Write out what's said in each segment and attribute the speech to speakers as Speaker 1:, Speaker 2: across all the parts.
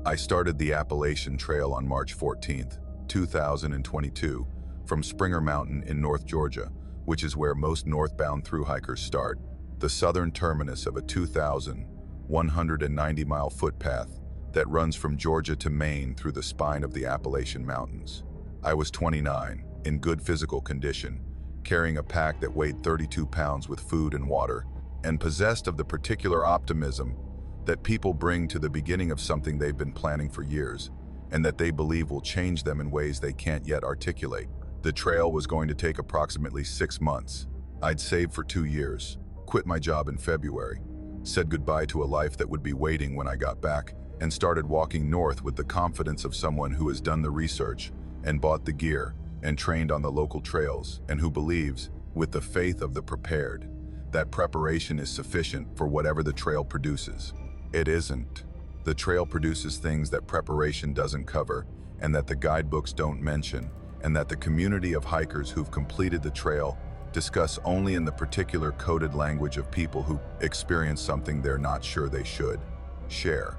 Speaker 1: I started the Appalachian Trail on March 14th, 2022, from Springer Mountain in North Georgia, which is where most northbound thru-hikers start, the southern terminus of a 2,190-mile footpath that runs from Georgia to Maine through the spine of the Appalachian Mountains. I was 29, in good physical condition, carrying a pack that weighed 32 pounds with food and water, and possessed of the particular optimism that people bring to the beginning of something they've been planning for years, and that they believe will change them in ways they can't yet articulate. The trail was going to take approximately 6 months. I'd saved for 2 years, quit my job in February, said goodbye to a life that would be waiting when I got back, and started walking north with the confidence of someone who has done the research and bought the gear and trained on the local trails, and who believes, with the faith of the prepared, that preparation is sufficient for whatever the trail produces. It isn't. The trail produces things that preparation doesn't cover, and that the guidebooks don't mention, and that the community of hikers who've completed the trail discuss only in the particular coded language of people who experience something they're not sure they should share.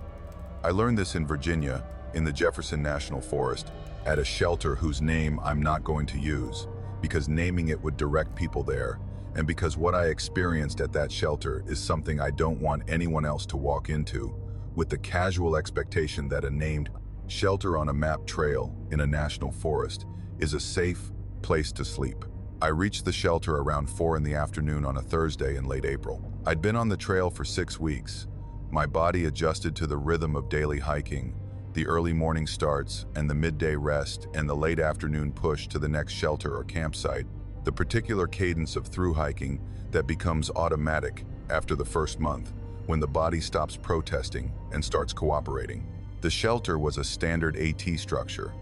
Speaker 1: I learned this in Virginia, in the Jefferson National Forest, at a shelter whose name I'm not going to use, because naming it would direct people there, and because what I experienced at that shelter is something I don't want anyone else to walk into, with the casual expectation that a named shelter on a mapped trail in a national forest is a safe place to sleep. I reached the shelter around 4 in the afternoon on a Thursday in late April. I'd been on the trail for 6 weeks. My body adjusted to the rhythm of daily hiking, the early morning starts and the midday rest and the late afternoon push to the next shelter or campsite, the particular cadence of thru-hiking that becomes automatic after the first month, when the body stops protesting and starts cooperating. The shelter was a standard AT structure,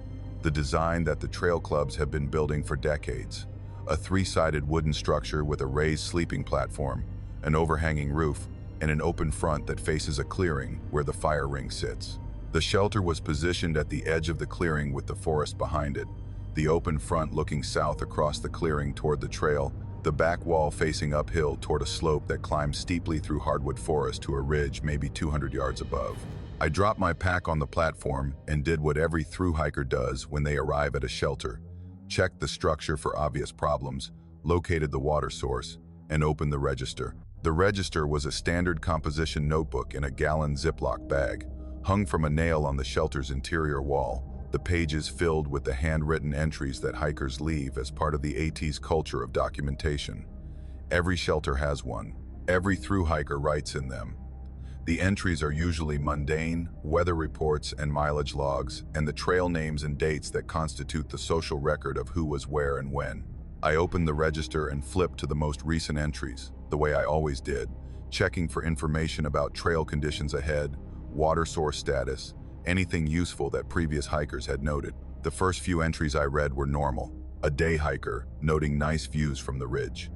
Speaker 1: the design that the trail clubs have been building for decades. A 3-sided wooden structure with a raised sleeping platform, an overhanging roof, and an open front that faces a clearing where the fire ring sits. The shelter was positioned at the edge of the clearing with the forest behind it, the open front looking south across the clearing toward the trail, the back wall facing uphill toward a slope that climbed steeply through hardwood forest to a ridge maybe 200 yards above. I dropped my pack on the platform and did what every thru-hiker does when they arrive at a shelter: checked the structure for obvious problems, located the water source, and opened the register. The register was a standard composition notebook in a gallon Ziploc bag, hung from a nail on the shelter's interior wall, the pages filled with the handwritten entries that hikers leave as part of the AT's culture of documentation. Every shelter has one. Every thru-hiker writes in them. The entries are usually mundane, weather reports and mileage logs, and the trail names and dates that constitute the social record of who was where and when. I opened the register and flipped to the most recent entries, the way I always did, checking for information about trail conditions ahead, water source status, anything useful that previous hikers had noted. The first few entries I read were normal. A day hiker, noting nice views from the ridge.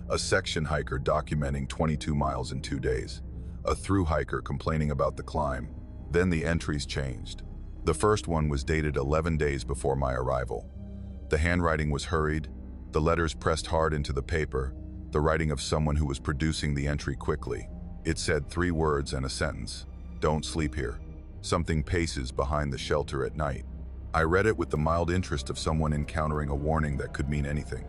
Speaker 1: A section hiker documenting 22 miles in 2 days. A thru hiker complaining about the climb. Then the entries changed. The first one was dated 11 days before my arrival. The handwriting was hurried, the letters pressed hard into the paper, the writing of someone who was producing the entry quickly. It said 3 words and a sentence: "Don't sleep here. Something paces behind the shelter at night." I read it with the mild interest of someone encountering a warning that could mean anything.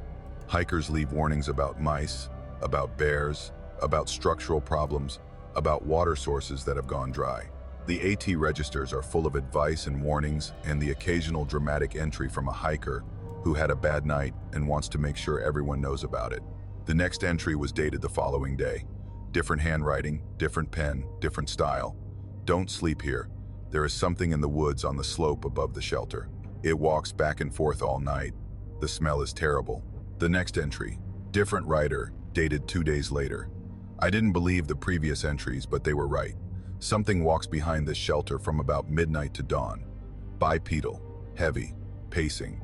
Speaker 1: Hikers leave warnings about mice, about bears, about structural problems, about water sources that have gone dry. The AT registers are full of advice and warnings, and the occasional dramatic entry from a hiker who had a bad night and wants to make sure everyone knows about it. The next entry was dated the following day. Different handwriting, different pen, different style. "Don't sleep here. There is something in the woods on the slope above the shelter. It walks back and forth all night. The smell is terrible." The next entry, different writer, dated 2 days later. I didn't believe the previous entries, but they were right. Something walks behind this shelter from about midnight to dawn. Bipedal, heavy, pacing.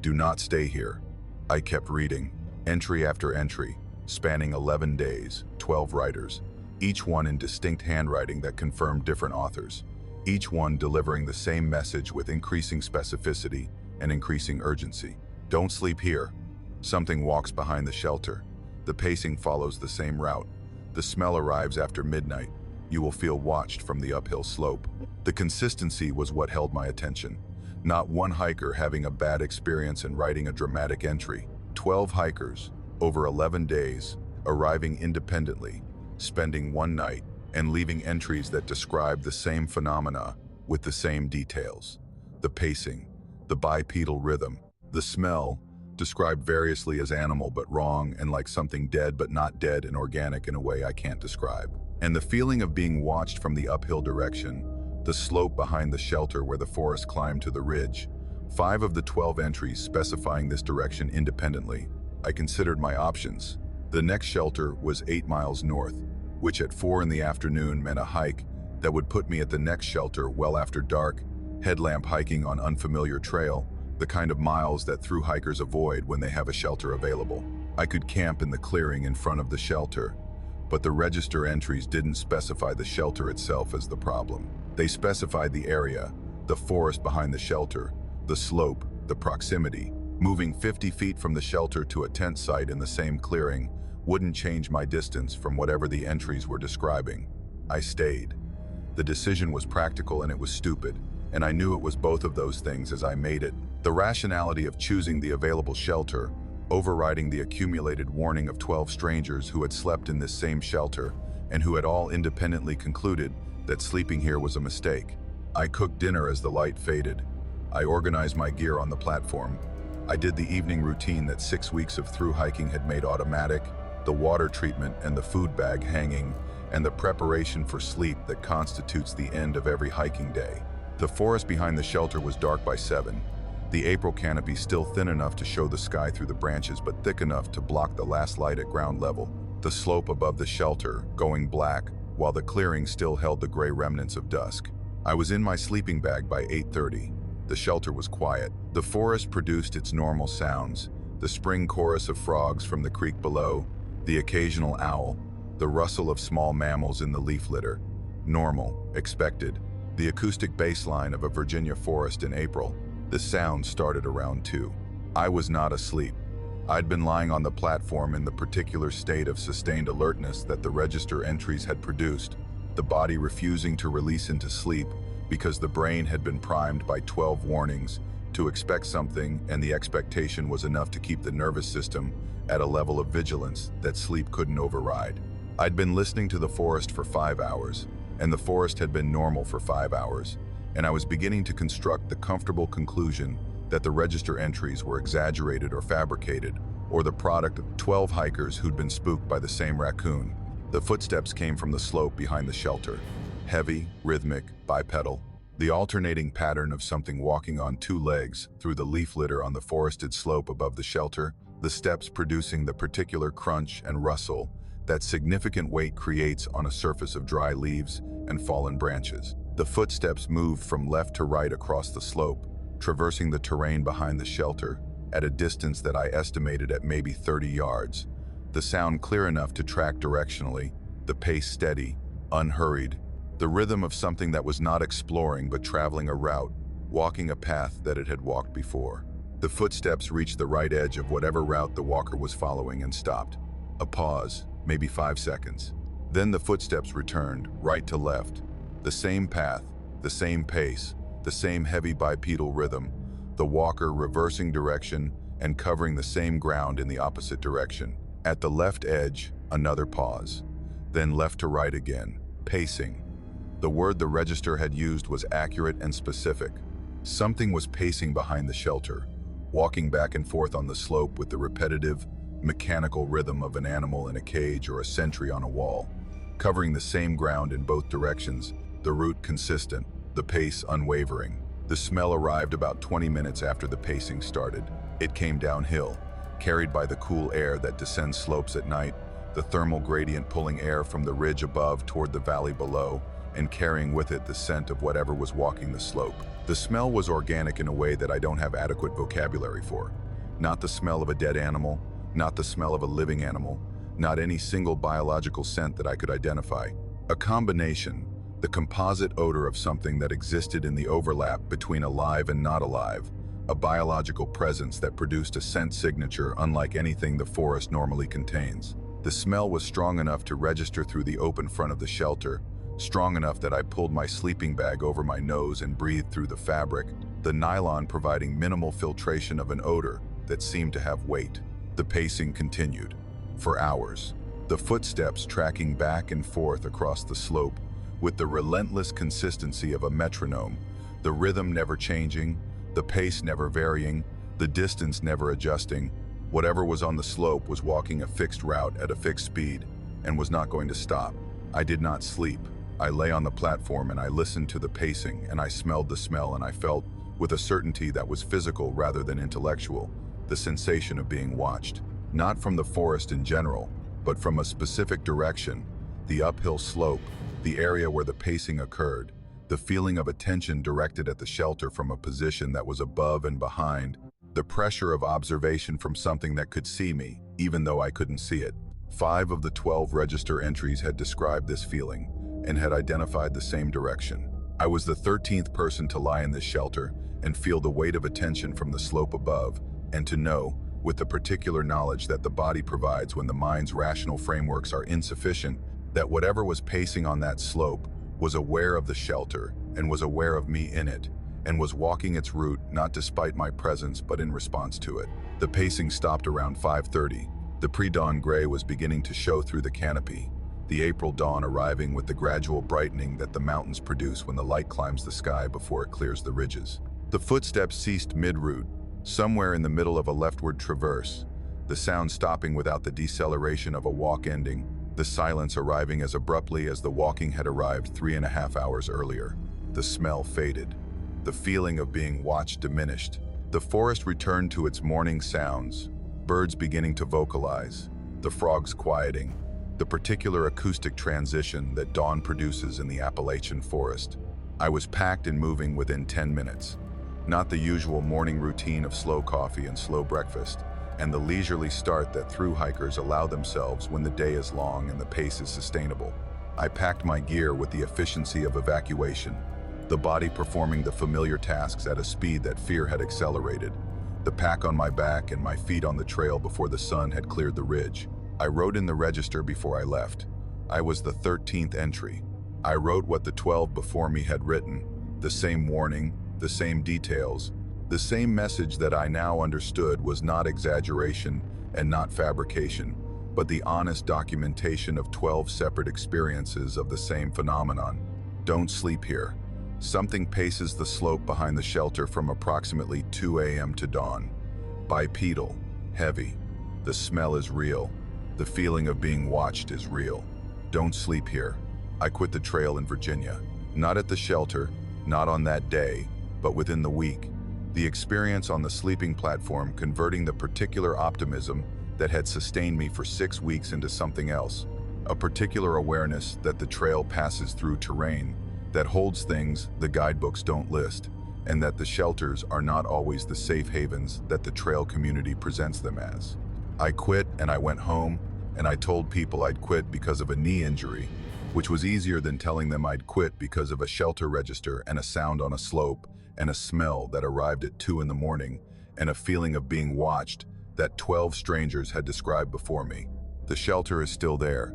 Speaker 1: Do not stay here. I kept reading, entry after entry, spanning 11 days, 12 writers, each one in distinct handwriting that confirmed different authors, each one delivering the same message with increasing specificity and increasing urgency. Don't sleep here. Something walks behind the shelter. The pacing follows the same route. The smell arrives after midnight. you will feel watched from the uphill slope. The consistency was what held my attention. Not one hiker having a bad experience and writing a dramatic entry. 12 hikers, over 11 days, arriving independently, spending one night, and leaving entries that describe the same phenomena with the same details. The pacing, the bipedal rhythm, the smell, described variously as animal but wrong and like something dead but not dead and organic in a way I can't describe. And the feeling of being watched from the uphill direction, the slope behind the shelter where the forest climbed to the ridge. 5 of the 12 entries specifying this direction independently. I considered my options. The next shelter was 8 miles north, which at 4 in the afternoon meant a hike that would put me at the next shelter well after dark, headlamp hiking on unfamiliar trail, the kind of miles that thru hikers avoid when they have a shelter available. I could camp in the clearing in front of the shelter, but the register entries didn't specify the shelter itself as the problem. They specified the area, the forest behind the shelter, the slope, the proximity. Moving 50 feet from the shelter to a tent site in the same clearing wouldn't change my distance from whatever the entries were describing. I stayed. The decision was practical and it was stupid, and I knew it was both of those things as I made it. The rationality of choosing the available shelter, overriding the accumulated warning of 12 strangers who had slept in this same shelter and who had all independently concluded that sleeping here was a mistake. I cooked dinner as the light faded. I organized my gear on the platform. I did the evening routine that 6 weeks of through hiking had made automatic, the water treatment and the food bag hanging, and the preparation for sleep that constitutes the end of every hiking day. The forest behind the shelter was dark by 7. The April canopy still thin enough to show the sky through the branches but thick enough to block the last light at ground level. The slope above the shelter going black while the clearing still held the gray remnants of dusk. I was in my sleeping bag by 8:30. The shelter was quiet. The forest produced its normal sounds, the spring chorus of frogs from the creek below, the occasional owl, the rustle of small mammals in the leaf litter. Normal, expected. The acoustic bass line of a Virginia forest in April. The sound started around 2. I was not asleep. I'd been lying on the platform in the particular state of sustained alertness that the register entries had produced, the body refusing to release into sleep because the brain had been primed by 12 warnings to expect something, and the expectation was enough to keep the nervous system at a level of vigilance that sleep couldn't override. I'd been listening to the forest for 5 hours, and the forest had been normal for 5 hours, and I was beginning to construct the comfortable conclusion that the register entries were exaggerated or fabricated, or the product of 12 hikers who'd been spooked by the same raccoon. The footsteps came from the slope behind the shelter. Heavy, rhythmic, bipedal, the alternating pattern of something walking on 2 legs through the leaf litter on the forested slope above the shelter, the steps producing the particular crunch and rustle that significant weight creates on a surface of dry leaves and fallen branches. The footsteps moved from left to right across the slope, traversing the terrain behind the shelter at a distance that I estimated at maybe 30 yards. The sound clear enough to track directionally, the pace steady, unhurried, the rhythm of something that was not exploring but traveling a route, walking a path that it had walked before. The footsteps reached the right edge of whatever route the walker was following and stopped. A pause, maybe 5 seconds. Then the footsteps returned, right to left. The same path, the same pace, the same heavy bipedal rhythm, the walker reversing direction and covering the same ground in the opposite direction. At the left edge, another pause. Then left to right again, pacing. The word the register had used was accurate and specific. Something was pacing behind the shelter, walking back and forth on the slope with the repetitive, mechanical rhythm of an animal in a cage or a sentry on a wall, covering the same ground in both directions, the route consistent, the pace unwavering. The smell arrived about 20 minutes after the pacing started. It came downhill, carried by the cool air that descends slopes at night, the thermal gradient pulling air from the ridge above toward the valley below, and carrying with it the scent of whatever was walking the slope. The smell was organic in a way that I don't have adequate vocabulary for. Not the smell of a dead animal, not the smell of a living animal, not any single biological scent that I could identify. A combination, the composite odor of something that existed in the overlap between alive and not alive, a biological presence that produced a scent signature unlike anything the forest normally contains. The smell was strong enough to register through the open front of the shelter, strong enough that I pulled my sleeping bag over my nose and breathed through the fabric, the nylon providing minimal filtration of an odor that seemed to have weight. The pacing continued. For hours, the footsteps tracking back and forth across the slope with the relentless consistency of a metronome, the rhythm never changing, the pace never varying, the distance never adjusting. Whatever was on the slope was walking a fixed route at a fixed speed and was not going to stop. I did not sleep. I lay on the platform and I listened to the pacing, and I smelled the smell, and I felt, with a certainty that was physical rather than intellectual, the sensation of being watched. Not from the forest in general, but from a specific direction, the uphill slope, the area where the pacing occurred, the feeling of attention directed at the shelter from a position that was above and behind, the pressure of observation from something that could see me, even though I couldn't see it. 5 of the 12 register entries had described this feeling and had identified the same direction. I was the 13th person to lie in this shelter and feel the weight of attention from the slope above, and to know, with the particular knowledge that the body provides when the mind's rational frameworks are insufficient, that whatever was pacing on that slope was aware of the shelter and was aware of me in it, and was walking its route not despite my presence but in response to it. The pacing stopped around 5:30. The pre-dawn gray was beginning to show through the canopy, the April dawn arriving with the gradual brightening that the mountains produce when the light climbs the sky before it clears the ridges. The footsteps ceased mid-route, somewhere in the middle of a leftward traverse, the sound stopping without the deceleration of a walk ending, the silence arriving as abruptly as the walking had arrived 3.5 hours earlier. The smell faded. The feeling of being watched diminished. The forest returned to its morning sounds, birds beginning to vocalize, the frogs quieting, the particular acoustic transition that dawn produces in the Appalachian forest. I was packed and moving within 10 minutes. Not the usual morning routine of slow coffee and slow breakfast, and the leisurely start that thru hikers allow themselves when the day is long and the pace is sustainable. I packed my gear with the efficiency of evacuation, the body performing the familiar tasks at a speed that fear had accelerated, the pack on my back and my feet on the trail before the sun had cleared the ridge. I wrote in the register before I left. I was the 13th entry. I wrote what the 12 before me had written, the same warning, the same details, the same message that I now understood was not exaggeration and not fabrication, but the honest documentation of 12 separate experiences of the same phenomenon. Don't sleep here. Something paces the slope behind the shelter from approximately 2 a.m. to dawn. Bipedal, heavy. The smell is real. The feeling of being watched is real. Don't sleep here. I quit the trail in Virginia. Not at the shelter, not on that day, but within the week. The experience on the sleeping platform converting the particular optimism that had sustained me for 6 weeks into something else. A particular awareness that the trail passes through terrain that holds things the guidebooks don't list, and that the shelters are not always the safe havens that the trail community presents them as. I quit and I went home, and I told people I'd quit because of a knee injury, which was easier than telling them I'd quit because of a shelter register and a sound on a slope and a smell that arrived at 2 in the morning and a feeling of being watched that 12 strangers had described before me. The shelter is still there.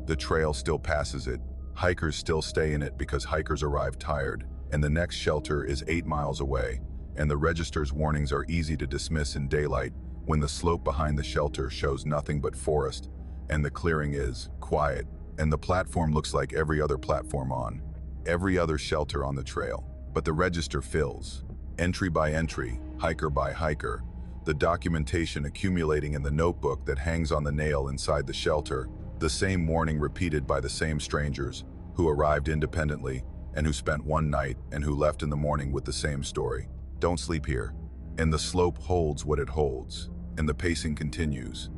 Speaker 1: The trail still passes it. Hikers still stay in it because hikers arrive tired, and the next shelter is 8 miles away, and the register's warnings are easy to dismiss in daylight when the slope behind the shelter shows nothing but forest, and the clearing is quiet, and the platform looks like every other platform on every other shelter on the trail. But the register fills, entry by entry, hiker by hiker, the documentation accumulating in the notebook that hangs on the nail inside the shelter, the same warning repeated by the same strangers who arrived independently and who spent one night and who left in the morning with the same story. Don't sleep here. And the slope holds what it holds, and the pacing continues,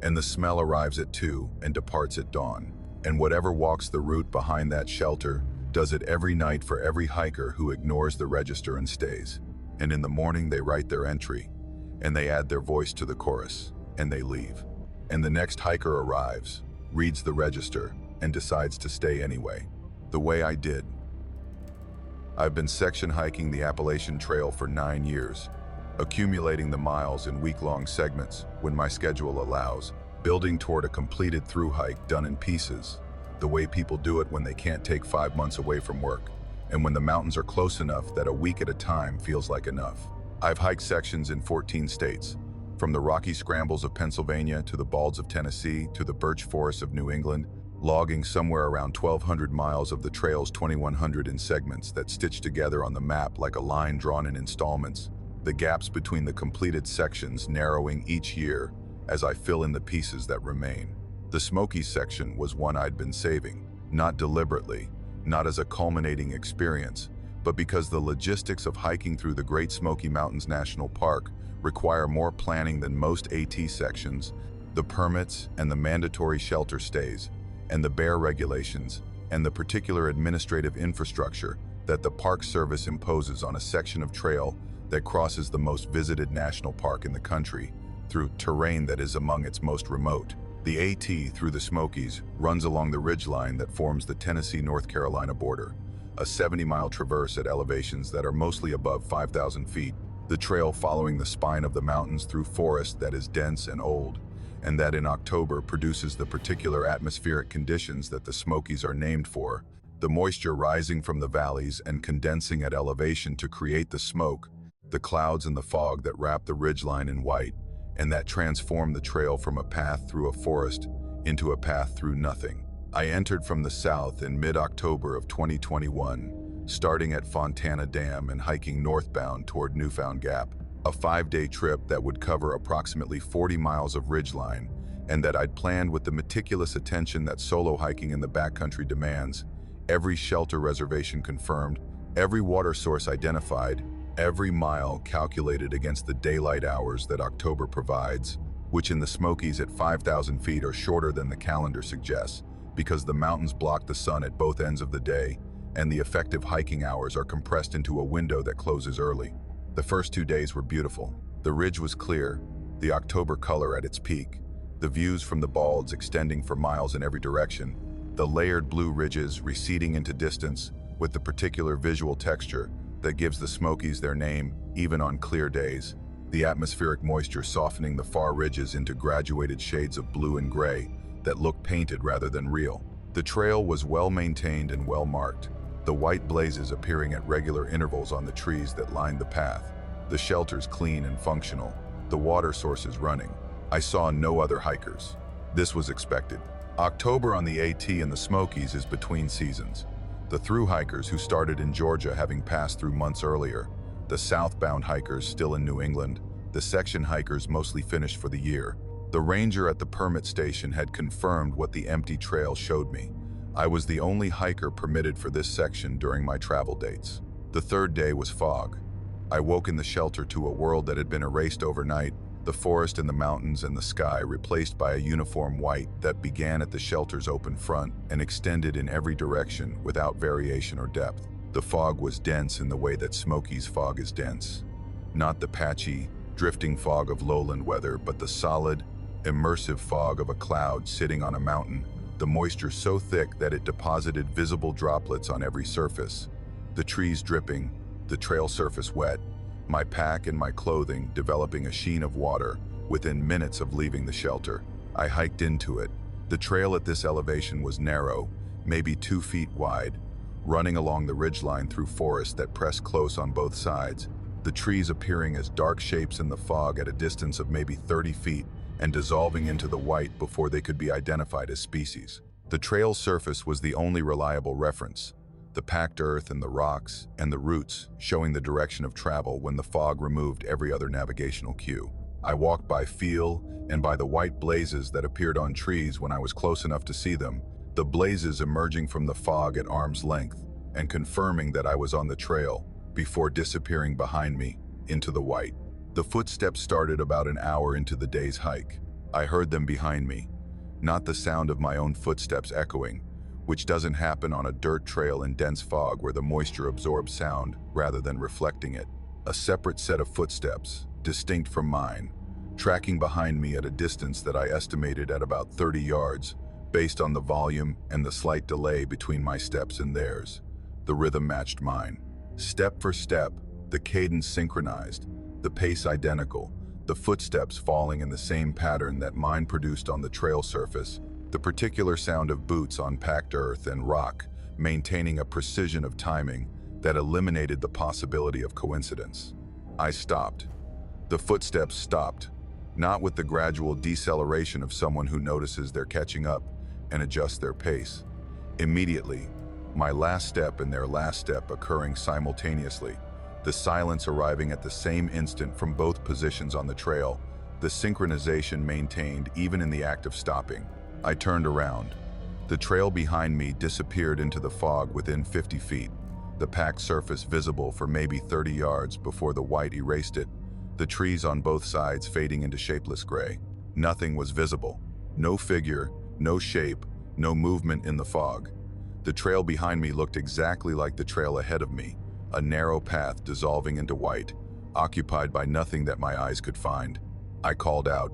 Speaker 1: and the smell arrives at 2 and departs at dawn. And whatever walks the route behind that shelter does it every night for every hiker who ignores the register and stays. And in the morning they write their entry, and they add their voice to the chorus, and they leave. And the next hiker arrives, reads the register, and decides to stay anyway, the way I did. I've been section hiking the Appalachian Trail for 9 years, accumulating the miles in week-long segments when my schedule allows, building toward a completed through hike done in pieces, the way people do it when they can't take 5 months away from work, and when the mountains are close enough that a week at a time feels like enough. I've hiked sections in 14 states, from the rocky scrambles of Pennsylvania to the balds of Tennessee to the birch forests of New England, logging somewhere around 1,200 miles of the trail's 2,100 in segments that stitch together on the map like a line drawn in installments, the gaps between the completed sections narrowing each year as I fill in the pieces that remain. The Smokies section was one I'd been saving, not deliberately, not as a culminating experience, but because the logistics of hiking through the Great Smoky Mountains National Park require more planning than most AT sections, the permits and the mandatory shelter stays, and the bear regulations, and the particular administrative infrastructure that the Park Service imposes on a section of trail that crosses the most visited national park in the country, through terrain that is among its most remote. The AT through the Smokies runs along the ridgeline that forms the Tennessee-North Carolina border, a 70-mile traverse at elevations that are mostly above 5,000 feet, the trail following the spine of the mountains through forest that is dense and old, and that in October produces the particular atmospheric conditions that the Smokies are named for, the moisture rising from the valleys and condensing at elevation to create the smoke, the clouds and the fog that wrap the ridgeline in white, and that transform the trail from a path through a forest into a path through nothing. I entered from the south in mid-October of 2021, starting at Fontana Dam and hiking northbound toward Newfound Gap, a 5-day trip that would cover approximately 40 miles of ridgeline, and that I'd planned with the meticulous attention that solo hiking in the backcountry demands, every shelter reservation confirmed, every water source identified, every mile calculated against the daylight hours that October provides, which in the Smokies at 5,000 feet are shorter than the calendar suggests, because the mountains block the sun at both ends of the day, and the effective hiking hours are compressed into a window that closes early. The first 2 days were beautiful. The ridge was clear, the October color at its peak, the views from the balds extending for miles in every direction, the layered blue ridges receding into distance with the particular visual texture that gives the Smokies their name even on clear days, the atmospheric moisture softening the far ridges into graduated shades of blue and gray that look painted rather than real. The trail was well maintained and well marked, the white blazes appearing at regular intervals on the trees that lined the path, the shelters clean and functional, the water sources running. I saw no other hikers. This was expected. October on the AT and the Smokies is between seasons. The through hikers who started in Georgia having passed through months earlier, the southbound hikers still in New England, the section hikers mostly finished for the year. The ranger at the permit station had confirmed what the empty trail showed me. I was the only hiker permitted for this section during my travel dates. The third day was fog. I woke in the shelter to a world that had been erased overnight, the forest and the mountains and the sky replaced by a uniform white that began at the shelter's open front and extended in every direction without variation or depth. The fog was dense in the way that Smokies fog is dense. Not the patchy, drifting fog of lowland weather, but the solid, immersive fog of a cloud sitting on a mountain, the moisture so thick that it deposited visible droplets on every surface, the trees dripping, the trail surface wet, my pack and my clothing developing a sheen of water within minutes of leaving the shelter. I hiked into it. The trail at this elevation was narrow, maybe 2 feet wide, running along the ridgeline through forests that pressed close on both sides, the trees appearing as dark shapes in the fog at a distance of maybe 30 feet and dissolving into the white before they could be identified as species. The trail's surface was the only reliable reference, the packed earth and the rocks and the roots showing the direction of travel when the fog removed every other navigational cue. I walked by feel and by the white blazes that appeared on trees when I was close enough to see them, the blazes emerging from the fog at arm's length and confirming that I was on the trail before disappearing behind me into the white. The footsteps started about an hour into the day's hike. I heard them behind me, not the sound of my own footsteps echoing, which doesn't happen on a dirt trail in dense fog where the moisture absorbs sound rather than reflecting it. A separate set of footsteps, distinct from mine, tracking behind me at a distance that I estimated at about 30 yards, based on the volume and the slight delay between my steps and theirs. The rhythm matched mine. Step for step, the cadence synchronized, the pace identical, the footsteps falling in the same pattern that mine produced on the trail surface, The particular sound of boots on packed earth and rock, maintaining a precision of timing that eliminated the possibility of coincidence. I stopped. The footsteps stopped, not with the gradual deceleration of someone who notices they're catching up and adjusts their pace. Immediately, my last step and their last step occurring simultaneously, the silence arriving at the same instant from both positions on the trail, the synchronization maintained even in the act of stopping. I turned around. The trail behind me disappeared into the fog within 50 feet, the packed surface visible for maybe 30 yards before the white erased it, the trees on both sides fading into shapeless gray. Nothing was visible. No figure, no shape, no movement in the fog. The trail behind me looked exactly like the trail ahead of me, a narrow path dissolving into white, occupied by nothing that my eyes could find. I called out,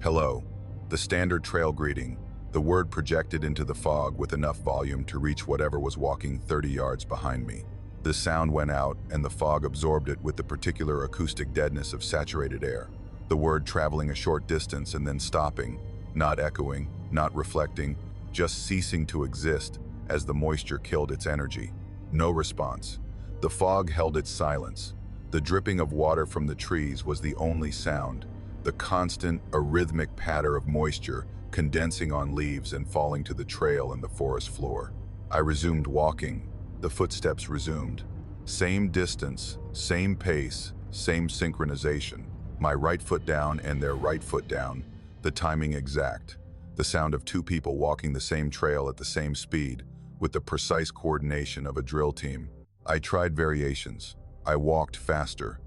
Speaker 1: "Hello," the standard trail greeting, the word projected into the fog with enough volume to reach whatever was walking 30 yards behind me. The sound went out and the fog absorbed it with the particular acoustic deadness of saturated air, the word traveling a short distance and then stopping, not echoing, not reflecting, just ceasing to exist as the moisture killed its energy. No response. The fog held its silence. The dripping of water from the trees was the only sound, the constant, arrhythmic patter of moisture condensing on leaves and falling to the trail and the forest floor. I resumed walking. The footsteps resumed. Same distance, same pace, same synchronization. My right foot down and their right foot down, the timing exact. The sound of two people walking the same trail at the same speed, with the precise coordination of a drill team. I tried variations. I walked faster.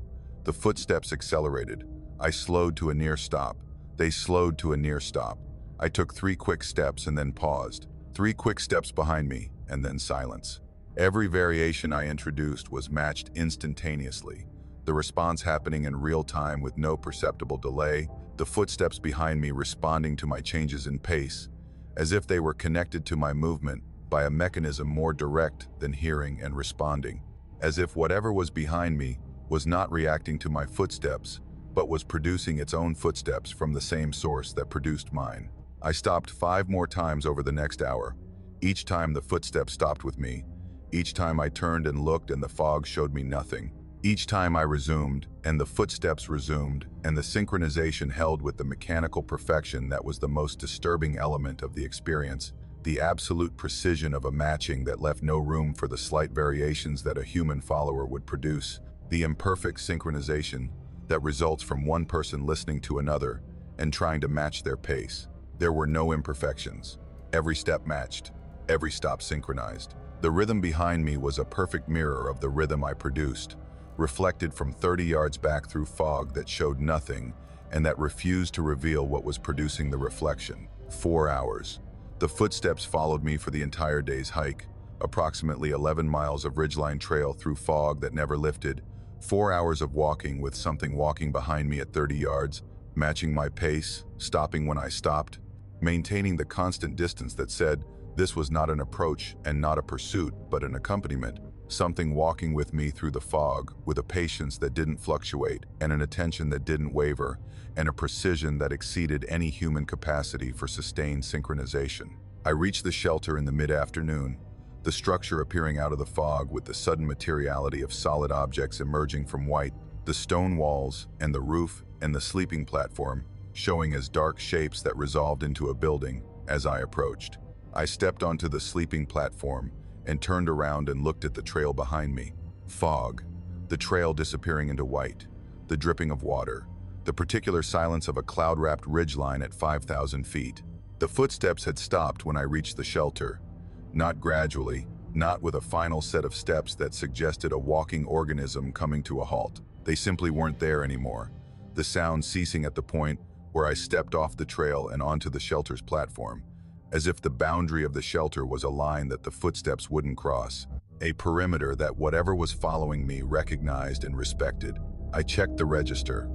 Speaker 1: The footsteps accelerated. I slowed to a near stop. They slowed to a near stop. I took 3 quick steps and then paused. 3 quick steps behind me, and then silence. Every variation I introduced was matched instantaneously, the response happening in real time with no perceptible delay, the footsteps behind me responding to my changes in pace, as if they were connected to my movement by a mechanism more direct than hearing and responding, as if whatever was behind me was not reacting to my footsteps, but was producing its own footsteps from the same source that produced mine. I stopped 5 more times over the next hour. Each time the footsteps stopped with me. Each time I turned and looked and the fog showed me nothing. Each time I resumed and the footsteps resumed and the synchronization held with the mechanical perfection that was the most disturbing element of the experience, the absolute precision of a matching that left no room for the slight variations that a human follower would produce, the imperfect synchronization that results from one person listening to another and trying to match their pace. There were no imperfections. Every step matched, every stop synchronized. The rhythm behind me was a perfect mirror of the rhythm I produced, reflected from 30 yards back through fog that showed nothing and that refused to reveal what was producing the reflection. 4 hours. The footsteps followed me for the entire day's hike, approximately 11 miles of ridgeline trail through fog that never lifted, 4 hours of walking with something walking behind me at 30 yards, matching my pace, stopping when I stopped, maintaining the constant distance that said this was not an approach and not a pursuit, but an accompaniment, something walking with me through the fog with a patience that didn't fluctuate and an attention that didn't waver and a precision that exceeded any human capacity for sustained synchronization. I reached the shelter in the mid-afternoon, the structure appearing out of the fog with the sudden materiality of solid objects emerging from white, the stone walls and the roof and the sleeping platform showing as dark shapes that resolved into a building as I approached. I stepped onto the sleeping platform and turned around and looked at the trail behind me. Fog, the trail disappearing into white, the dripping of water, the particular silence of a cloud-wrapped ridgeline at 5,000 feet. The footsteps had stopped when I reached the shelter, not gradually, not with a final set of steps that suggested a walking organism coming to a halt. They simply weren't there anymore, the sound ceasing at the point where I stepped off the trail and onto the shelter's platform, as if the boundary of the shelter was a line that the footsteps wouldn't cross, a perimeter that whatever was following me recognized and respected. I checked the register.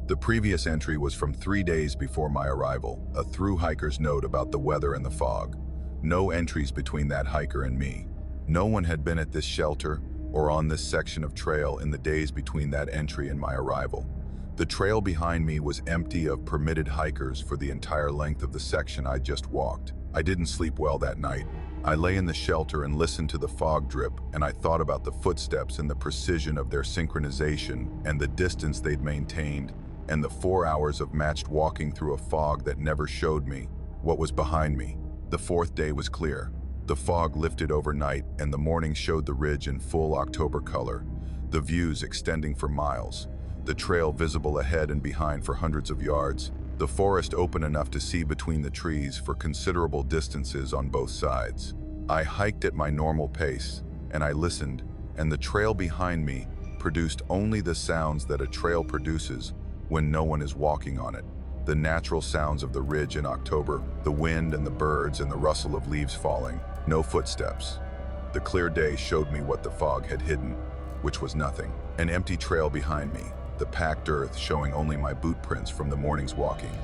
Speaker 1: The previous entry was from 3 days before my arrival, a through hiker's note about the weather and the fog. No entries between that hiker and me. No one had been at this shelter or on this section of trail in the days between that entry and my arrival. The trail behind me was empty of permitted hikers for the entire length of the section I just walked. I didn't sleep well that night. I lay in the shelter and listened to the fog drip, and I thought about the footsteps and the precision of their synchronization and the distance they'd maintained, and the 4 hours of matched walking through a fog that never showed me what was behind me. The fourth day was clear. The fog lifted overnight, and the morning showed the ridge in full October color, the views extending for miles, the trail visible ahead and behind for hundreds of yards, the forest open enough to see between the trees for considerable distances on both sides. I hiked at my normal pace, and I listened, and the trail behind me produced only the sounds that a trail produces when no one is walking on it. The natural sounds of the ridge in October, the wind and the birds and the rustle of leaves falling. No footsteps. The clear day showed me what the fog had hidden, which was nothing. An empty trail behind me, the packed earth showing only my boot prints from the morning's walking.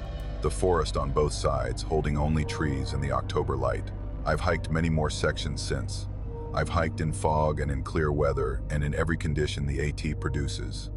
Speaker 1: The forest on both sides holding only trees in the October light. I've hiked many more sections since. I've hiked in fog and in clear weather and in every condition the AT produces.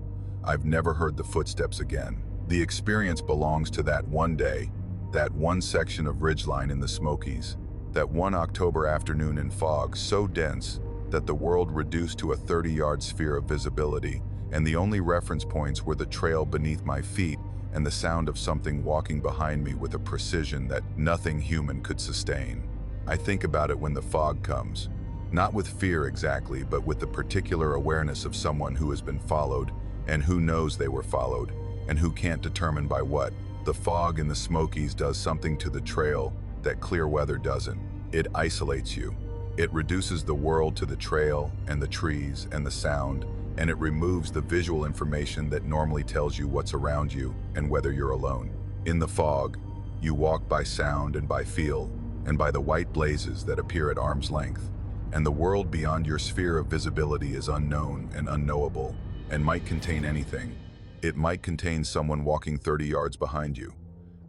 Speaker 1: I've never heard the footsteps again. The experience belongs to that one day, that one section of ridgeline in the Smokies, that one October afternoon in fog so dense that the world reduced to a 30-yard sphere of visibility, and the only reference points were the trail beneath my feet and the sound of something walking behind me with a precision that nothing human could sustain. I think about it when the fog comes, not with fear exactly, but with the particular awareness of someone who has been followed and who knows they were followed and who can't determine by what. The fog in the Smokies does something to the trail that clear weather doesn't. It isolates you. It reduces the world to the trail and the trees and the sound, and it removes the visual information that normally tells you what's around you and whether you're alone. In the fog, you walk by sound and by feel, and by the white blazes that appear at arm's length, and the world beyond your sphere of visibility is unknown and unknowable, and might contain anything. It might contain someone walking 30 yards behind you,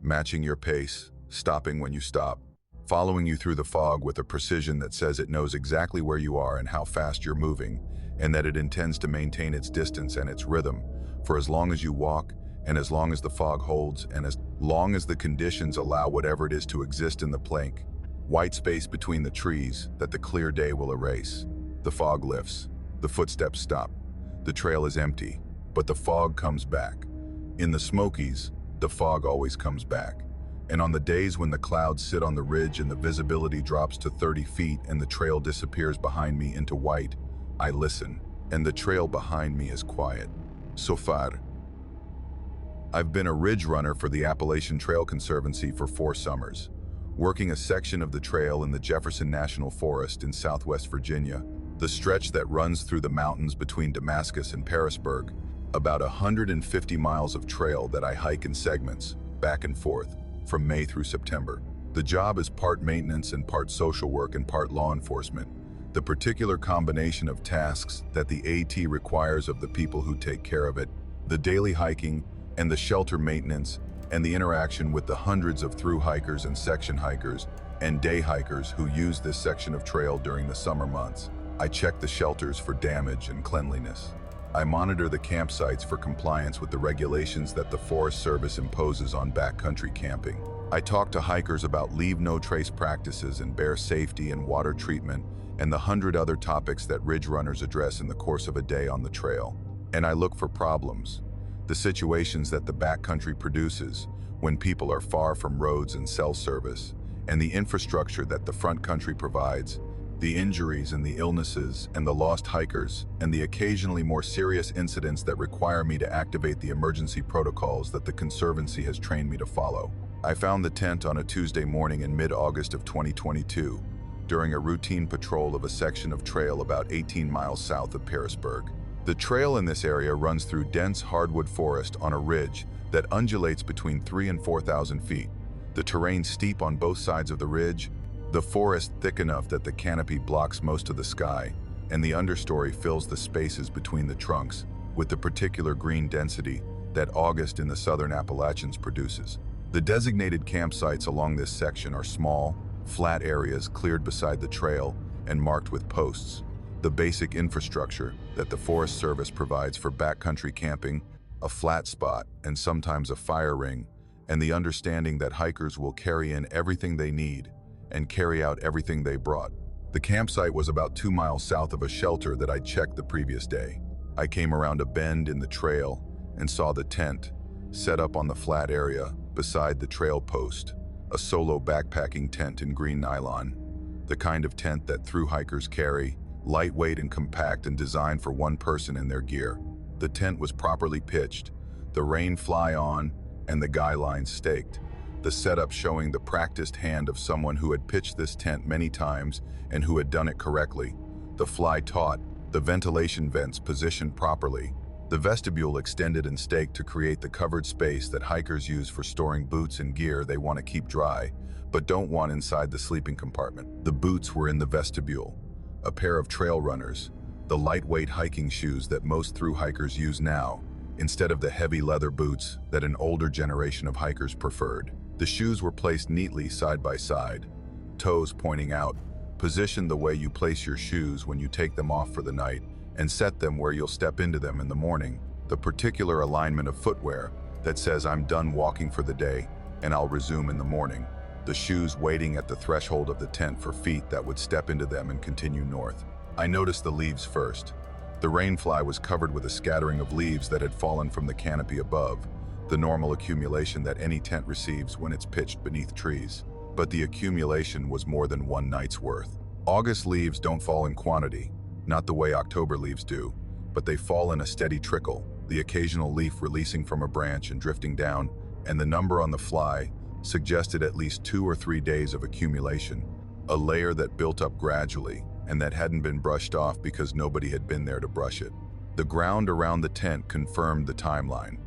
Speaker 1: matching your pace, stopping when you stop, following you through the fog with a precision that says it knows exactly where you are and how fast you're moving, and that it intends to maintain its distance and its rhythm for as long as you walk, and as long as the fog holds, and as long as the conditions allow whatever it is to exist in the plank, white space between the trees that the clear day will erase. The fog lifts, the footsteps stop, the trail is empty, but the fog comes back. In the Smokies, the fog always comes back. And on the days when the clouds sit on the ridge and the visibility drops to 30 feet and the trail disappears behind me into white, I listen, and the trail behind me is quiet. So far. I've been a ridge runner for the Appalachian Trail Conservancy for 4 summers, working a section of the trail in the Jefferson National Forest in Southwest Virginia, the stretch that runs through the mountains between Damascus and Parisburg, about 150 miles of trail that I hike in segments, back and forth, from May through September. The job is part maintenance and part social work and part law enforcement, the particular combination of tasks that the AT requires of the people who take care of it, the daily hiking and the shelter maintenance and the interaction with the hundreds of through hikers and section hikers and day hikers who use this section of trail during the summer months. I check the shelters for damage and cleanliness. I monitor the campsites for compliance with the regulations that the Forest Service imposes on backcountry camping. I talk to hikers about leave no trace practices and bear safety and water treatment and the 100 other topics that ridge runners address in the course of a day on the trail. And I look for problems, the situations that the backcountry produces when people are far from roads and cell service, and the infrastructure that the front country provides, the injuries and the illnesses and the lost hikers, and the occasionally more serious incidents that require me to activate the emergency protocols that the Conservancy has trained me to follow. I found the tent on a Tuesday morning in mid-August of 2022, during a routine patrol of a section of trail about 18 miles south of Parisburg. The trail in this area runs through dense hardwood forest on a ridge that undulates between 3,000 and 4,000 feet. The terrain steep on both sides of the ridge, the forest thick enough that the canopy blocks most of the sky, and the understory fills the spaces between the trunks with the particular green density that August in the southern Appalachians produces. The designated campsites along this section are small, flat areas cleared beside the trail and marked with posts, the basic infrastructure that the Forest Service provides for backcountry camping, a flat spot and sometimes a fire ring, and the understanding that hikers will carry in everything they need, and carry out everything they brought. The campsite was about 2 miles south of a shelter that I'd checked the previous day. I came around a bend in the trail and saw the tent set up on the flat area beside the trail post, a solo backpacking tent in green nylon, the kind of tent that thru hikers carry, lightweight and compact and designed for one person and their gear. The tent was properly pitched, the rain fly on, and the guy lines staked, the setup showing the practiced hand of someone who had pitched this tent many times and who had done it correctly, the fly taut, the ventilation vents positioned properly, the vestibule extended and staked to create the covered space that hikers use for storing boots and gear they want to keep dry, but don't want inside the sleeping compartment. The boots were in the vestibule, a pair of trail runners, the lightweight hiking shoes that most thru hikers use now, instead of the heavy leather boots that an older generation of hikers preferred. The shoes were placed neatly side by side, toes pointing out, positioned the way you place your shoes when you take them off for the night, and set them where you'll step into them in the morning. The particular alignment of footwear that says I'm done walking for the day and I'll resume in the morning. The shoes waiting at the threshold of the tent for feet that would step into them and continue north. I noticed the leaves first. The rainfly was covered with a scattering of leaves that had fallen from the canopy above, the normal accumulation that any tent receives when it's pitched beneath trees. But the accumulation was more than one night's worth. August leaves don't fall in quantity, not the way October leaves do, but they fall in a steady trickle, the occasional leaf releasing from a branch and drifting down, and the number on the fly suggested at least 2 or 3 days of accumulation, a layer that built up gradually and that hadn't been brushed off because nobody had been there to brush it. The ground around the tent confirmed the timeline.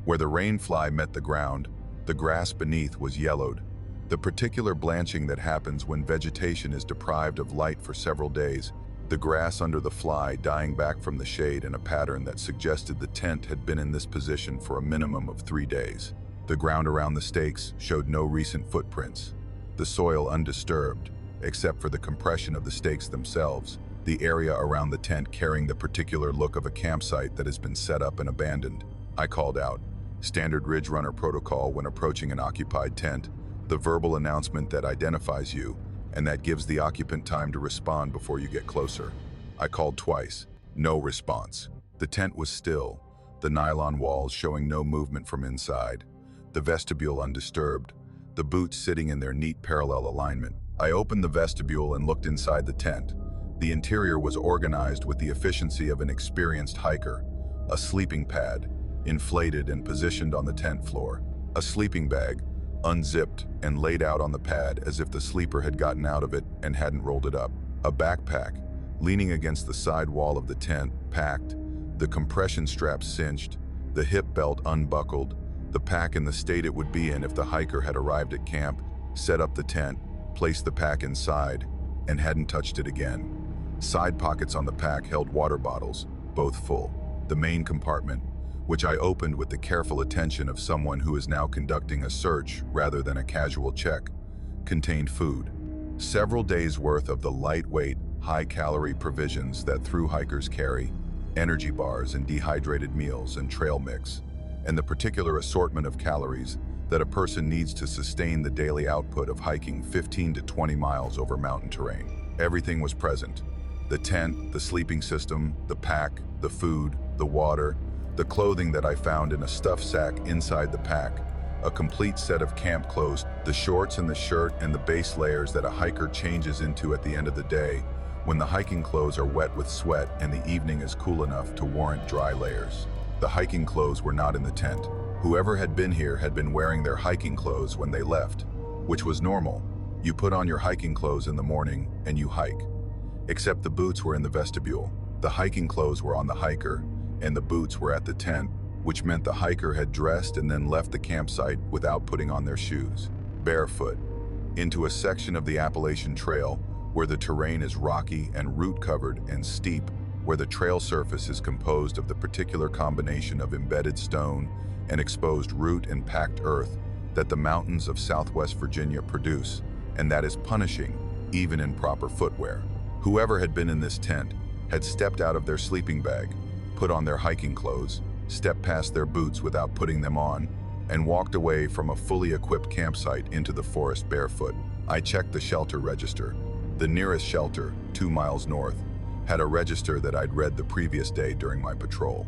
Speaker 1: Where the rainfly met the ground, the grass beneath was yellowed, the particular blanching that happens when vegetation is deprived of light for several days, the grass under the fly dying back from the shade in a pattern that suggested the tent had been in this position for a minimum of 3 days. The ground around the stakes showed no recent footprints, the soil undisturbed, except for the compression of the stakes themselves, the area around the tent carrying the particular look of a campsite that has been set up and abandoned. I called out, standard ridge runner protocol when approaching an occupied tent, the verbal announcement that identifies you and that gives the occupant time to respond before you get closer. I called twice, no response. The tent was still, the nylon walls showing no movement from inside, the vestibule undisturbed, the boots sitting in their neat parallel alignment. I opened the vestibule and looked inside the tent. The interior was organized with the efficiency of an experienced hiker, a sleeping pad, inflated and positioned on the tent floor, a sleeping bag, unzipped and laid out on the pad as if the sleeper had gotten out of it and hadn't rolled it up, a backpack, leaning against the side wall of the tent, packed, the compression straps cinched, the hip belt unbuckled, the pack in the state it would be in if the hiker had arrived at camp, set up the tent, placed the pack inside, and hadn't touched it again. Side pockets on the pack held water bottles, both full. The main compartment, which I opened with the careful attention of someone who is now conducting a search rather than a casual check, contained food. Several days' worth of the lightweight, high-calorie provisions that thru hikers carry, energy bars and dehydrated meals and trail mix, and the particular assortment of calories that a person needs to sustain the daily output of hiking 15 to 20 miles over mountain terrain. Everything was present. The tent, the sleeping system, the pack, the food, the water, the clothing that I found in a stuff sack inside the pack, a complete set of camp clothes, the shorts and the shirt and the base layers that a hiker changes into at the end of the day when the hiking clothes are wet with sweat and the evening is cool enough to warrant dry layers. The hiking clothes were not in the tent. Whoever had been here had been wearing their hiking clothes when they left, which was normal. You put on your hiking clothes in the morning and you hike. Except the boots were in the vestibule. The hiking clothes were on the hiker, and the boots were at the tent, which meant the hiker had dressed and then left the campsite without putting on their shoes, barefoot, into a section of the Appalachian Trail where the terrain is rocky and root-covered and steep, where the trail surface is composed of the particular combination of embedded stone and exposed root and packed earth that the mountains of Southwest Virginia produce, and that is punishing, even in proper footwear. Whoever had been in this tent had stepped out of their sleeping bag, put on their hiking clothes, stepped past their boots without putting them on, and walked away from a fully equipped campsite into the forest barefoot. I checked the shelter register. The nearest shelter, 2 miles north, had a register that I'd read the previous day during my patrol.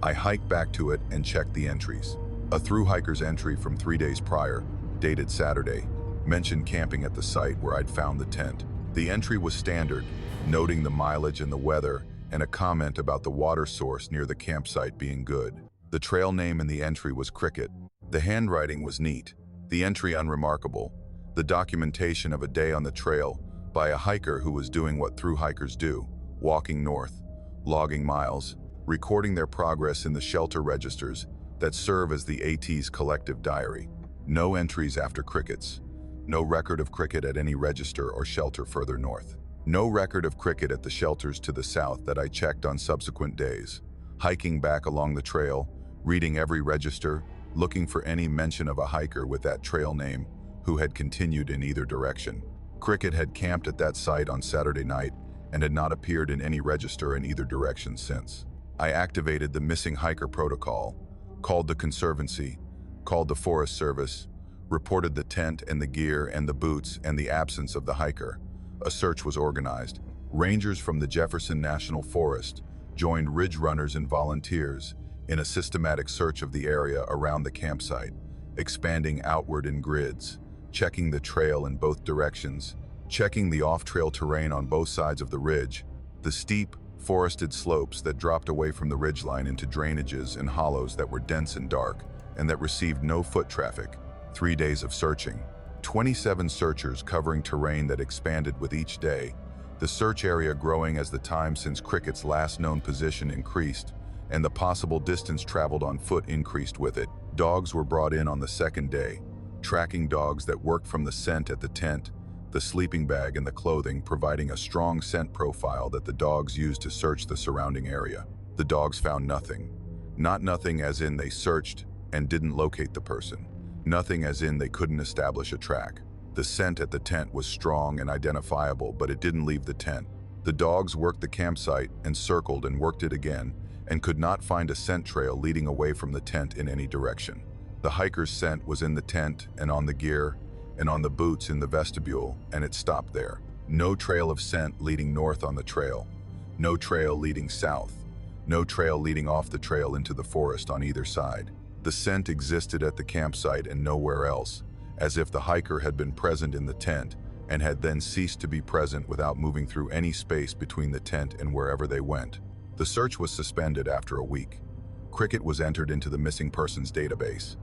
Speaker 1: I hiked back to it and checked the entries. A thru-hiker's entry from 3 days prior, dated Saturday, mentioned camping at the site where I'd found the tent. The entry was standard, noting the mileage and the weather, and a comment about the water source near the campsite being good. The trail name in the entry was Cricket. The handwriting was neat, the entry unremarkable, the documentation of a day on the trail by a hiker who was doing what thru-hikers do, walking north, logging miles, recording their progress in the shelter registers that serve as the AT's collective diary. No entries after crickets. No record of cricket at any register or shelter further north. No record of cricket at the shelters to the south that I checked on subsequent days. Hiking back along the trail, reading every register, looking for any mention of a hiker with that trail name who had continued in either direction. Cricket had camped at that site on Saturday night and had not appeared in any register in either direction since. I activated the missing hiker protocol, called the Conservancy, called the Forest Service, reported the tent and the gear and the boots and the absence of the hiker. A search was organized. Rangers from the Jefferson National Forest joined ridge runners and volunteers in a systematic search of the area around the campsite, expanding outward in grids, checking the trail in both directions, checking the off-trail terrain on both sides of the ridge, the steep, forested slopes that dropped away from the ridgeline into drainages and hollows that were dense and dark and that received no foot traffic. 3 days of searching. 27 searchers covering terrain that expanded with each day, the search area growing as the time since cricket's last known position increased, and the possible distance traveled on foot increased with it. Dogs were brought in on the second day, tracking dogs that worked from the scent at the tent, the sleeping bag and the clothing, providing a strong scent profile that the dogs used to search the surrounding area. The dogs found nothing. Not nothing as in they searched and didn't locate the person. Nothing as in they couldn't establish a track. The scent at the tent was strong and identifiable, but it didn't leave the tent. The dogs worked the campsite and circled and worked it again, and could not find a scent trail leading away from the tent in any direction. The hiker's scent was in the tent and on the gear and on the boots in the vestibule, and it stopped there. No trail of scent leading north on the trail. No trail leading south. No trail leading off the trail into the forest on either side. The scent existed at the campsite and nowhere else, as if the hiker had been present in the tent and had then ceased to be present without moving through any space between the tent and wherever they went. The search was suspended after a week. Cricket was entered into the missing persons database.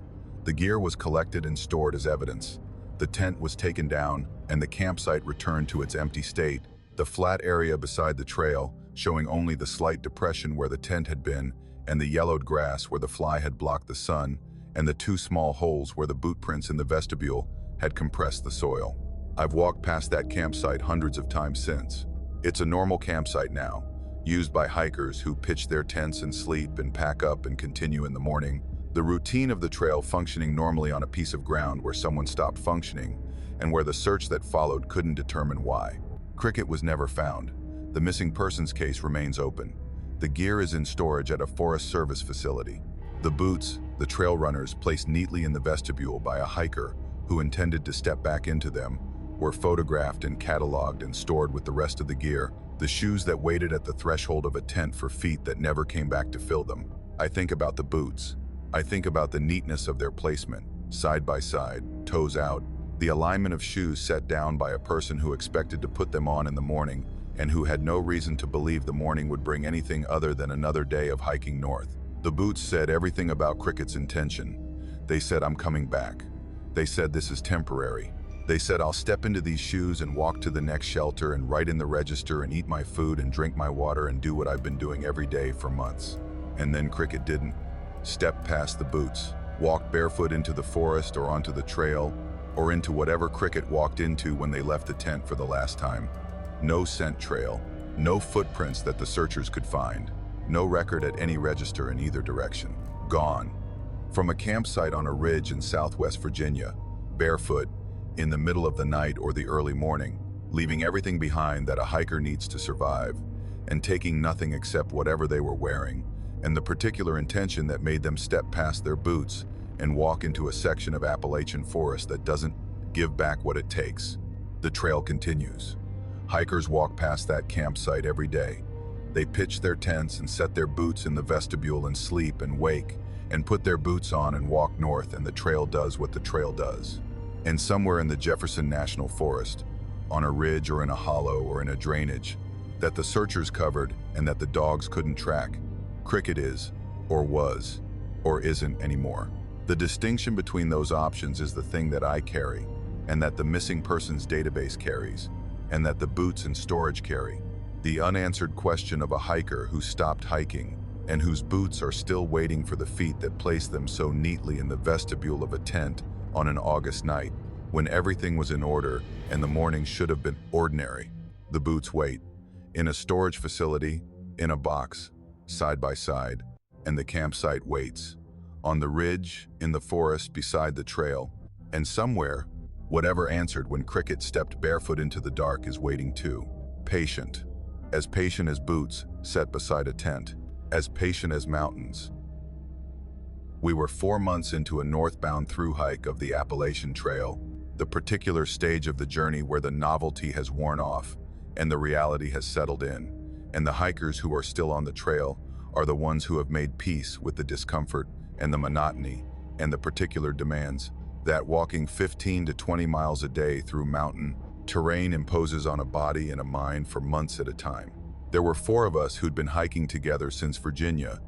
Speaker 1: The gear was collected and stored as evidence. The tent was taken down and the campsite returned to its empty state, the flat area beside the trail showing only the slight depression where the tent had been and the yellowed grass where the fly had blocked the sun, and the 2 small holes where the boot prints in the vestibule had compressed the soil. I've walked past that campsite hundreds of times since. It's a normal campsite now, used by hikers who pitch their tents and sleep and pack up and continue in the morning. The routine of the trail functioning normally on a piece of ground where someone stopped functioning, and where the search that followed couldn't determine why. Cricket was never found. The missing persons case remains open. The gear is in storage at a Forest Service facility. The boots, the trail runners placed neatly in the vestibule by a hiker who intended to step back into them, were photographed and cataloged and stored with the rest of the gear. The shoes that waited at the threshold of a tent for feet that never came back to fill them. I think about the boots. I think about the neatness of their placement, side by side, toes out, the alignment of shoes set down by a person who expected to put them on in the morning and who had no reason to believe the morning would bring anything other than another day of hiking north. The boots said everything about Cricket's intention. They said, "I'm coming back." They said, "This is temporary." They said, "I'll step into these shoes and walk to the next shelter and write in the register and eat my food and drink my water and do what I've been doing every day for months." And then Cricket didn't. Stepped past the boots, walked barefoot into the forest or onto the trail, or into whatever Cricket walked into when they left the tent for the last time. No scent trail, no footprints that the searchers could find, no record at any register in either direction. Gone. From a campsite on a ridge in southwest Virginia, barefoot, in the middle of the night or the early morning, leaving everything behind that a hiker needs to survive, and taking nothing except whatever they were wearing, and the particular intention that made them step past their boots and walk into a section of Appalachian forest that doesn't give back what it takes. The trail continues. Hikers walk past that campsite every day. They pitch their tents and set their boots in the vestibule and sleep and wake and put their boots on and walk north, and the trail does what the trail does. And somewhere in the Jefferson National Forest, on a ridge or in a hollow or in a drainage, that the searchers covered and that the dogs couldn't track, Cricket is, or was, or isn't anymore. The distinction between those options is the thing that I carry, and that the missing persons database carries, and that the boots and storage carry. The unanswered question of a hiker who stopped hiking and whose boots are still waiting for the feet that placed them so neatly in the vestibule of a tent on an August night, when everything was in order and the morning should have been ordinary. The boots wait, in a storage facility, in a box, side by side, and the campsite waits, on the ridge, in the forest, beside the trail, and somewhere, whatever answered when Cricket stepped barefoot into the dark is waiting too, patient as boots set beside a tent, as patient as mountains. We were 4 months into a northbound through hike of the Appalachian Trail, the particular stage of the journey where the novelty has worn off and the reality has settled in, and the hikers who are still on the trail are the ones who have made peace with the discomfort and the monotony and the particular demands that walking 15 to 20 miles a day through mountain terrain imposes on a body and a mind for months at a time. There were 4 of us who'd been hiking together since Virginia,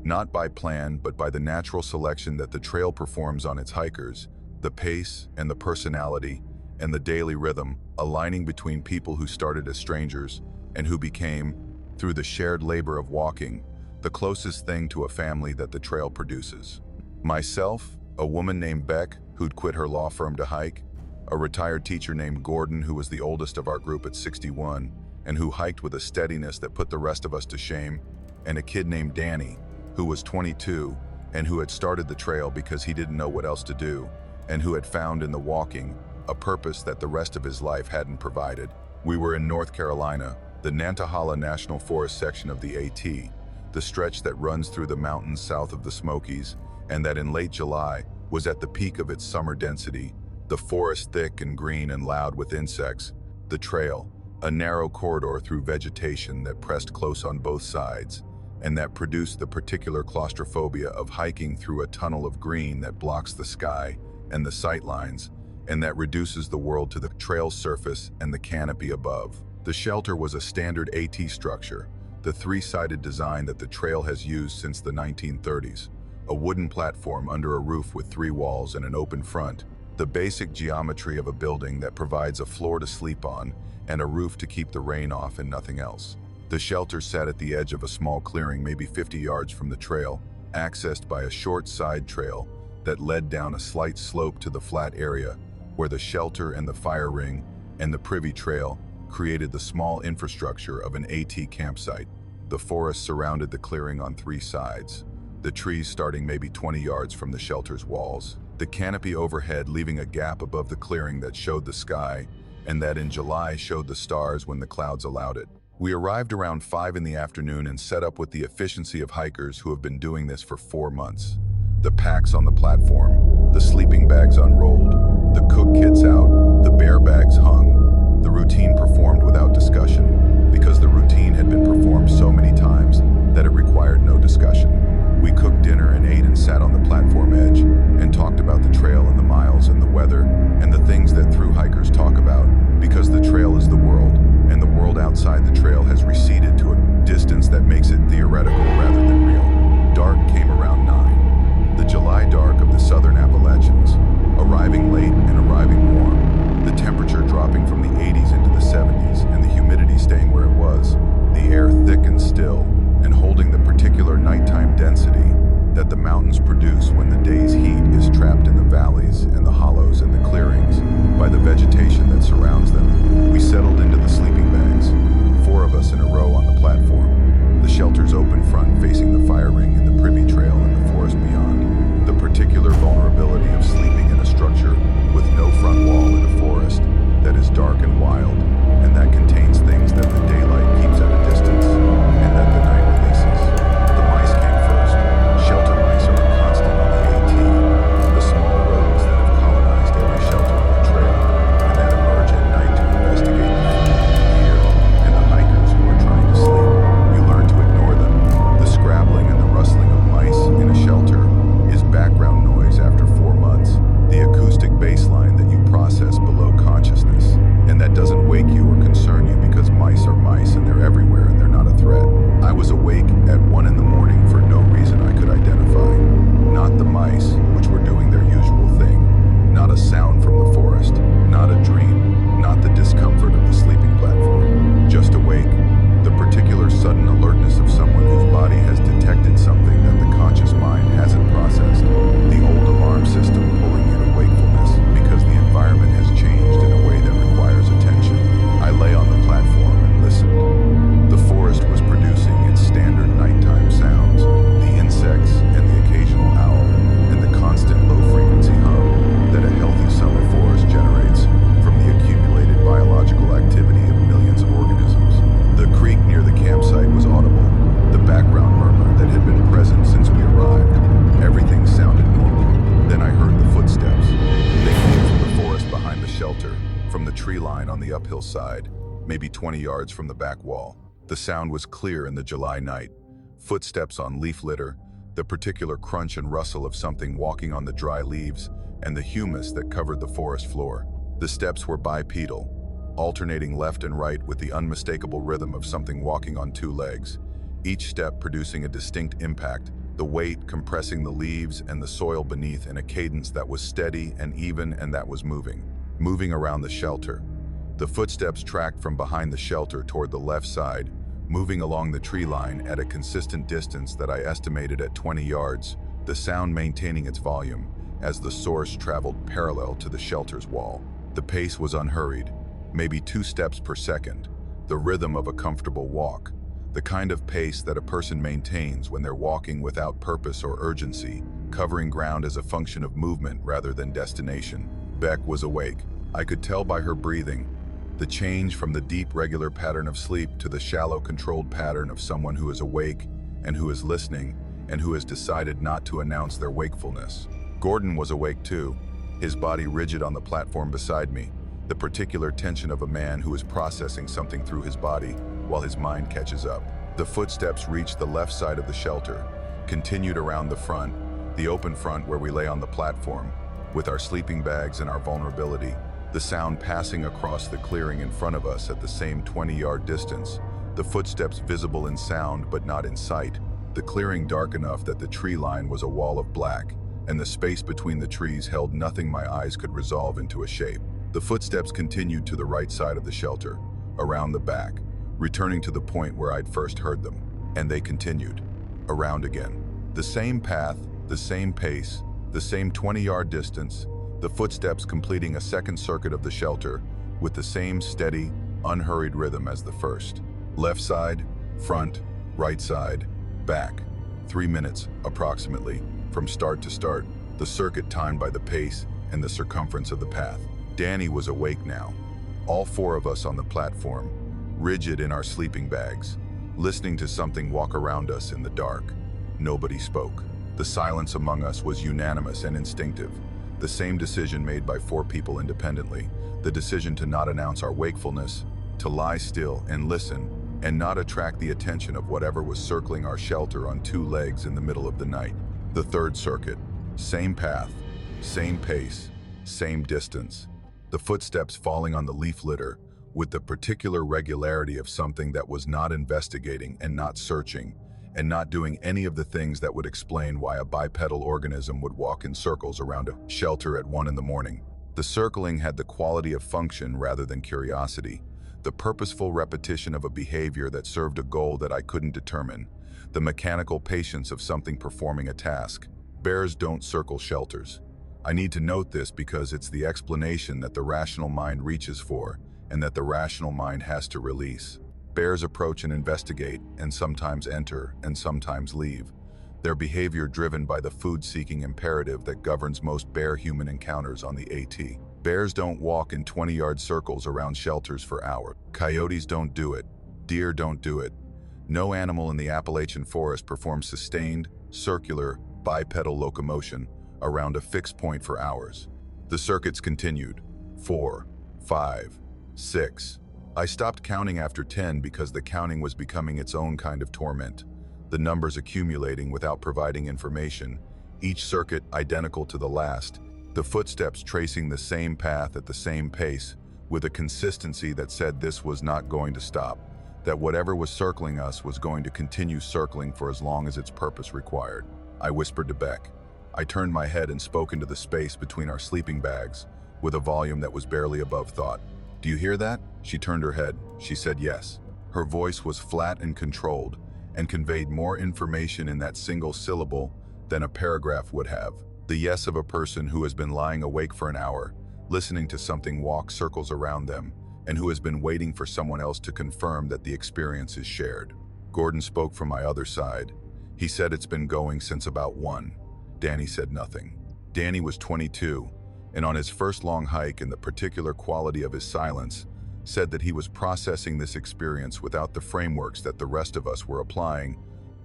Speaker 1: not by plan but by the natural selection that the trail performs on its hikers, the pace and the personality and the daily rhythm aligning between people who started as strangers and who became, through the shared labor of walking, the closest thing to a family that the trail produces. Myself, a woman named Beck who'd quit her law firm to hike, a retired teacher named Gordon who was the oldest of our group at 61 and who hiked with a steadiness that put the rest of us to shame, and a kid named Danny who was 22 and who had started the trail because he didn't know what else to do and who had found in the walking a purpose that the rest of his life hadn't provided. We were in North Carolina, the Nantahala National Forest section of the AT, the stretch that runs through the mountains south of the Smokies, and that in late July was at the peak of its summer density, the forest thick and green and loud with insects, the trail, a narrow corridor through vegetation that pressed close on both sides, and that produced the particular claustrophobia of hiking through a tunnel of green that blocks the sky and the sight lines, and that reduces the world to the trail surface and the canopy above. The shelter was a standard AT structure, the 3-sided design that the trail has used since the 1930s, a wooden platform under a roof with 3 walls and an open front, the basic geometry of a building that provides a floor to sleep on and a roof to keep the rain off and nothing else. The shelter sat at the edge of a small clearing maybe 50 yards from the trail, accessed by a short side trail that led down a slight slope to the flat area where the shelter and the fire ring and the privy trail created the small infrastructure of an AT campsite. The forest surrounded the clearing on 3 sides, the trees starting maybe 20 yards from the shelter's walls, the canopy overhead leaving a gap above the clearing that showed the sky and that in July showed the stars when the clouds allowed it. We arrived around 5 in the afternoon and set up with the efficiency of hikers who have been doing this for 4 months. The packs on the platform, the sleeping bags unrolled, the cook kits out, the bear bags hung. The routine performed without discussion, because the routine had been performed so many times that it required no discussion. We cooked dinner and ate and sat on the platform edge and talked about the trail and the miles and the weather and the things that through hikers talk about, because the trail is the world, and the world outside the trail has receded to a distance that makes it theoretical rather than real. Dark came around 9. The July dark of the southern Appalachians, arriving late and arriving warm, the temperature dropping from the 80s into the 70s and the humidity staying where it was, the air thick and still, and holding the particular nighttime density that the mountains produce when the day's heat is trapped in the valleys and the hollows and the clearings by the vegetation that surrounds them. We settled into the sleeping bags, 4 of us in a row on the platform, the shelter's open front facing the fire ring and the privy trail and the forest beyond. The particular vulnerability of sleeping in a structure with no front wall in a forest that is dark and wild, and that contains things that the side, maybe 20 yards from the back wall. The sound was clear in the July night. Footsteps on leaf litter, the particular crunch and rustle of something walking on the dry leaves, and the humus that covered the forest floor. The steps were bipedal, alternating left and right with the unmistakable rhythm of something walking on two legs, each step producing a distinct impact, the weight compressing the leaves and the soil beneath in a cadence that was steady and even and that was moving around the shelter. The footsteps tracked from behind the shelter toward the left side, moving along the tree line at a consistent distance that I estimated at 20 yards, the sound maintaining its volume as the source traveled parallel to the shelter's wall. The pace was unhurried, maybe 2 steps per second, the rhythm of a comfortable walk, the kind of pace that a person maintains when they're walking without purpose or urgency, covering ground as a function of movement rather than destination. Beck was awake. I could tell by her breathing, the change from the deep, regular pattern of sleep to the shallow, controlled pattern of someone who is awake and who is listening and who has decided not to announce their wakefulness. Gordon was awake too, his body rigid on the platform beside me, the particular tension of a man who is processing something through his body while his mind catches up. The footsteps reached the left side of the shelter, continued around the front, the open front where we lay on the platform, with our sleeping bags and our vulnerability, the sound passing across the clearing in front of us at the same 20-yard distance, the footsteps visible in sound but not in sight, the clearing dark enough that the tree line was a wall of black, and the space between the trees held nothing my eyes could resolve into a shape. The footsteps continued to the right side of the shelter, around the back, returning to the point where I'd first heard them, and they continued, around again. The same path, the same pace, the same 20-yard distance, the footsteps completing a second circuit of the shelter with the same steady, unhurried rhythm as the first. Left side, front, right side, back. 3 minutes, approximately, from start to start, the circuit timed by the pace and the circumference of the path. Danny was awake now. All 4 of us on the platform, rigid in our sleeping bags, listening to something walk around us in the dark. Nobody spoke. The silence among us was unanimous and instinctive. The same decision made by 4 people independently, the decision to not announce our wakefulness, to lie still and listen, and not attract the attention of whatever was circling our shelter on 2 legs in the middle of the night. The third circuit, same path, same pace, same distance. The footsteps falling on the leaf litter with the particular regularity of something that was not investigating and not searching, and not doing any of the things that would explain why a bipedal organism would walk in circles around a shelter at 1 in the morning. The circling had the quality of function rather than curiosity, the purposeful repetition of a behavior that served a goal that I couldn't determine, the mechanical patience of something performing a task. Bears don't circle shelters. I need to note this because it's the explanation that the rational mind reaches for and that the rational mind has to release. Bears approach and investigate, and sometimes enter, and sometimes leave, their behavior driven by the food-seeking imperative that governs most bear-human encounters on the AT. Bears don't walk in 20-yard circles around shelters for hours. Coyotes don't do it. Deer don't do it. No animal in the Appalachian forest performs sustained, circular, bipedal locomotion around a fixed point for hours. The circuits continued. 4, 5, 6. I stopped counting after 10 because the counting was becoming its own kind of torment, the numbers accumulating without providing information, each circuit identical to the last, the footsteps tracing the same path at the same pace, with a consistency that said this was not going to stop, that whatever was circling us was going to continue circling for as long as its purpose required. I whispered to Beck. I turned my head and spoke into the space between our sleeping bags, with a volume that was barely above thought. "Do you hear that?" She turned her head. She said yes. Her voice was flat and controlled, and conveyed more information in that single syllable than a paragraph would have. The yes of a person who has been lying awake for an hour, listening to something walk circles around them, and who has been waiting for someone else to confirm that the experience is shared. Gordon spoke from my other side. He said it's been going since about 1. Danny said nothing. Danny was 22, and on his first long hike and the particular quality of his silence, said that he was processing this experience without the frameworks that the rest of us were applying,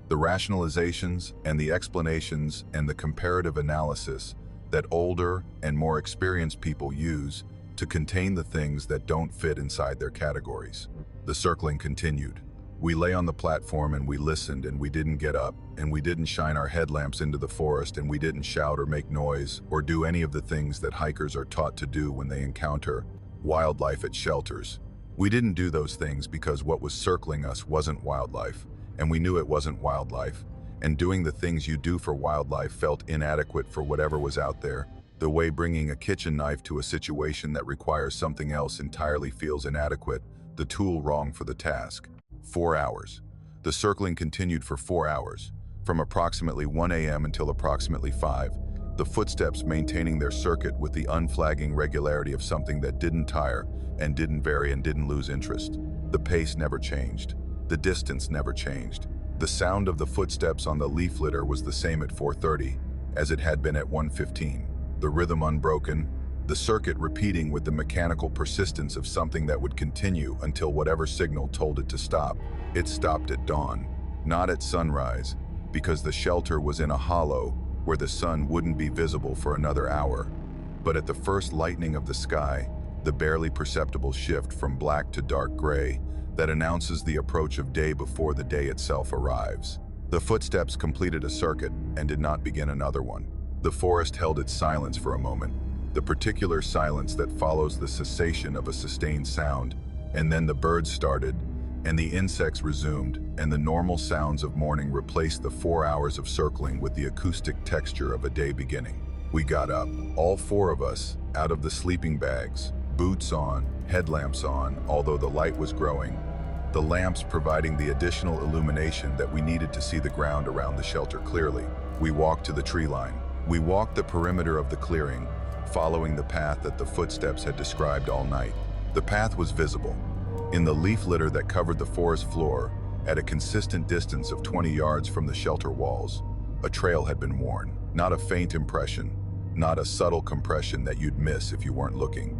Speaker 1: the rationalizations and the explanations and the comparative analysis that older and more experienced people use to contain the things that don't fit inside their categories. The circling continued. We lay on the platform and we listened, and we didn't get up, and we didn't shine our headlamps into the forest, and we didn't shout or make noise or do any of the things that hikers are taught to do when they encounter wildlife at shelters. We didn't do those things because what was circling us wasn't wildlife, and we knew it wasn't wildlife, and doing the things you do for wildlife felt inadequate for whatever was out there. The way bringing a kitchen knife to a situation that requires something else entirely feels inadequate, the tool wrong for the task. 4 hours. The circling continued for 4 hours, from approximately 1 a.m. until approximately 5, the footsteps maintaining their circuit with the unflagging regularity of something that didn't tire and didn't vary and didn't lose interest. The pace never changed. The distance never changed. The sound of the footsteps on the leaf litter was the same at 4:30 as it had been at 1:15. The rhythm unbroken, the circuit repeating with the mechanical persistence of something that would continue until whatever signal told it to stop. It stopped at dawn, not at sunrise, because the shelter was in a hollow where the sun wouldn't be visible for another hour. But at the first lightening of the sky, the barely perceptible shift from black to dark gray that announces the approach of day before the day itself arrives. The footsteps completed a circuit and did not begin another one. The forest held its silence for a moment, the particular silence that follows the cessation of a sustained sound, and then the birds started, and the insects resumed, and the normal sounds of morning replaced the 4 hours of circling with the acoustic texture of a day beginning. We got up, all 4 of us, out of the sleeping bags, boots on, headlamps on, although the light was growing, the lamps providing the additional illumination that we needed to see the ground around the shelter clearly. We walked to the tree line. We walked the perimeter of the clearing, following the path that the footsteps had described all night. The path was visible. In the leaf litter that covered the forest floor, at a consistent distance of 20 yards from the shelter walls, a trail had been worn. Not a faint impression, not a subtle compression that you'd miss if you weren't looking.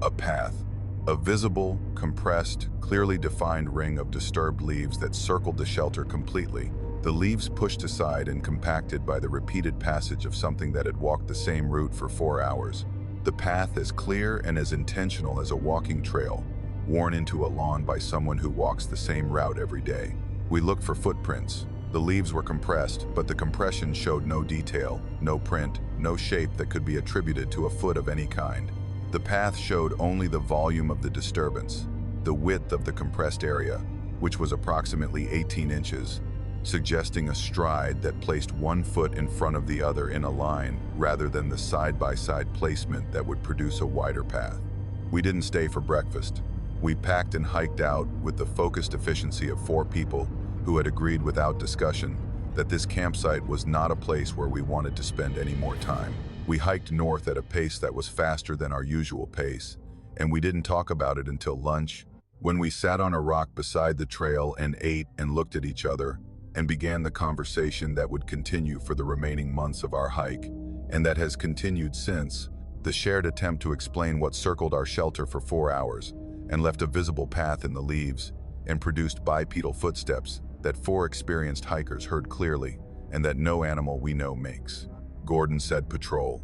Speaker 1: A path. A visible, compressed, clearly defined ring of disturbed leaves that circled the shelter completely, the leaves pushed aside and compacted by the repeated passage of something that had walked the same route for 4 hours. The path as clear and as intentional as a walking trail, worn into a lawn by someone who walks the same route every day. We looked for footprints. The leaves were compressed, but the compression showed no detail, no print, no shape that could be attributed to a foot of any kind. The path showed only the volume of the disturbance, the width of the compressed area, which was approximately 18 inches, suggesting a stride that placed one foot in front of the other in a line rather than the side-by-side placement that would produce a wider path. We didn't stay for breakfast. We packed and hiked out with the focused efficiency of 4 people who had agreed without discussion that this campsite was not a place where we wanted to spend any more time. We hiked north at a pace that was faster than our usual pace, and we didn't talk about it until lunch, when we sat on a rock beside the trail and ate and looked at each other, and began the conversation that would continue for the remaining months of our hike, and that has continued since, the shared attempt to explain what circled our shelter for 4 hours, and left a visible path in the leaves, and produced bipedal footsteps that 4 experienced hikers heard clearly, and that no animal we know makes. Gordon said patrol.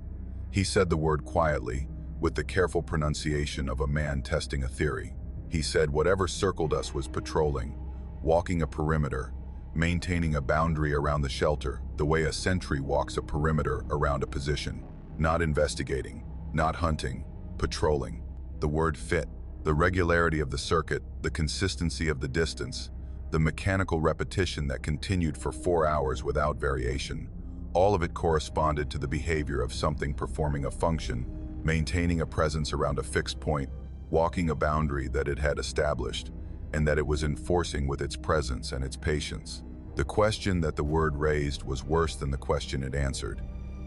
Speaker 1: He said the word quietly, with the careful pronunciation of a man testing a theory. He said whatever circled us was patrolling, walking a perimeter, maintaining a boundary around the shelter, the way a sentry walks a perimeter around a position. Not investigating, not hunting, patrolling. The word fit. The regularity of the circuit, the consistency of the distance, the mechanical repetition that continued for 4 hours without variation. All of it corresponded to the behavior of something performing a function, maintaining a presence around a fixed point, walking a boundary that it had established, and that it was enforcing with its presence and its patience. The question that the word raised was worse than the question it answered.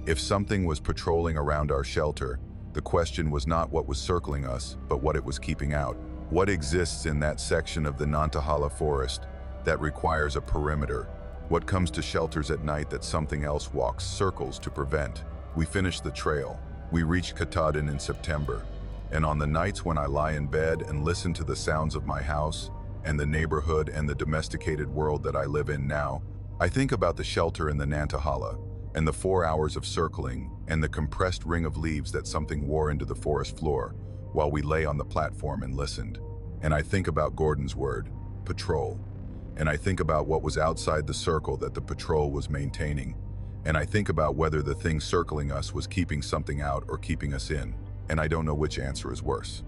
Speaker 1: If something was patrolling around our shelter, the question was not what was circling us, but what it was keeping out. What exists in that section of the Nantahala forest that requires a perimeter? What comes to shelters at night that something else walks circles to prevent? We finished the trail. We reached Katahdin in September, and on the nights when I lie in bed and listen to the sounds of my house and the neighborhood and the domesticated world that I live in now, I think about the shelter in the Nantahala and the 4 hours of circling and the compressed ring of leaves that something wore into the forest floor, while we lay on the platform and listened. And I think about Gordon's word, patrol. And I think about what was outside the circle that the patrol was maintaining. And I think about whether the thing circling us was keeping something out or keeping us in. And I don't know which answer is worse.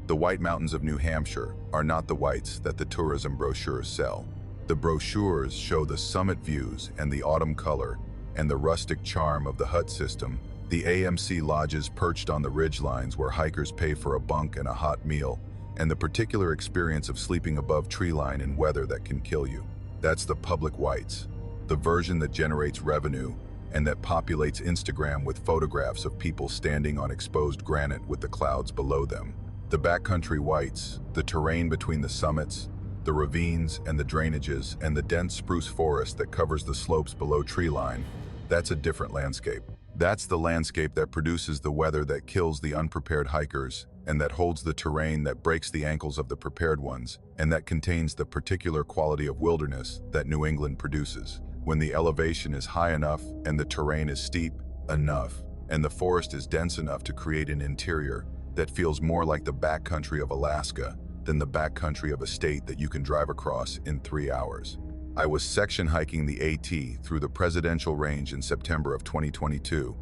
Speaker 1: The White Mountains of New Hampshire are not the whites that the tourism brochures sell. The brochures show the summit views and the autumn color and the rustic charm of the hut system, the AMC lodges perched on the ridgelines where hikers pay for a bunk and a hot meal, and the particular experience of sleeping above treeline in weather that can kill you. That's the public whites, the version that generates revenue and that populates Instagram with photographs of people standing on exposed granite with the clouds below them. The backcountry whites, the terrain between the summits, the ravines and the drainages, and the dense spruce forest that covers the slopes below treeline, that's a different landscape. That's the landscape that produces the weather that kills the unprepared hikers, and that holds the terrain that breaks the ankles of the prepared ones, and that contains the particular quality of wilderness that New England produces. When the elevation is high enough, and the terrain is steep enough, and the forest is dense enough to create an interior that feels more like the backcountry of Alaska than the backcountry of a state that you can drive across in 3 hours. I was section hiking the AT through the Presidential Range in September of 2022,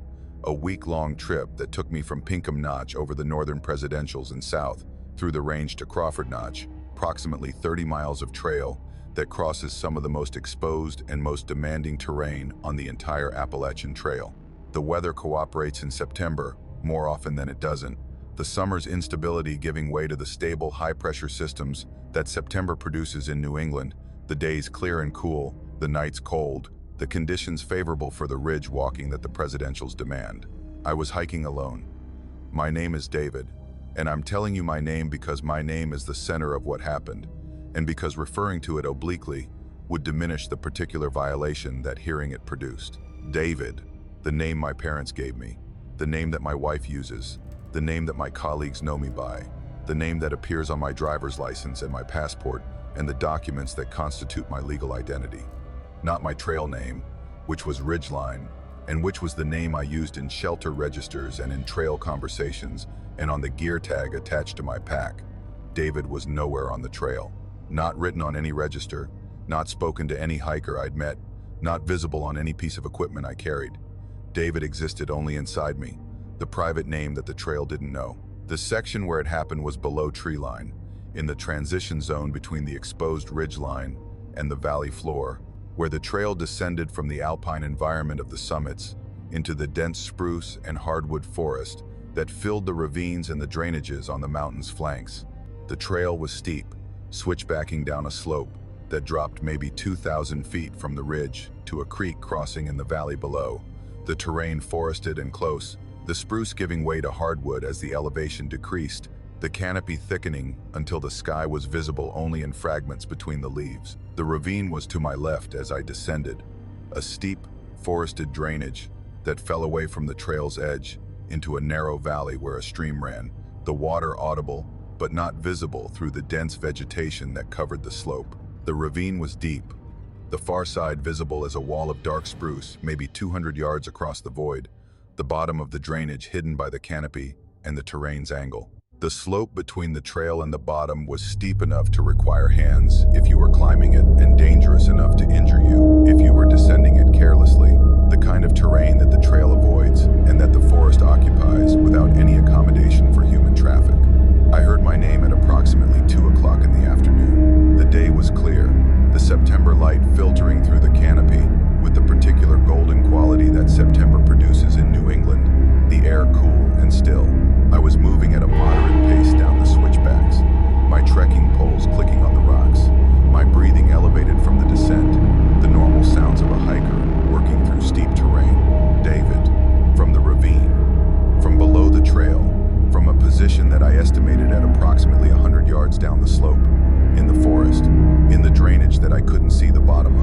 Speaker 1: a week-long trip that took me from Pinkham Notch over the northern Presidentials and south through the range to Crawford Notch, approximately 30 miles of trail that crosses some of the most exposed and most demanding terrain on the entire Appalachian Trail. The weather cooperates in September more often than it doesn't, the summer's instability giving way to the stable high-pressure systems that September produces in New England, the days clear and cool, the nights cold, the conditions favorable for the ridge walking that the Presidentials demand. I was hiking alone. My name is David, and I'm telling you my name because my name is the center of what happened, and because referring to it obliquely would diminish the particular violation that hearing it produced. David, the name my parents gave me, the name that my wife uses, the name that my colleagues know me by, the name that appears on my driver's license and my passport and the documents that constitute my legal identity. Not my trail name, which was Ridgeline, and which was the name I used in shelter registers and in trail conversations and on the gear tag attached to my pack. David was nowhere on the trail, not written on any register, not spoken to any hiker I'd met, not visible on any piece of equipment I carried. David existed only inside me, the private name that the trail didn't know. The section where it happened was below treeline, in the transition zone between the exposed ridgeline and the valley floor, where the trail descended from the alpine environment of the summits into the dense spruce and hardwood forest that filled the ravines and the drainages on the mountain's flanks. The trail was steep, switchbacking down a slope that dropped maybe 2,000 feet from the ridge to a creek crossing in the valley below, the terrain forested and close, the spruce giving way to hardwood as the elevation decreased, the canopy thickening until the sky was visible only in fragments between the leaves. The ravine was to my left as I descended, a steep, forested drainage that fell away from the trail's edge into a narrow valley where a stream ran, the water audible but not visible through the dense vegetation that covered the slope. The ravine was deep, the far side visible as a wall of dark spruce maybe 200 yards across the void, the bottom of the drainage hidden by the canopy and the terrain's angle. The slope between the trail and the bottom was steep enough to require hands if you were climbing it, and dangerous enough to injure you if you were descending it carelessly, the kind of terrain that the trail avoids and that the forest occupies without any accommodation for human traffic. I heard my name at approximately 2 o'clock in the afternoon. The day was clear, the September light filtering through the canopy with the particular golden quality that September produces in New England, the air cool and still. I was moving at a moderate pace down the switchbacks, my trekking poles clicking on the rocks, my breathing elevated from the descent, the normal sounds of a hiker working through steep terrain. David, from the ravine, from below the trail, from a position that I estimated at approximately 100 yards down the slope, in the forest, in the drainage that I couldn't see the bottom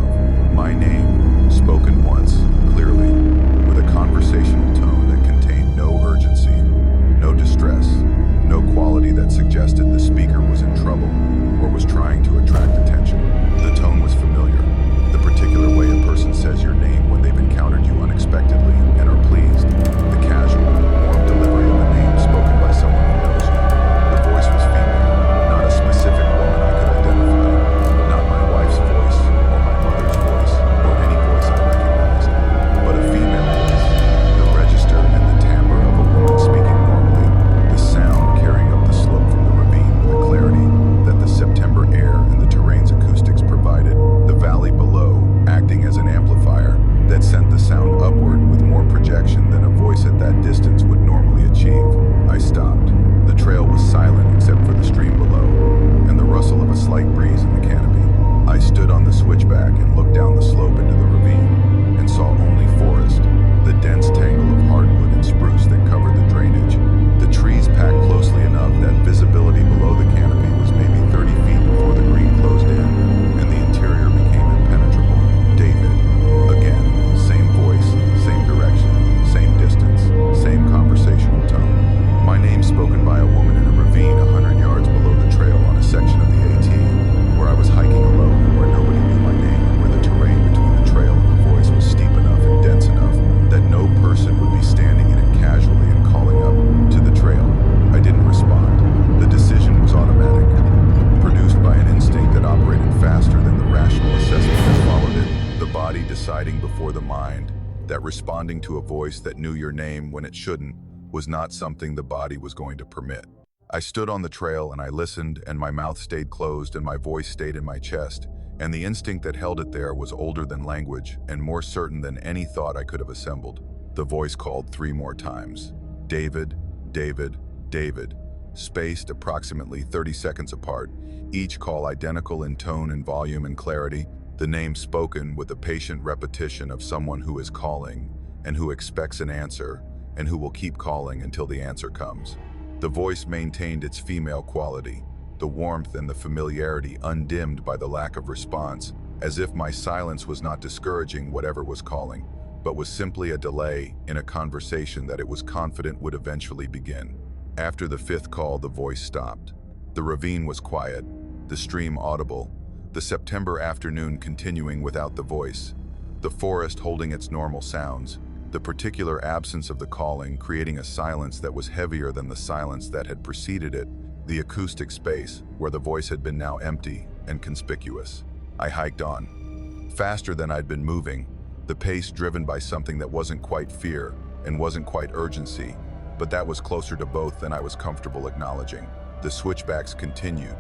Speaker 1: hiding before the mind, that responding to a voice that knew your name when it shouldn't was not something the body was going to permit. I stood on the trail and I listened, and my mouth stayed closed and my voice stayed in my chest, and the instinct that held it there was older than language and more certain than any thought I could have assembled. The voice called 3 more times. David, David, David, spaced approximately 30 seconds apart, each call identical in tone and volume and clarity, the name spoken with the patient repetition of someone who is calling and who expects an answer and who will keep calling until the answer comes. The voice maintained its female quality, the warmth and the familiarity undimmed by the lack of response, as if my silence was not discouraging whatever was calling, but was simply a delay in a conversation that it was confident would eventually begin. After the 5th call, the voice stopped. The ravine was quiet, the stream audible, the September afternoon continuing without the voice, the forest holding its normal sounds, the particular absence of the calling creating a silence that was heavier than the silence that had preceded it, the acoustic space where the voice had been now empty and conspicuous. I hiked on, faster than I'd been moving, the pace driven by something that wasn't quite fear and wasn't quite urgency, but that was closer to both than I was comfortable acknowledging. The switchbacks continued,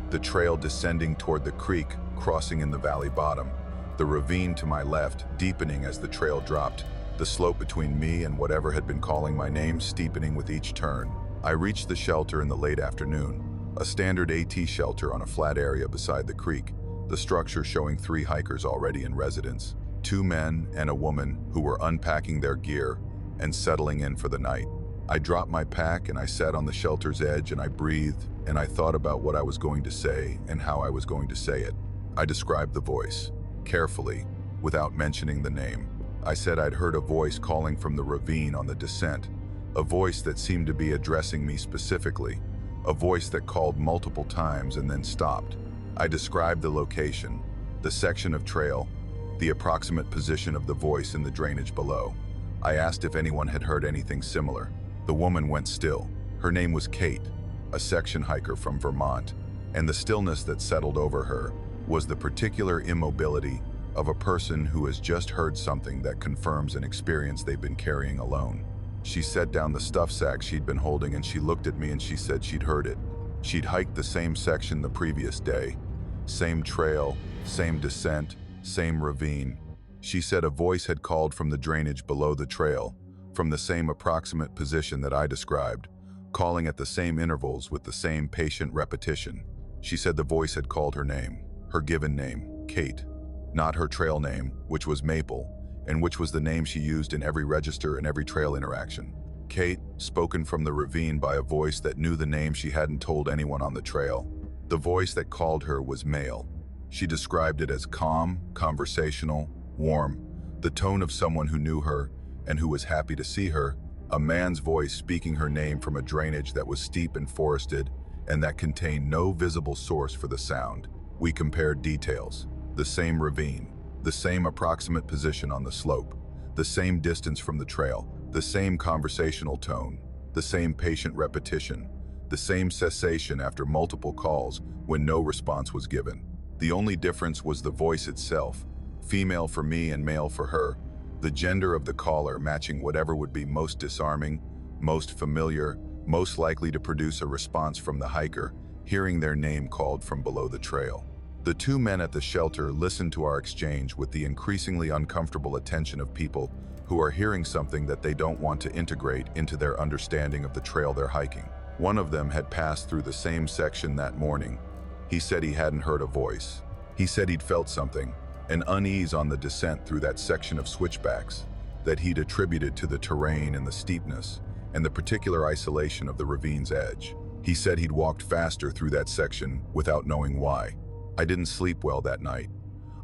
Speaker 1: the trail descending toward the creek, crossing in the valley bottom, the ravine to my left deepening as the trail dropped, the slope between me and whatever had been calling my name steepening with each turn. I reached the shelter in the late afternoon, a standard AT shelter on a flat area beside the creek, the structure showing 3 hikers already in residence, 2 men and a woman who were unpacking their gear and settling in for the night. I dropped my pack and I sat on the shelter's edge and I breathed and I thought about what I was going to say and how I was going to say it. I described the voice, carefully, without mentioning the name. I said I'd heard a voice calling from the ravine on the descent, a voice that seemed to be addressing me specifically, a voice that called multiple times and then stopped. I described the location, the section of trail, the approximate position of the voice in the drainage below. I asked if anyone had heard anything similar. The woman went still. Her name was Kate, a section hiker from Vermont, and the stillness that settled over her was the particular immobility of a person who has just heard something that confirms an experience they've been carrying alone. She set down the stuff sack she'd been holding and she looked at me and she said she'd heard it. She'd hiked the same section the previous day, same trail, same descent, same ravine. She said a voice had called from the drainage below the trail, from the same approximate position that I described, calling at the same intervals with the same patient repetition. She said the voice had called her name, her given name, Kate, not her trail name, which was Maple, and which was the name she used in every register and every trail interaction. Kate, spoken from the ravine by a voice that knew the name she hadn't told anyone on the trail. The voice that called her was male. She described it as calm, conversational, warm, the tone of someone who knew her and who was happy to see her, a man's voice speaking her name from a drainage that was steep and forested and that contained no visible source for the sound. We compared details. The same ravine, the same approximate position on the slope, the same distance from the trail, the same conversational tone, the same patient repetition, the same cessation after multiple calls when no response was given. The only difference was the voice itself, female for me and male for her, the gender of the caller matching whatever would be most disarming, most familiar, most likely to produce a response from the hiker, hearing their name called from below the trail. The 2 men at the shelter listened to our exchange with the increasingly uncomfortable attention of people who are hearing something that they don't want to integrate into their understanding of the trail they're hiking. One of them had passed through the same section that morning. He said he hadn't heard a voice. He said he'd felt something, an unease on the descent through that section of switchbacks, that he'd attributed to the terrain and the steepness, and the particular isolation of the ravine's edge. He said he'd walked faster through that section without knowing why. I didn't sleep well that night.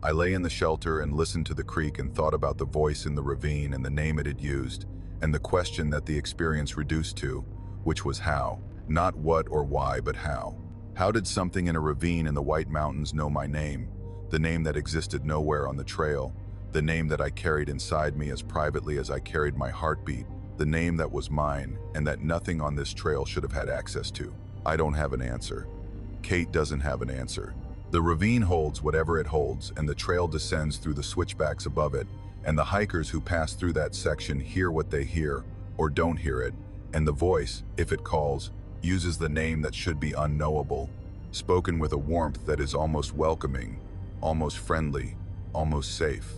Speaker 1: I lay in the shelter and listened to the creek and thought about the voice in the ravine and the name it had used, and the question that the experience reduced to, which was how. Not what or why, but how. How did something in a ravine in the White Mountains know my name, the name that existed nowhere on the trail, the name that I carried inside me as privately as I carried my heartbeat, the name that was mine and that nothing on this trail should have had access to? I don't have an answer. Kate doesn't have an answer. The ravine holds whatever it holds, and the trail descends through the switchbacks above it, and the hikers who pass through that section hear what they hear, or don't hear it, and the voice, if it calls, uses the name that should be unknowable, spoken with a warmth that is almost welcoming, almost friendly, almost safe.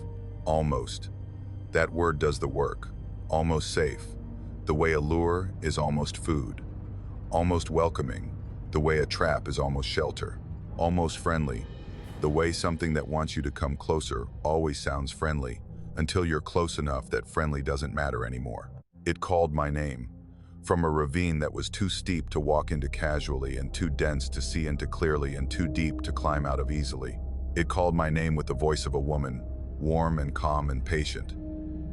Speaker 1: Almost. That word does the work. Almost safe. The way a lure is almost food. Almost welcoming. The way a trap is almost shelter. Almost friendly. The way something that wants you to come closer always sounds friendly, until you're close enough that friendly doesn't matter anymore. It called my name. From a ravine that was too steep to walk into casually and too dense to see into clearly and too deep to climb out of easily. It called my name with the voice of a woman, warm and calm and patient.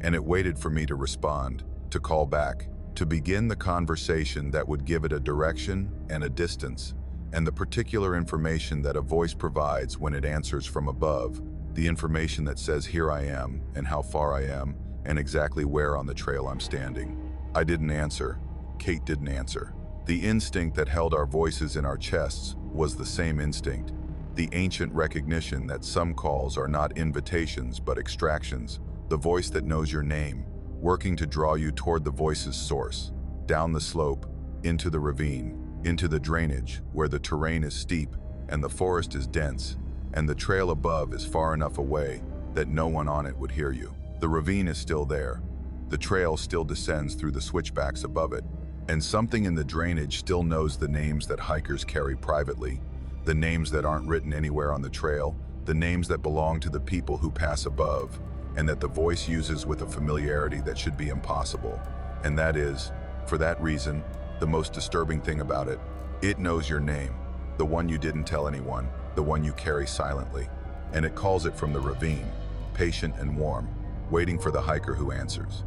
Speaker 1: And it waited for me to respond, to call back, to begin the conversation that would give it a direction and a distance, and the particular information that a voice provides when it answers from above, the information that says here I am, and how far I am, and exactly where on the trail I'm standing. I didn't answer. Kate didn't answer. The instinct that held our voices in our chests was the same instinct, the ancient recognition that some calls are not invitations but extractions, the voice that knows your name, working to draw you toward the voice's source, down the slope, into the ravine, into the drainage where the terrain is steep and the forest is dense, and the trail above is far enough away that no one on it would hear you. The ravine is still there. The trail still descends through the switchbacks above it, and something in the drainage still knows the names that hikers carry privately, the names that aren't written anywhere on the trail, the names that belong to the people who pass above, and that the voice uses with a familiarity that should be impossible. And that is, for that reason, the most disturbing thing about it. It knows your name, the one you didn't tell anyone, the one you carry silently, and it calls it from the ravine, patient and warm, waiting for the hiker who answers.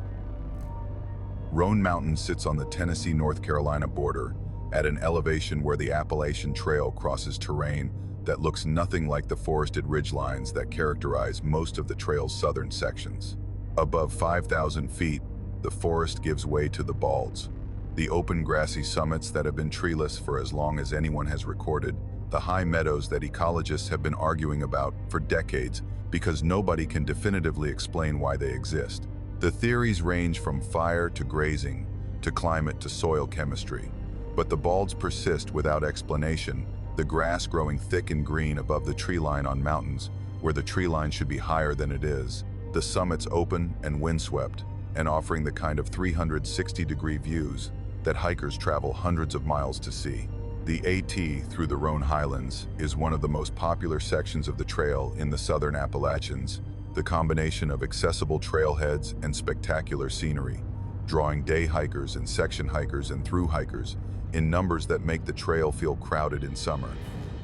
Speaker 1: Roan Mountain sits on the Tennessee-North Carolina border at an elevation where the Appalachian Trail crosses terrain that looks nothing like the forested ridgelines that characterize most of the trail's southern sections. Above 5,000 feet, the forest gives way to the balds, the open grassy summits that have been treeless for as long as anyone has recorded, the high meadows that ecologists have been arguing about for decades because nobody can definitively explain why they exist. The theories range from fire to grazing, to climate to soil chemistry, but the balds persist without explanation, the grass growing thick and green above the tree line on mountains where the tree line should be higher than it is, the summits open and windswept, and offering the kind of 360-degree views that hikers travel hundreds of miles to see. The AT through the Roan Highlands is one of the most popular sections of the trail in the southern Appalachians, the combination of accessible trailheads and spectacular scenery, drawing day hikers and section hikers and through hikers in numbers that make the trail feel crowded in summer,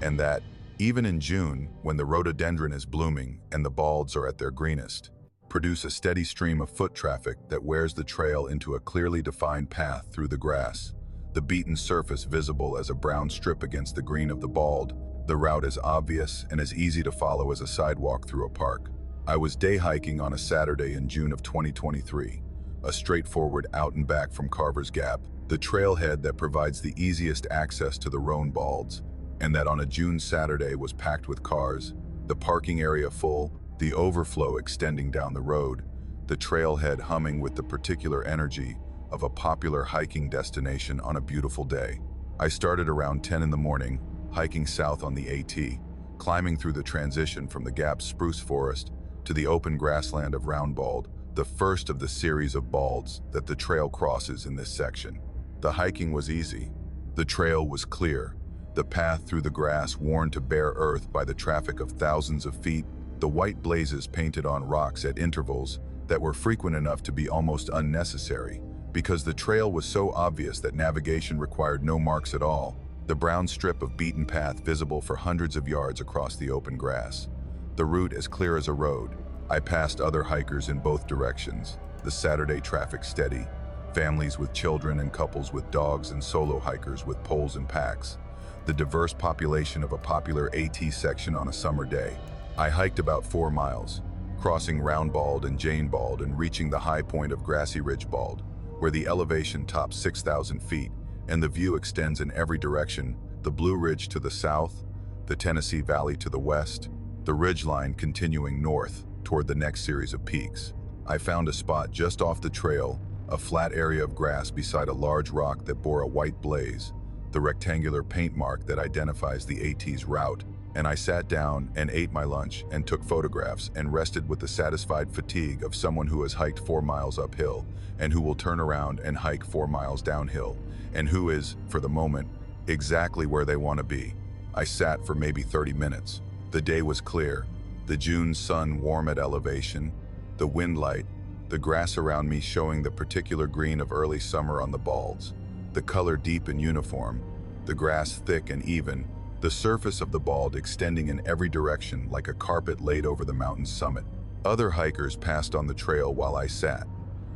Speaker 1: and that, even in June, when the rhododendron is blooming and the balds are at their greenest, produce a steady stream of foot traffic that wears the trail into a clearly defined path through the grass, the beaten surface visible as a brown strip against the green of the bald, the route as obvious and as easy to follow as a sidewalk through a park. I was day hiking on a Saturday in June of 2023, a straightforward out and back from Carver's Gap, the trailhead that provides the easiest access to the Roan Balds, and that on a June Saturday was packed with cars, the parking area full, the overflow extending down the road, the trailhead humming with the particular energy of a popular hiking destination on a beautiful day. I started around 10 in the morning, hiking south on the AT, climbing through the transition from the Gap's spruce forest to the open grassland of Round Bald, the first of the series of balds that the trail crosses in this section. The hiking was easy. The trail was clear, the path through the grass worn to bare earth by the traffic of thousands of feet, the white blazes painted on rocks at intervals that were frequent enough to be almost unnecessary, because the trail was so obvious that navigation required no marks at all, the brown strip of beaten path visible for hundreds of yards across the open grass. The route as clear as a road. I passed other hikers in both directions, the Saturday traffic steady, families with children and couples with dogs and solo hikers with poles and packs, the diverse population of a popular AT section on a summer day. I hiked about 4 miles, crossing Round Bald and Jane Bald and reaching the high point of Grassy Ridge Bald, where the elevation tops 6,000 feet and the view extends in every direction, the Blue Ridge to the south, the Tennessee Valley to the west, the ridgeline continuing north toward the next series of peaks. I found a spot just off the trail, a flat area of grass beside a large rock that bore a white blaze, the rectangular paint mark that identifies the AT's route, and I sat down and ate my lunch and took photographs and rested with the satisfied fatigue of someone who has hiked 4 miles uphill and who will turn around and hike 4 miles downhill, and who is, for the moment, exactly where they want to be. I sat for maybe 30 minutes. The day was clear, the June sun warm at elevation, the wind light, the grass around me showing the particular green of early summer on the balds, the color deep and uniform, the grass thick and even, the surface of the bald extending in every direction like a carpet laid over the mountain's summit. Other hikers passed on the trail while I sat,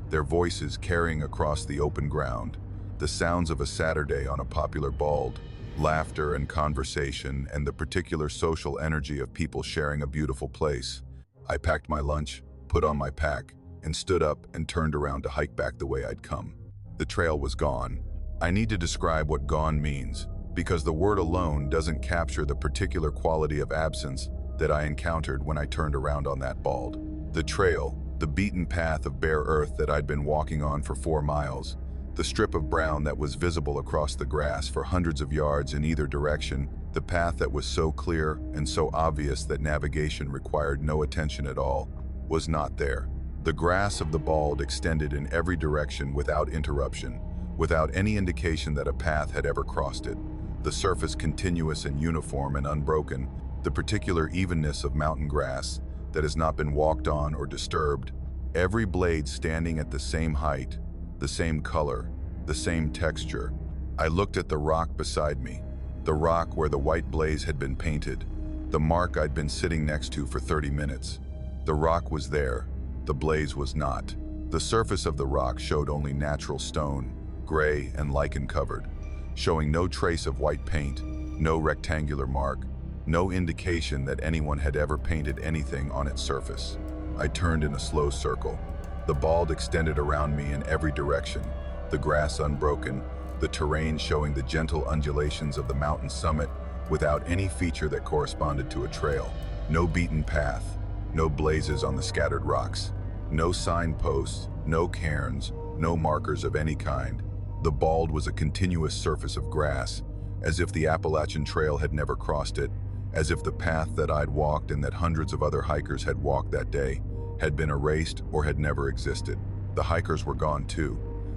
Speaker 1: their voices carrying across the open ground, the sounds of a Saturday on a popular bald, laughter and conversation, and the particular social energy of people sharing a beautiful place. I packed my lunch, put on my pack, and stood up and turned around to hike back the way I'd come. The trail was gone. I need to describe what gone means, because the word alone doesn't capture the particular quality of absence that I encountered when I turned around on that bald. The trail, the beaten path of bare earth that I'd been walking on for 4 miles, the strip of brown that was visible across the grass for hundreds of yards in either direction, the path that was so clear and so obvious that navigation required no attention at all, was not there. The grass of the bald extended in every direction without interruption, without any indication that a path had ever crossed it. The surface continuous and uniform and unbroken, the particular evenness of mountain grass that has not been walked on or disturbed, every blade standing at the same height, the same color, the same texture. I looked at the rock beside me, the rock where the white blaze had been painted, the mark I'd been sitting next to for 30 minutes. The rock was there, the blaze was not. The surface of the rock showed only natural stone, gray and lichen covered, showing no trace of white paint, no rectangular mark, no indication that anyone had ever painted anything on its surface. I turned in a slow circle. The bald extended around me in every direction, the grass unbroken, the terrain showing the gentle undulations of the mountain summit without any feature that corresponded to a trail. No beaten path, no blazes on the scattered rocks, no signposts, no cairns, no markers of any kind. The bald was a continuous surface of grass, as if the Appalachian Trail had never crossed it, as if the path that I'd walked and that hundreds of other hikers had walked that day had been erased or had never existed. The hikers were gone too.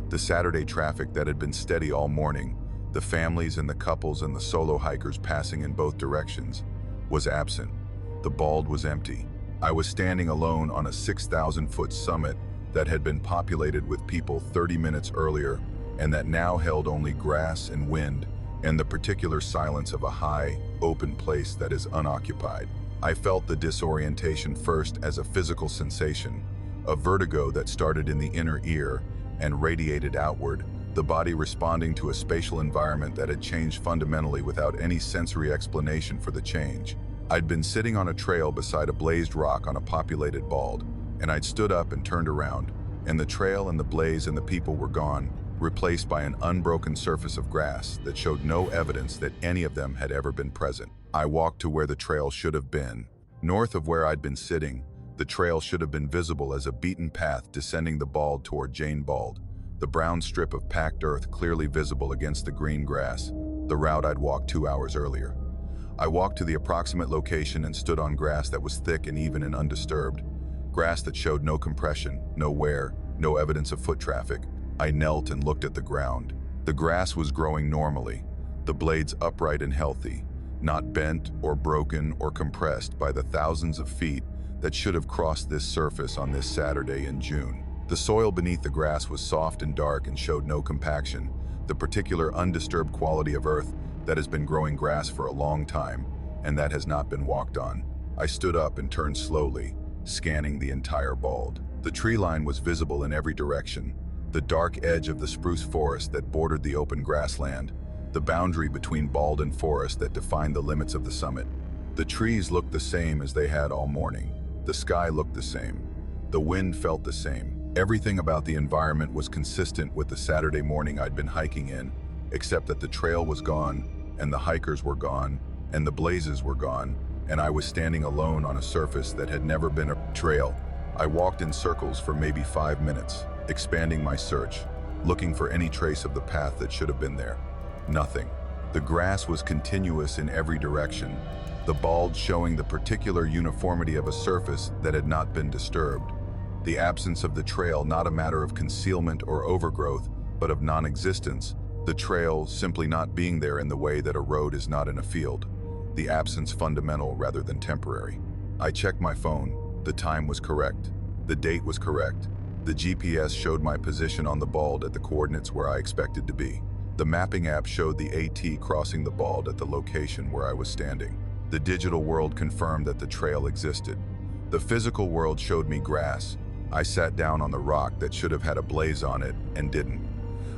Speaker 1: The Saturday traffic that had been steady all morning, the families and the couples and the solo hikers passing in both directions, was absent. The bald was empty. I was standing alone on a 6,000-foot summit that had been populated with people 30 minutes earlier and that now held only grass and wind and the particular silence of a high, open place that is unoccupied. I felt the disorientation first as a physical sensation, a vertigo that started in the inner ear and radiated outward, the body responding to a spatial environment that had changed fundamentally without any sensory explanation for the change. I'd been sitting on a trail beside a blazed rock on a populated bald, and I'd stood up and turned around, and the trail and the blaze and the people were gone, replaced by an unbroken surface of grass that showed no evidence that any of them had ever been present. I walked to where the trail should have been. North of where I'd been sitting, the trail should have been visible as a beaten path descending the bald toward Jane Bald, the brown strip of packed earth clearly visible against the green grass, the route I'd walked 2 hours earlier. I walked to the approximate location and stood on grass that was thick and even and undisturbed, grass that showed no compression, no wear, no evidence of foot traffic. I knelt and looked at the ground. The grass was growing normally, the blades upright and healthy, not bent or broken or compressed by the thousands of feet that should have crossed this surface on this Saturday in June. The soil beneath the grass was soft and dark and showed no compaction, the particular undisturbed quality of earth that has been growing grass for a long time and that has not been walked on. I stood up and turned slowly, scanning the entire bald. The tree line was visible in every direction, the dark edge of the spruce forest that bordered the open grassland, the boundary between bald and forest that defined the limits of the summit. The trees looked the same as they had all morning. The sky looked the same. The wind felt the same. Everything about the environment was consistent with the Saturday morning I'd been hiking in, except that the trail was gone, and the hikers were gone, and the blazes were gone, and I was standing alone on a surface that had never been a trail. I walked in circles for maybe 5 minutes, expanding my search, looking for any trace of the path that should have been there. Nothing. The grass was continuous in every direction, the bald showing the particular uniformity of a surface that had not been disturbed. The absence of the trail not a matter of concealment or overgrowth, but of non-existence, the trail simply not being there in the way that a road is not in a field. The absence fundamental rather than temporary. I checked my phone. The time was correct. The date was correct. The GPS showed my position on the bald at the coordinates where I expected to be. The mapping app showed the AT crossing the bald at the location where I was standing. The digital world confirmed that the trail existed. The physical world showed me grass. I sat down on the rock that should have had a blaze on it and didn't.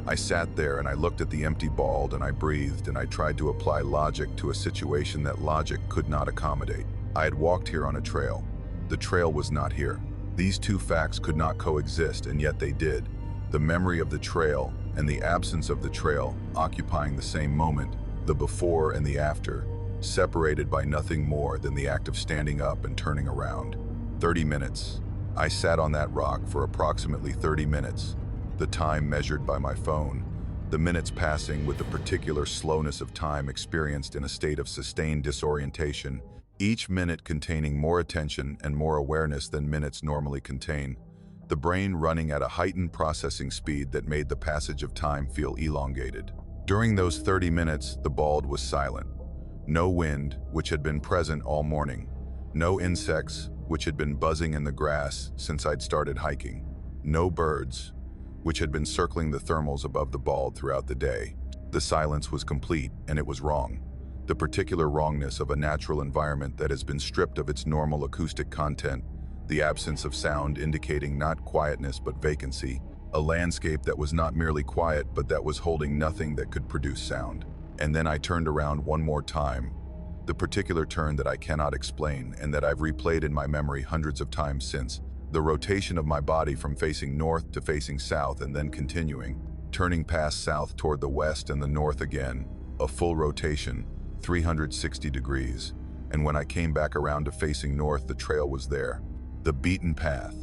Speaker 1: I sat there and I looked at the empty bald and I breathed and I tried to apply logic to a situation that logic could not accommodate. I had walked here on a trail. The trail was not here. These two facts could not coexist, and yet they did. The memory of the trail and the absence of the trail occupying the same moment, the before and the after, separated by nothing more than the act of standing up and turning around. 30 minutes. I sat on that rock for approximately 30 minutes, the time measured by my phone, the minutes passing with the particular slowness of time experienced in a state of sustained disorientation, each minute containing more attention and more awareness than minutes normally contain, the brain running at a heightened processing speed that made the passage of time feel elongated. During those 30 minutes, the bald was silent. No wind, which had been present all morning. No insects, which had been buzzing in the grass since I'd started hiking. No birds, which had been circling the thermals above the bald throughout the day. The silence was complete, and it was wrong. The particular wrongness of a natural environment that has been stripped of its normal acoustic content, the absence of sound indicating not quietness but vacancy, a landscape that was not merely quiet but that was holding nothing that could produce sound. And then I turned around one more time, the particular turn that I cannot explain and that I've replayed in my memory hundreds of times since, the rotation of my body from facing north to facing south and then continuing, turning past south toward the west and the north again, a full rotation, 360 degrees, and when I came back around to facing north, the trail was there. The beaten path,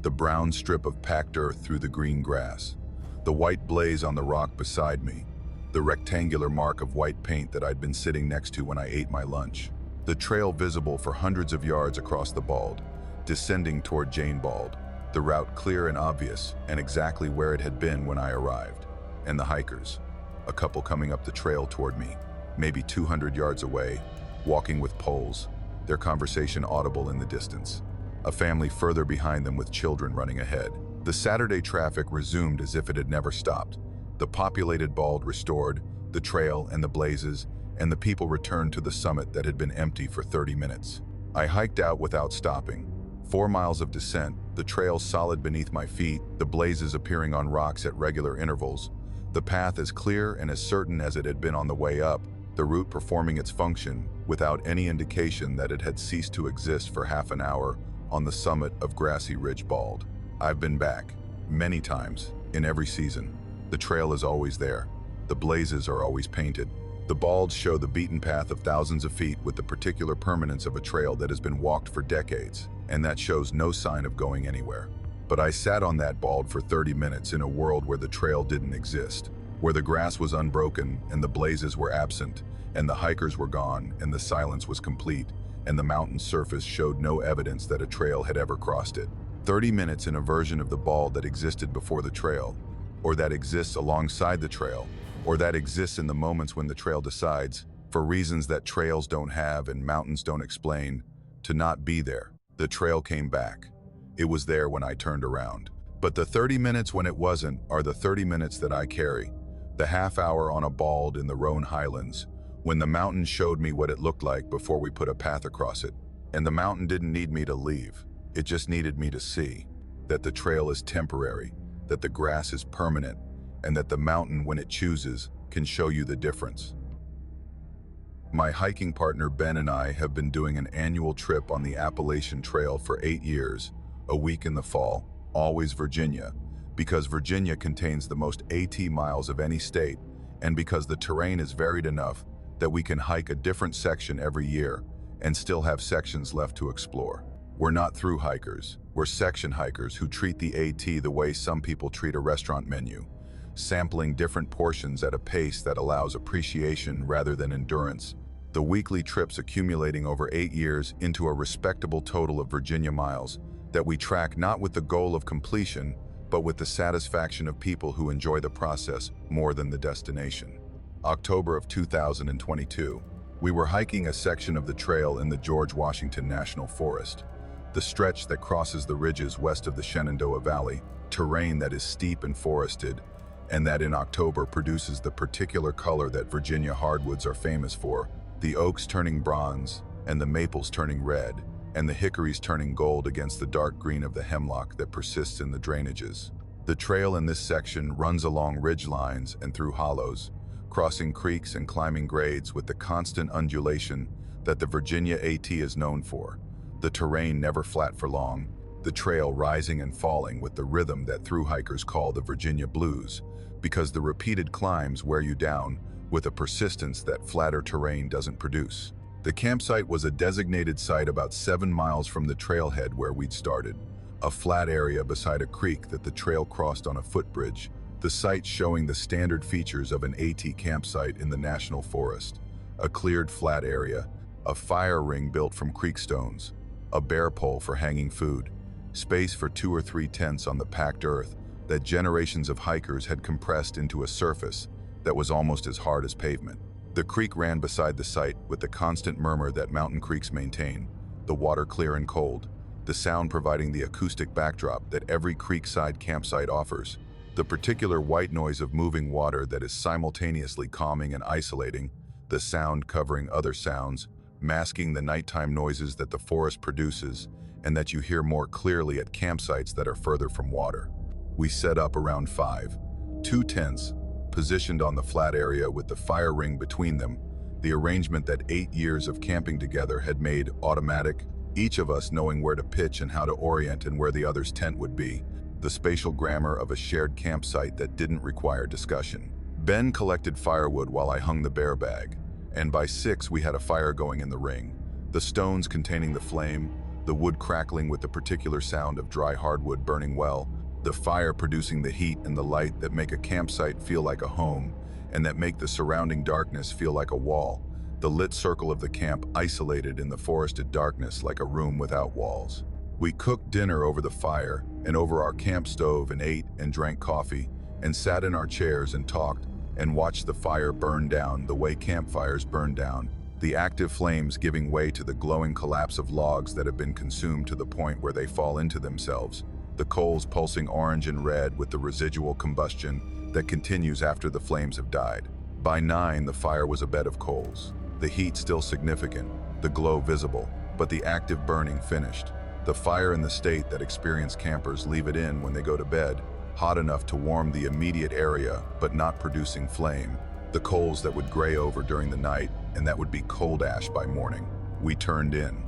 Speaker 1: the brown strip of packed earth through the green grass, the white blaze on the rock beside me, the rectangular mark of white paint that I'd been sitting next to when I ate my lunch, the trail visible for hundreds of yards across the bald, descending toward Jane Bald, the route clear and obvious and exactly where it had been when I arrived, and the hikers, a couple coming up the trail toward me, maybe 200 yards away, walking with poles, their conversation audible in the distance. A family further behind them with children running ahead. The Saturday traffic resumed as if it had never stopped. The populated bald restored, the trail and the blazes, and the people returned to the summit that had been empty for 30 minutes. I hiked out without stopping. 4 miles of descent, the trail solid beneath my feet, the blazes appearing on rocks at regular intervals. The path as clear and as certain as it had been on the way up, the route performing its function without any indication that it had ceased to exist for half an hour on the summit of Grassy Ridge Bald. I've been back, many times, in every season. The trail is always there. The blazes are always painted. The balds show the beaten path of thousands of feet with the particular permanence of a trail that has been walked for decades, and that shows no sign of going anywhere. But I sat on that bald for 30 minutes in a world where the trail didn't exist, where the grass was unbroken and the blazes were absent, and the hikers were gone and the silence was complete, and the mountain surface showed no evidence that a trail had ever crossed it. 30 minutes in a version of the bald that existed before the trail, or that exists alongside the trail, or that exists in the moments when the trail decides, for reasons that trails don't have and mountains don't explain, to not be there. The trail came back. It was there when I turned around. But the 30 minutes when it wasn't are the 30 minutes that I carry. The half hour on a bald in the Roan Highlands, when the mountain showed me what it looked like before we put a path across it. And the mountain didn't need me to leave. It just needed me to see that the trail is temporary, that the grass is permanent, and that the mountain, when it chooses, can show you the difference. My hiking partner Ben and I have been doing an annual trip on the Appalachian Trail for 8 years, a week in the fall, always Virginia, because Virginia contains the most AT miles of any state, and because the terrain is varied enough that we can hike a different section every year and still have sections left to explore. We're not through hikers, we're section hikers who treat the AT the way some people treat a restaurant menu, sampling different portions at a pace that allows appreciation rather than endurance. The weekly trips accumulating over 8 years into a respectable total of Virginia miles that we track not with the goal of completion, but with the satisfaction of people who enjoy the process more than the destination. October of 2022, we were hiking a section of the trail in the George Washington National Forest, the stretch that crosses the ridges west of the Shenandoah Valley, terrain that is steep and forested, and that in October produces the particular color that Virginia hardwoods are famous for, the oaks turning bronze, and the maples turning red, and the hickories turning gold against the dark green of the hemlock that persists in the drainages. The trail in this section runs along ridge lines and through hollows, crossing creeks and climbing grades with the constant undulation that the Virginia AT is known for. The terrain never flat for long, the trail rising and falling with the rhythm that thru hikers call the Virginia blues, because the repeated climbs wear you down with a persistence that flatter terrain doesn't produce. The campsite was a designated site about 7 miles from the trailhead where we'd started, a flat area beside a creek that the trail crossed on a footbridge, the site showing the standard features of an AT campsite in the National Forest: a cleared flat area, a fire ring built from creek stones, a bear pole for hanging food, space for 2 or 3 tents on the packed earth that generations of hikers had compressed into a surface that was almost as hard as pavement. The creek ran beside the site with the constant murmur that mountain creeks maintain, the water clear and cold, the sound providing the acoustic backdrop that every creekside campsite offers, the particular white noise of moving water that is simultaneously calming and isolating, the sound covering other sounds, masking the nighttime noises that the forest produces and that you hear more clearly at campsites that are further from water. We set up around 5, 2 tents, positioned on the flat area with the fire ring between them, the arrangement that 8 years of camping together had made automatic, each of us knowing where to pitch and how to orient and where the other's tent would be, the spatial grammar of a shared campsite that didn't require discussion. Ben collected firewood while I hung the bear bag, and by 6 we had a fire going in the ring, the stones containing the flame, the wood crackling with the particular sound of dry hardwood burning well, the fire producing the heat and the light that make a campsite feel like a home and that make the surrounding darkness feel like a wall, the lit circle of the camp isolated in the forested darkness like a room without walls. We cooked dinner over the fire and over our camp stove and ate and drank coffee and sat in our chairs and talked and watched the fire burn down the way campfires burn down, the active flames giving way to the glowing collapse of logs that have been consumed to the point where they fall into themselves, the coals pulsing orange and red with the residual combustion that continues after the flames have died. By 9, the fire was a bed of coals, the heat still significant, the glow visible, but the active burning finished. The fire in the state that experienced campers leave it in when they go to bed, hot enough to warm the immediate area but not producing flame, the coals that would gray over during the night and that would be cold ash by morning. We turned in.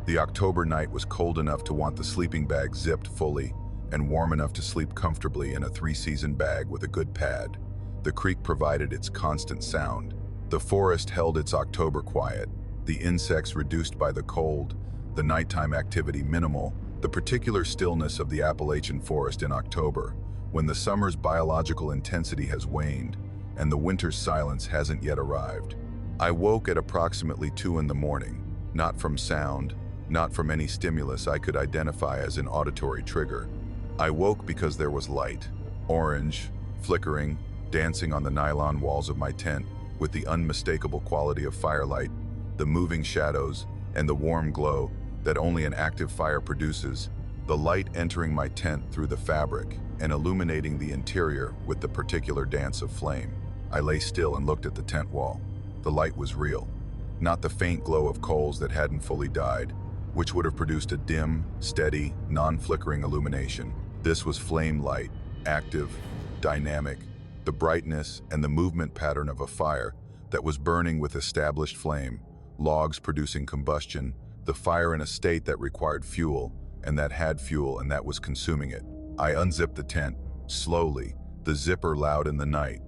Speaker 1: The October night was cold enough to want the sleeping bag zipped fully and warm enough to sleep comfortably in a 3-season bag with a good pad. The creek provided its constant sound. The forest held its October quiet, the insects reduced by the cold, the nighttime activity minimal, the particular stillness of the Appalachian forest in October, when the summer's biological intensity has waned and the winter's silence hasn't yet arrived. I woke at approximately 2 in the morning, not from sound, not from any stimulus I could identify as an auditory trigger. I woke because there was light, orange, flickering, dancing on the nylon walls of my tent with the unmistakable quality of firelight, the moving shadows, and the warm glow that only an active fire produces, the light entering my tent through the fabric and illuminating the interior with the particular dance of flame. I lay still and looked at the tent wall. The light was real, not the faint glow of coals that hadn't fully died, which would have produced a dim, steady, non-flickering illumination. This was flame light, active, dynamic, the brightness and the movement pattern of a fire that was burning with established flame, logs producing combustion, the fire in a state that required fuel, and that had fuel and that was consuming it. I unzipped the tent, slowly, the zipper loud in the night,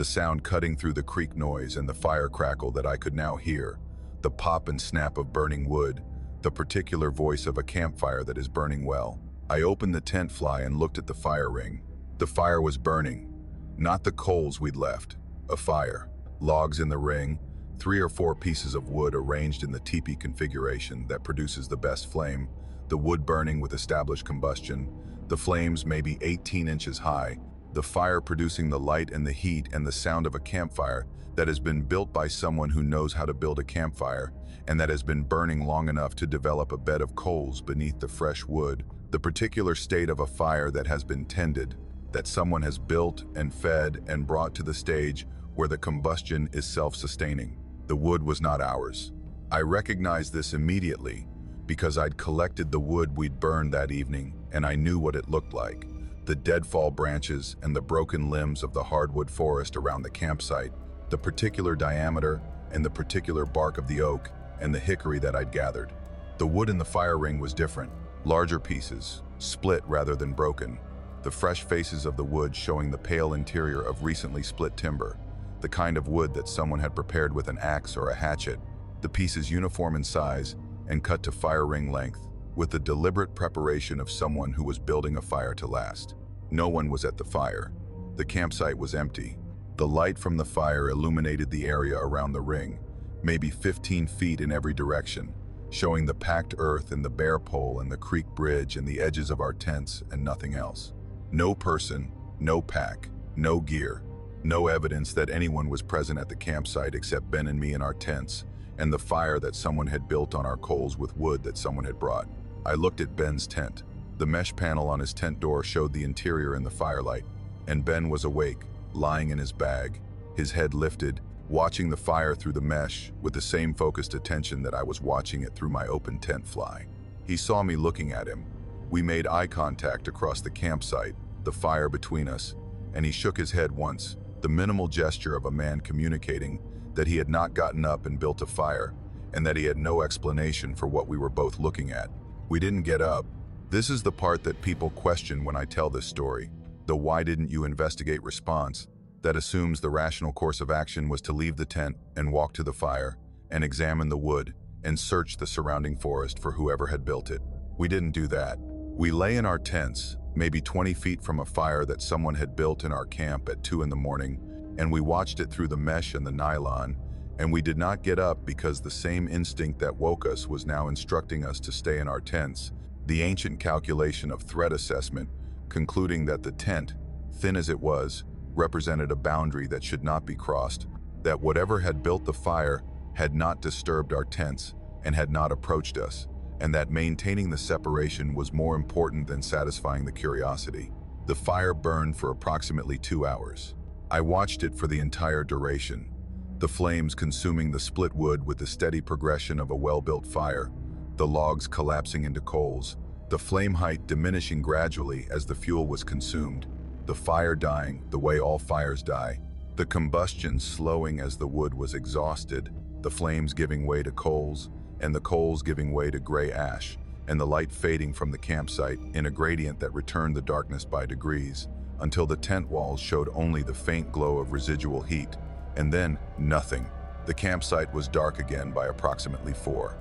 Speaker 1: the sound cutting through the creak noise and the fire crackle that I could now hear, the pop and snap of burning wood, the particular voice of a campfire that is burning well. I opened the tent fly and looked at the fire ring. The fire was burning, not the coals we'd left, a fire. Logs in the ring, 3 or 4 pieces of wood arranged in the teepee configuration that produces the best flame, the wood burning with established combustion, the flames maybe 18 inches high, the fire producing the light and the heat and the sound of a campfire that has been built by someone who knows how to build a campfire and that has been burning long enough to develop a bed of coals beneath the fresh wood, the particular state of a fire that has been tended, that someone has built and fed and brought to the stage where the combustion is self-sustaining. The wood was not ours. I recognized this immediately because I'd collected the wood we'd burned that evening and I knew what it looked like. The deadfall branches and the broken limbs of the hardwood forest around the campsite, the particular diameter and the particular bark of the oak and the hickory that I'd gathered. The wood in the fire ring was different, larger pieces, split rather than broken, the fresh faces of the wood showing the pale interior of recently split timber, the kind of wood that someone had prepared with an axe or a hatchet, the pieces uniform in size and cut to fire ring length, with the deliberate preparation of someone who was building a fire to last. No one was at the fire. The campsite was empty. The light from the fire illuminated the area around the ring, maybe 15 feet in every direction, showing the packed earth and the bare pole and the creek bridge and the edges of our tents and nothing else. No person, no pack, no gear, no evidence that anyone was present at the campsite except Ben and me in our tents, and the fire that someone had built on our coals with wood that someone had brought. I looked at Ben's tent. The mesh panel on his tent door showed the interior in the firelight, and Ben was awake, lying in his bag, his head lifted, watching the fire through the mesh with the same focused attention that I was watching it through my open tent fly. He saw me looking at him. We made eye contact across the campsite, the fire between us, and he shook his head once, the minimal gesture of a man communicating that he had not gotten up and built a fire, and that he had no explanation for what we were both looking at. We didn't get up. This is the part that people question when I tell this story, the why didn't you investigate response, that assumes the rational course of action was to leave the tent and walk to the fire and examine the wood and search the surrounding forest for whoever had built it. We didn't do that. We lay in our tents, maybe 20 feet from a fire that someone had built in our camp at 2 in the morning, and we watched it through the mesh and the nylon, and we did not get up because the same instinct that woke us was now instructing us to stay in our tents, the ancient calculation of threat assessment, concluding that the tent, thin as it was, represented a boundary that should not be crossed, that whatever had built the fire had not disturbed our tents and had not approached us, and that maintaining the separation was more important than satisfying the curiosity. The fire burned for approximately 2 hours. I watched it for the entire duration, the flames consuming the split wood with the steady progression of a well-built fire, the logs collapsing into coals, the flame height diminishing gradually as the fuel was consumed, the fire dying the way all fires die, the combustion slowing as the wood was exhausted, the flames giving way to coals, and the coals giving way to gray ash, and the light fading from the campsite in a gradient that returned the darkness by degrees, until the tent walls showed only the faint glow of residual heat, and then nothing. The campsite was dark again by approximately 4.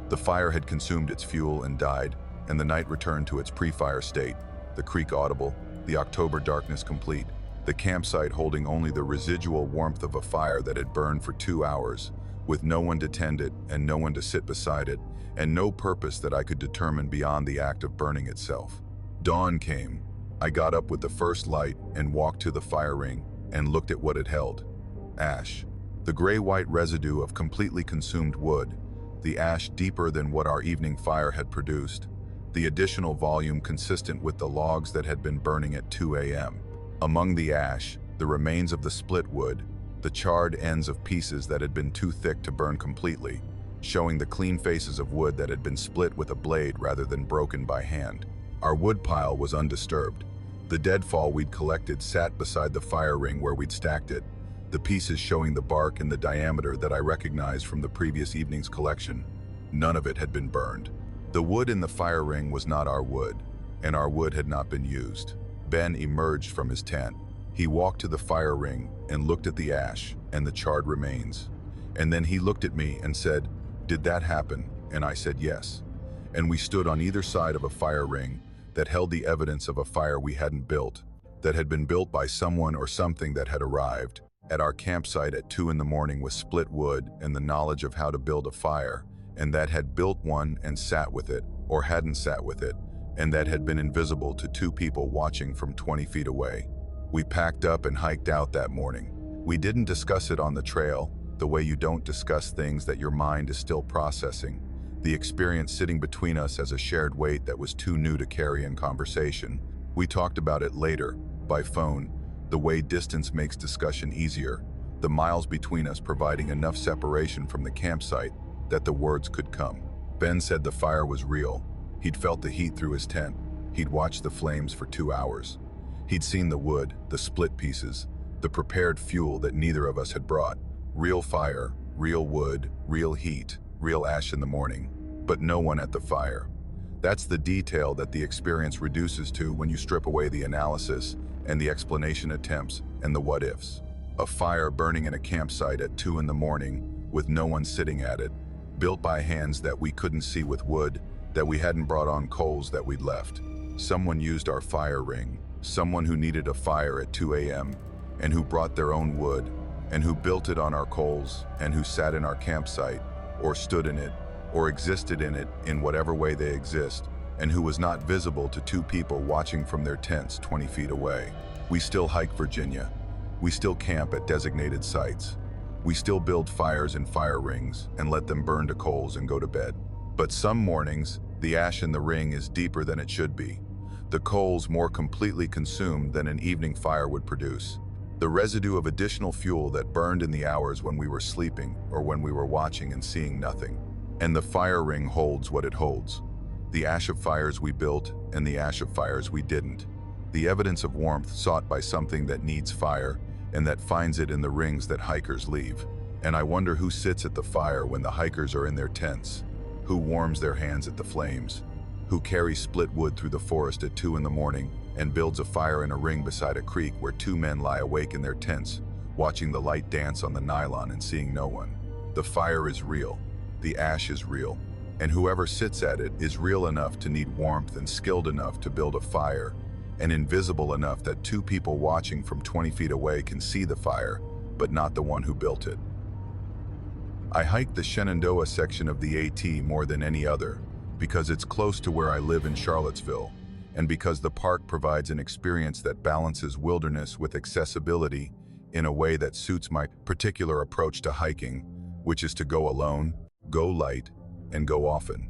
Speaker 1: The fire had consumed its fuel and died, and the night returned to its pre-fire state, the creek audible, the October darkness complete, the campsite holding only the residual warmth of a fire that had burned for 2 hours, with no one to tend it and no one to sit beside it, and no purpose that I could determine beyond the act of burning itself. Dawn came. I got up with the first light and walked to the fire ring and looked at what it held. Ash. The gray-white residue of completely consumed wood, the ash deeper than what our evening fire had produced, the additional volume consistent with the logs that had been burning at 2 a.m. Among the ash, the remains of the split wood, the charred ends of pieces that had been too thick to burn completely, showing the clean faces of wood that had been split with a blade rather than broken by hand. Our wood pile was undisturbed. The deadfall we'd collected sat beside the fire ring where we'd stacked it, the pieces showing the bark and the diameter that I recognized from the previous evening's collection. None of it had been burned. The wood in the fire ring was not our wood, and our wood had not been used. Ben emerged from his tent. He walked to the fire ring and looked at the ash and the charred remains. And then he looked at me and said, "Did that happen?" And I said yes. And we stood on either side of a fire ring that held the evidence of a fire we hadn't built, that had been built by someone or something that had arrived at our campsite at 2 in the morning with split wood and the knowledge of how to build a fire, and that had built one and sat with it, or hadn't sat with it, and that had been invisible to two people watching from 20 feet away. We packed up and hiked out that morning. We didn't discuss it on the trail, the way you don't discuss things that your mind is still processing. The experience sitting between us as a shared weight that was too new to carry in conversation. We talked about it later, by phone, the way distance makes discussion easier, the miles between us providing enough separation from the campsite that the words could come. Ben said the fire was real. He'd felt the heat through his tent. He'd watched the flames for 2 hours. He'd seen the wood, the split pieces, the prepared fuel that neither of us had brought. Real fire, real wood, real heat, real ash in the morning, but no one at the fire. That's the detail that the experience reduces to when you strip away the analysis and the explanation attempts and the what-ifs. A fire burning in a campsite at 2 in the morning with no one sitting at it, built by hands that we couldn't see with wood, that we hadn't brought on coals that we'd left. Someone used our fire ring, someone who needed a fire at 2 a.m., and who brought their own wood, and who built it on our coals, and who sat in our campsite, or stood in it, or existed in it in whatever way they exist, and who was not visible to two people watching from their tents 20 feet away. We still hike Virginia. We still camp at designated sites. We still build fires in fire rings and let them burn to coals and go to bed. But some mornings, the ash in the ring is deeper than it should be. The coals more completely consumed than an evening fire would produce. The residue of additional fuel that burned in the hours when we were sleeping or when we were watching and seeing nothing. And the fire ring holds what it holds. The ash of fires we built and the ash of fires we didn't. The evidence of warmth sought by something that needs fire and that finds it in the rings that hikers leave. And I wonder who sits at the fire when the hikers are in their tents, who warms their hands at the flames, who carries split wood through the forest at 2 in the morning and builds a fire in a ring beside a creek where two men lie awake in their tents, watching the light dance on the nylon and seeing no one. The fire is real. The ash is real. And whoever sits at it is real enough to need warmth and skilled enough to build a fire, and invisible enough that two people watching from 20 feet away can see the fire, but not the one who built it. I hiked the Shenandoah section of the AT more than any other, because it's close to where I live in Charlottesville, and because the park provides an experience that balances wilderness with accessibility in a way that suits my particular approach to hiking, which is to go alone, go light, and go often.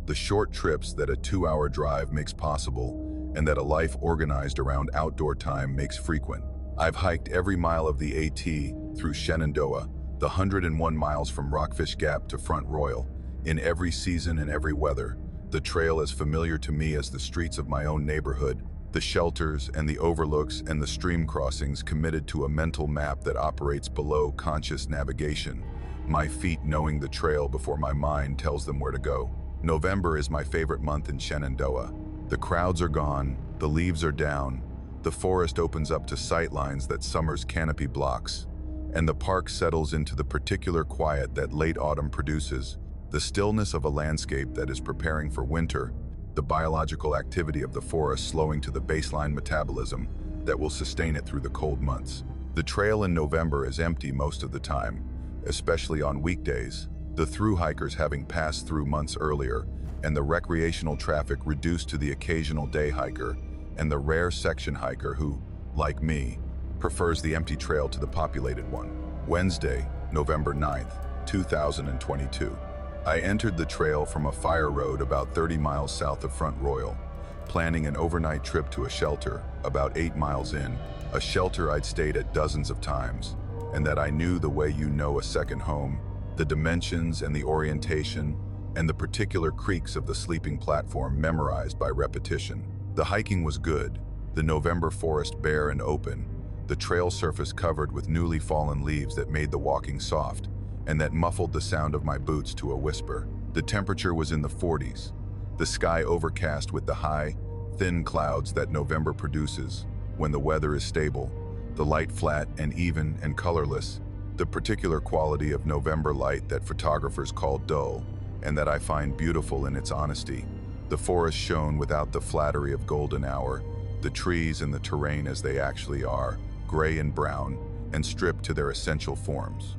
Speaker 1: The short trips that a 2-hour drive makes possible, and that a life organized around outdoor time makes frequent. I've hiked every mile of the AT through Shenandoah, the 101 miles from Rockfish Gap to Front Royal, in every season and every weather. The trail as familiar to me as the streets of my own neighborhood, the shelters and the overlooks and the stream crossings committed to a mental map that operates below conscious navigation, my feet knowing the trail before my mind tells them where to go. November is my favorite month in Shenandoah. The crowds are gone, the leaves are down, the forest opens up to sightlines that summer's canopy blocks, and the park settles into the particular quiet that late autumn produces, the stillness of a landscape that is preparing for winter, the biological activity of the forest slowing to the baseline metabolism that will sustain it through the cold months. The trail in November is empty most of the time, especially on weekdays, the through hikers having passed through months earlier, and the recreational traffic reduced to the occasional day hiker and the rare section hiker who, like me, prefers the empty trail to the populated one. Wednesday, November 9th, 2022. I entered the trail from a fire road about 30 miles south of Front Royal, planning an overnight trip to a shelter about 8 miles in, a shelter I'd stayed at dozens of times, and that I knew the way you know a second home, the dimensions and the orientation, and the particular creaks of the sleeping platform memorized by repetition. The hiking was good, the November forest bare and open, the trail surface covered with newly fallen leaves that made the walking soft, and that muffled the sound of my boots to a whisper. The temperature was in the 40s, the sky overcast with the high, thin clouds that November produces when the weather is stable, the light flat and even and colorless, the particular quality of November light that photographers call dull, and that I find beautiful in its honesty. The forest shone without the flattery of golden hour, the trees and the terrain as they actually are, gray and brown, and stripped to their essential forms.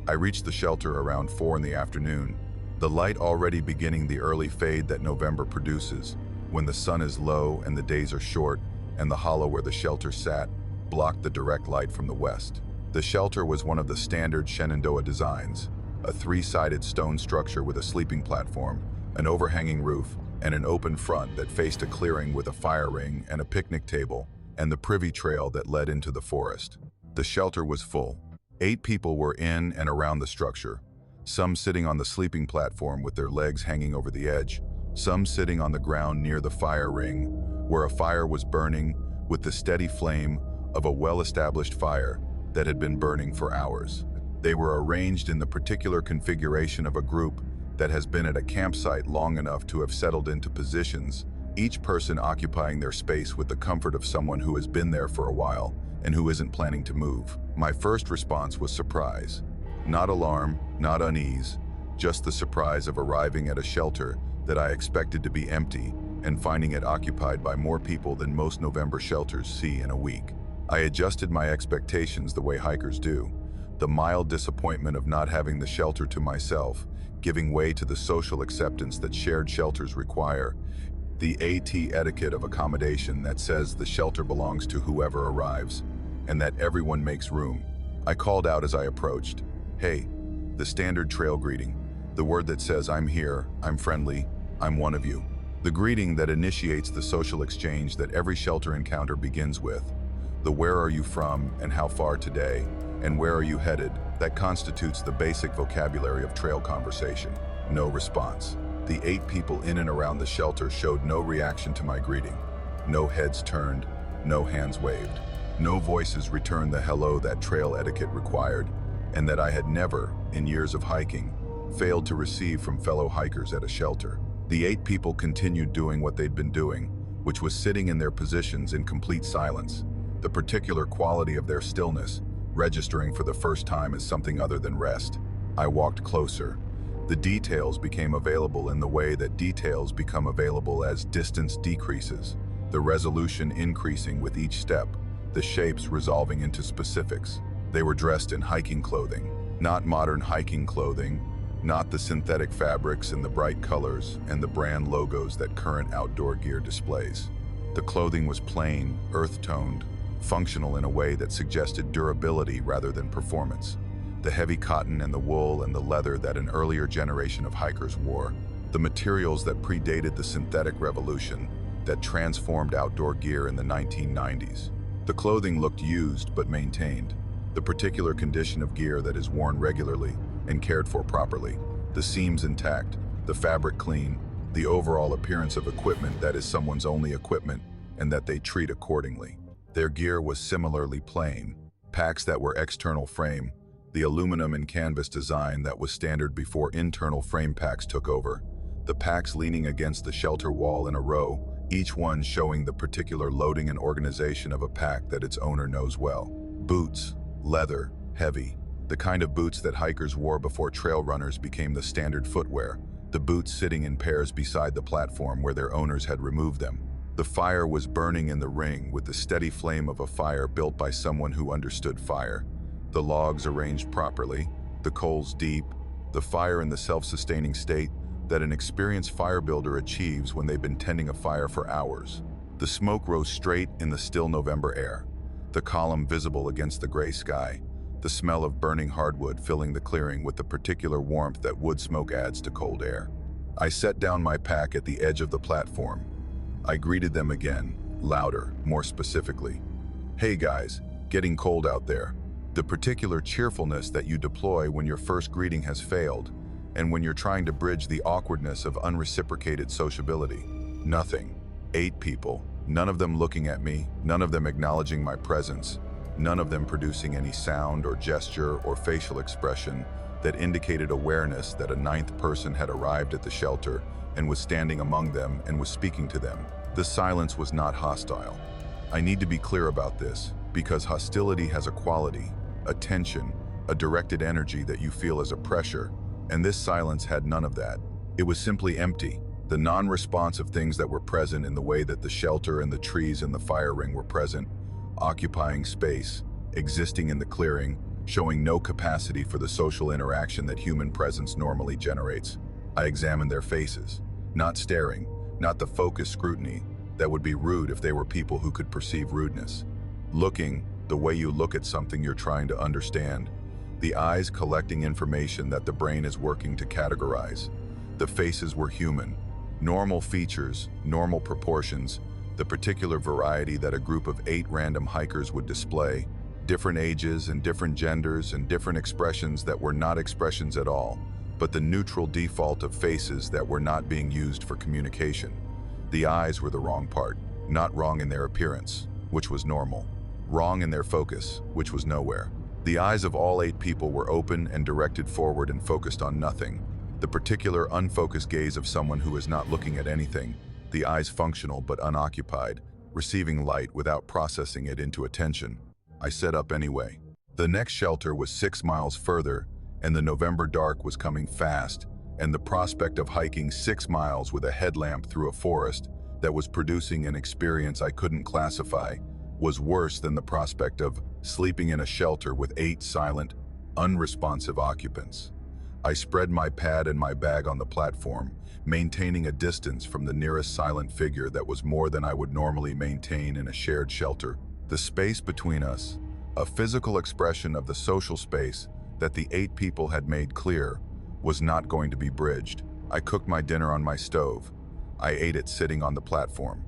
Speaker 1: I reached the shelter around 4 in the afternoon, the light already beginning the early fade that November produces, when the sun is low and the days are short, and the hollow where the shelter sat blocked the direct light from the west. The shelter was one of the standard Shenandoah designs, a 3-sided stone structure with a sleeping platform, an overhanging roof, and an open front that faced a clearing with a fire ring and a picnic table, and the privy trail that led into the forest. The shelter was full. 8 people were in and around the structure, some sitting on the sleeping platform with their legs hanging over the edge, some sitting on the ground near the fire ring, where a fire was burning with the steady flame of a well-established fire that had been burning for hours. They were arranged in the particular configuration of a group that has been at a campsite long enough to have settled into positions, each person occupying their space with the comfort of someone who has been there for a while and who isn't planning to move. My first response was surprise. Not alarm, not unease, just the surprise of arriving at a shelter that I expected to be empty and finding it occupied by more people than most November shelters see in a week. I adjusted my expectations the way hikers do, the mild disappointment of not having the shelter to myself, giving way to the social acceptance that shared shelters require, the AT etiquette of accommodation that says the shelter belongs to whoever arrives, and that everyone makes room. I called out as I approached, "Hey," the standard trail greeting, the word that says I'm here, I'm friendly, I'm one of you. The greeting that initiates the social exchange that every shelter encounter begins with. The where are you from and how far today, and where are you headed, that constitutes the basic vocabulary of trail conversation. No response. The 8 people in and around the shelter showed no reaction to my greeting. No heads turned, no hands waved. No voices returned the hello that trail etiquette required, and that I had never, in years of hiking, failed to receive from fellow hikers at a shelter. The 8 people continued doing what they'd been doing, which was sitting in their positions in complete silence, the particular quality of their stillness registering for the first time as something other than rest. I walked closer. The details became available in the way that details become available as distance decreases, the resolution increasing with each step, the shapes resolving into specifics. They were dressed in hiking clothing, not modern hiking clothing, not the synthetic fabrics and the bright colors and the brand logos that current outdoor gear displays. The clothing was plain, earth-toned, functional in a way that suggested durability rather than performance. The heavy cotton and the wool and the leather that an earlier generation of hikers wore, the materials that predated the synthetic revolution that transformed outdoor gear in the 1990s. The clothing looked used but maintained, the particular condition of gear that is worn regularly and cared for properly, the seams intact, the fabric clean, the overall appearance of equipment that is someone's only equipment and that they treat accordingly. Their gear was similarly plain, packs that were external frame, the aluminum and canvas design that was standard before internal frame packs took over, the packs leaning against the shelter wall in a row, each one showing the particular loading and organization of a pack that its owner knows well. Boots, leather, heavy, the kind of boots that hikers wore before trail runners became the standard footwear, the boots sitting in pairs beside the platform where their owners had removed them. The fire was burning in the ring with the steady flame of a fire built by someone who understood fire. The logs arranged properly, the coals deep, the fire in the self-sustaining state that an experienced fire builder achieves when they've been tending a fire for hours. The smoke rose straight in the still November air, the column visible against the gray sky, the smell of burning hardwood filling the clearing with the particular warmth that wood smoke adds to cold air. I set down my pack at the edge of the platform. I greeted them again, louder, more specifically. "Hey guys, getting cold out there." The particular cheerfulness that you deploy when your first greeting has failed, and when you're trying to bridge the awkwardness of unreciprocated sociability. Nothing. 8 people, none of them looking at me, none of them acknowledging my presence, none of them producing any sound or gesture or facial expression that indicated awareness that a 9th person had arrived at the shelter and was standing among them and was speaking to them. The silence was not hostile. I need to be clear about this. because hostility has a quality, a tension, a directed energy that you feel as a pressure, and this silence had none of that. It was simply empty, the non-responsive things that were present in the way that the shelter and the trees and the fire ring were present, occupying space, existing in the clearing, showing no capacity for the social interaction that human presence normally generates. I examined their faces, not staring, not the focused scrutiny that would be rude if they were people who could perceive rudeness. Looking, the way you look at something you're trying to understand. The eyes collecting information that the brain is working to categorize. The faces were human. Normal features, normal proportions, the particular variety that a group of 8 random hikers would display, different ages and different genders and different expressions that were not expressions at all, but the neutral default of faces that were not being used for communication. The eyes were the wrong part, not wrong in their appearance, which was normal. Wrong in their focus, which was nowhere. The eyes of all 8 people were open and directed forward and focused on nothing. The particular unfocused gaze of someone who is not looking at anything, the eyes functional but unoccupied, receiving light without processing it into attention. I set up anyway. The next shelter was 6 miles further, and the November dark was coming fast, and the prospect of hiking 6 miles with a headlamp through a forest that was producing an experience I couldn't classify was worse than the prospect of sleeping in a shelter with 8 silent, unresponsive occupants. I spread my pad and my bag on the platform, maintaining a distance from the nearest silent figure that was more than I would normally maintain in a shared shelter. The space between us, a physical expression of the social space that the 8 people had made clear, was not going to be bridged. I cooked my dinner on my stove. I ate it sitting on the platform.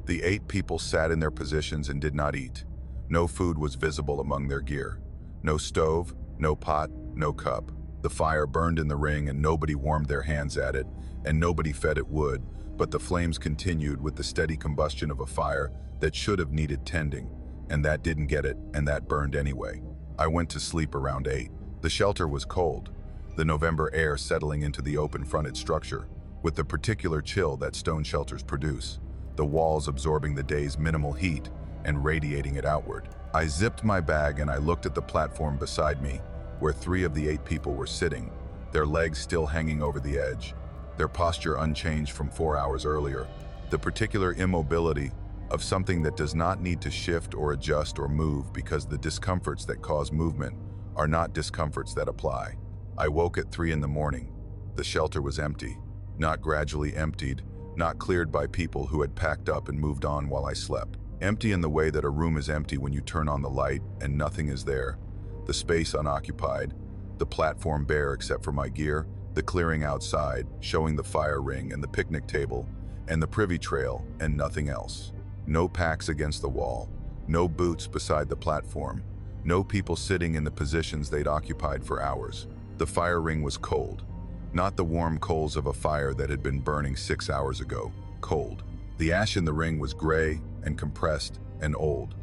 Speaker 1: The 8 people sat in their positions and did not eat. No food was visible among their gear. No stove, no pot, no cup. The fire burned in the ring and nobody warmed their hands at it, and nobody fed it wood, but the flames continued with the steady combustion of a fire that should have needed tending, and that didn't get it, and that burned anyway. I went to sleep around 8. The shelter was cold, the November air settling into the open-fronted structure, with the particular chill that stone shelters produce, the walls absorbing the day's minimal heat and radiating it outward. I zipped my bag and I looked at the platform beside me, where 3 of the 8 people were sitting, their legs still hanging over the edge, their posture unchanged from 4 hours earlier, the particular immobility of something that does not need to shift or adjust or move because the discomforts that cause movement are not discomforts that apply. I woke at 3 in the morning. The shelter was empty, not gradually emptied, not cleared by people who had packed up and moved on while I slept. Empty in the way that a room is empty when you turn on the light and nothing is there. The space unoccupied, the platform bare except for my gear, the clearing outside, showing the fire ring and the picnic table, and the privy trail, and nothing else. No packs against the wall, no boots beside the platform, no people sitting in the positions they'd occupied for hours. The fire ring was cold, not the warm coals of a fire that had been burning 6 hours ago, cold. The ash in the ring was gray and compressed and old,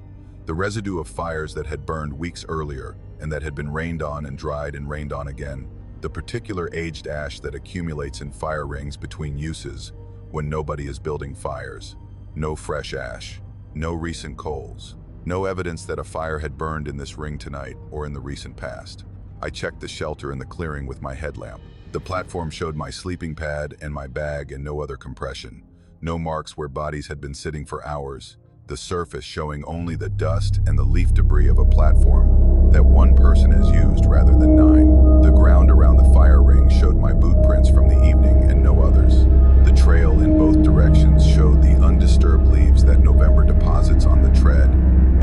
Speaker 1: the residue of fires that had burned weeks earlier and that had been rained on and dried and rained on again, the particular aged ash that accumulates in fire rings between uses when nobody is building fires. No fresh ash, no recent coals, no evidence that a fire had burned in this ring tonight or in the recent past. I checked the shelter in the clearing with my headlamp. The platform showed my sleeping pad and my bag and no other compression. No marks where bodies had been sitting for hours. The surface showing only the dust and the leaf debris of a platform that one person has used rather than 9. The ground around the fire ring showed my boot prints from the evening and no others. The trail in both directions showed the undisturbed leaves that November deposits on the tread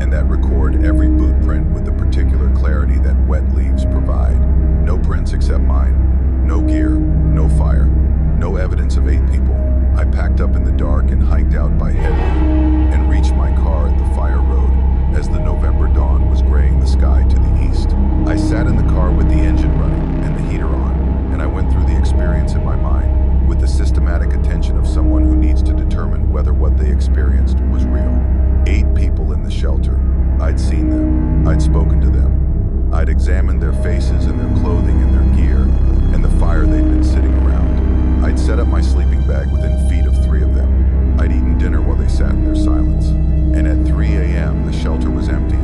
Speaker 1: and that record every boot print with the particular clarity that wet leaves provide. No prints except mine. No gear, no fire, no evidence of 8 people. I packed up in the dark and hiked out by headlamp and reached my car at the fire road as the November dawn was graying the sky to the east. I sat in the car with the engine running and the heater on, and I went through the experience in my mind with the systematic attention of someone who needs to determine whether what they experienced was real. 8 people in the shelter. I'd seen them. I'd spoken to them. I'd examined their faces and their clothing and their gear and the fire they'd been sitting around. I'd set up my sleeping bag within feet of 3 of them. I'd eaten dinner while they sat in their silence. And at 3 a.m. the shelter was empty.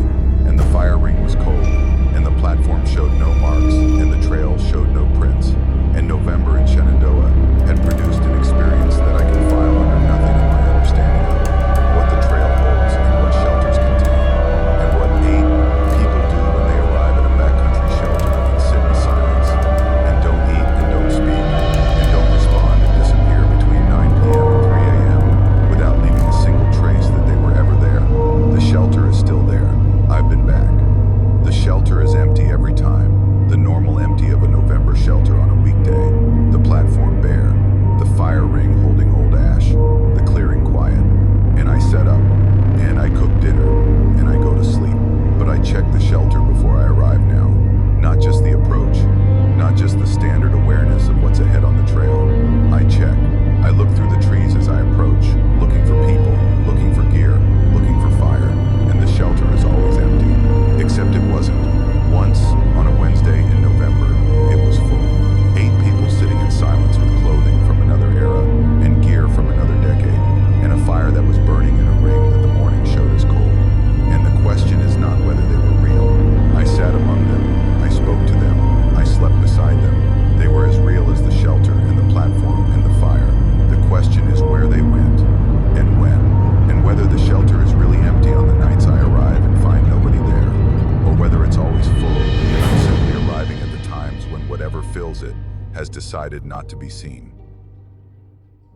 Speaker 1: decided not to be seen.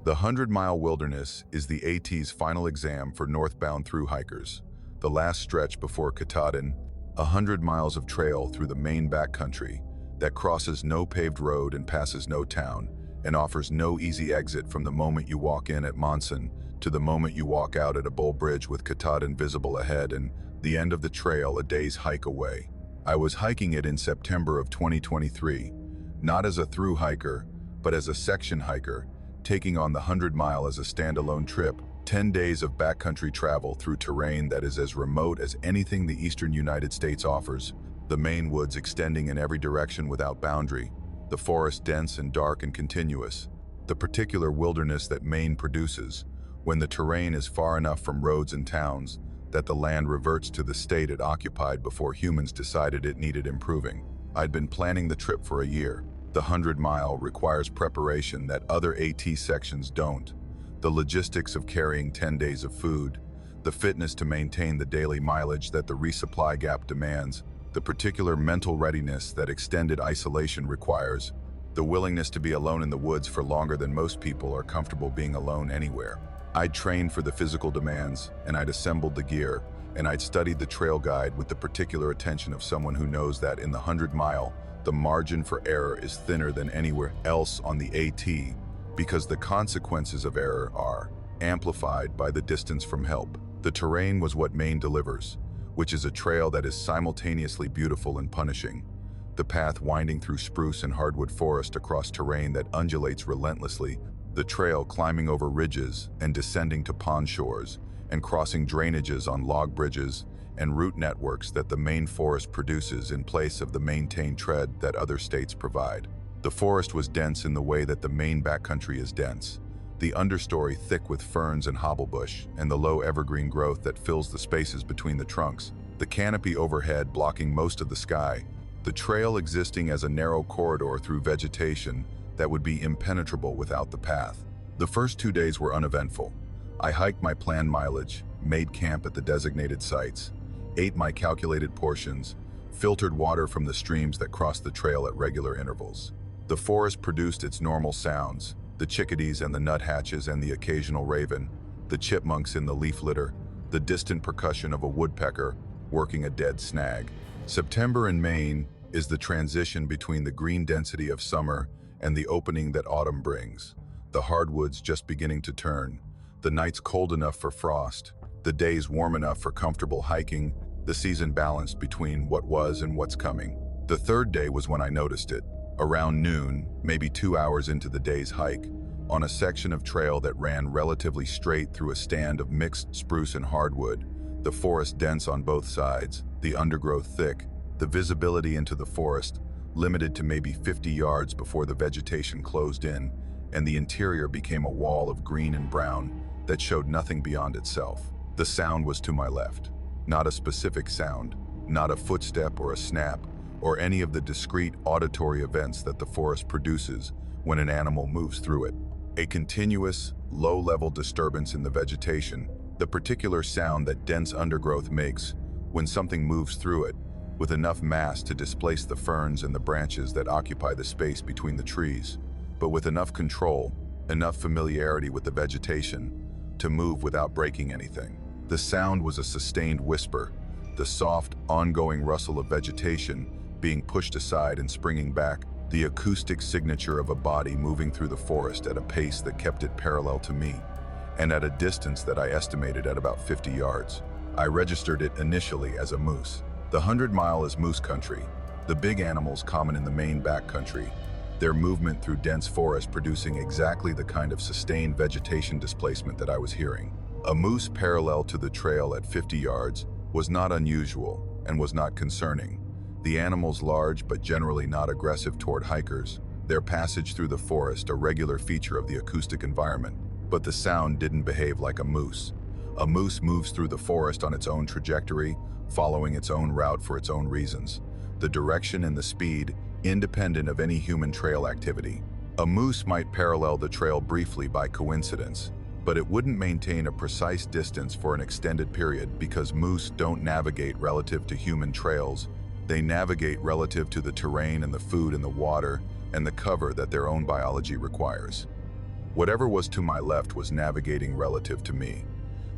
Speaker 1: The 100-mile wilderness is the AT's final exam for northbound through hikers. The last stretch before Katahdin, 100 miles of trail through the Maine backcountry that crosses no paved road and passes no town and offers no easy exit from the moment you walk in at Monson to the moment you walk out at a bull bridge with Katahdin visible ahead and the end of the trail a day's hike away. I was hiking it in September of 2023, not as a through hiker, but as a section hiker, taking on the 100-mile as a standalone trip, 10 days of backcountry travel through terrain that is as remote as anything the eastern United States offers, the Maine woods extending in every direction without boundary, the forest dense and dark and continuous, the particular wilderness that Maine produces, when the terrain is far enough from roads and towns that the land reverts to the state it occupied before humans decided it needed improving. I'd been planning the trip for a year. The 100-mile requires preparation that other AT sections don't. The logistics of carrying 10 days of food, the fitness to maintain the daily mileage that the resupply gap demands, the particular mental readiness that extended isolation requires, the willingness to be alone in the woods for longer than most people are comfortable being alone anywhere. I'd trained for the physical demands, and I'd assembled the gear, and I'd studied the trail guide with the particular attention of someone who knows that in the 100-mile, the margin for error is thinner than anywhere else on the AT because the consequences of error are amplified by the distance from help. The terrain was what Maine delivers, which is a trail that is simultaneously beautiful and punishing. The path winding through spruce and hardwood forest across terrain that undulates relentlessly, the trail climbing over ridges and descending to pond shores and crossing drainages on log bridges and root networks that the Maine forest produces in place of the maintained tread that other states provide. The forest was dense in the way that the Maine backcountry is dense, the understory thick with ferns and hobblebush, and the low evergreen growth that fills the spaces between the trunks, the canopy overhead blocking most of the sky, the trail existing as a narrow corridor through vegetation that would be impenetrable without the path. The first 2 days were uneventful. I hiked my planned mileage, made camp at the designated sites, ate my calculated portions, filtered water from the streams that crossed the trail at regular intervals. The forest produced its normal sounds, the chickadees and the nuthatches and the occasional raven, the chipmunks in the leaf litter, the distant percussion of a woodpecker working a dead snag. September in Maine is the transition between the green density of summer and the opening that autumn brings, the hardwoods just beginning to turn, the nights cold enough for frost, the days warm enough for comfortable hiking, the season balanced between what was and what's coming. The third day was when I noticed it. Around noon, maybe 2 hours into the day's hike, on a section of trail that ran relatively straight through a stand of mixed spruce and hardwood, the forest dense on both sides, the undergrowth thick, the visibility into the forest limited to maybe 50 yards before the vegetation closed in, and the interior became a wall of green and brown that showed nothing beyond itself. The sound was to my left. Not a specific sound, not a footstep or a snap, or any of the discrete auditory events that the forest produces when an animal moves through it. A continuous, low-level disturbance in the vegetation, the particular sound that dense undergrowth makes when something moves through it, with enough mass to displace the ferns and the branches that occupy the space between the trees, but with enough control, enough familiarity with the vegetation, to move without breaking anything. The sound was a sustained whisper, the soft, ongoing rustle of vegetation being pushed aside and springing back, the acoustic signature of a body moving through the forest at a pace that kept it parallel to me, and at a distance that I estimated at about 50 yards. I registered it initially as a moose. The 100-mile is moose country, the big animals common in the Maine backcountry, their movement through dense forest producing exactly the kind of sustained vegetation displacement that I was hearing. A moose parallel to the trail at 50 yards was not unusual and was not concerning. The animals large but generally not aggressive toward hikers, their passage through the forest a regular feature of the acoustic environment, but the sound didn't behave like a moose. A moose moves through the forest on its own trajectory, following its own route for its own reasons, the direction and the speed independent of any human trail activity. A moose might parallel the trail briefly by coincidence, but it wouldn't maintain a precise distance for an extended period because moose don't navigate relative to human trails. They navigate relative to the terrain and the food and the water and the cover that their own biology requires. Whatever was to my left was navigating relative to me.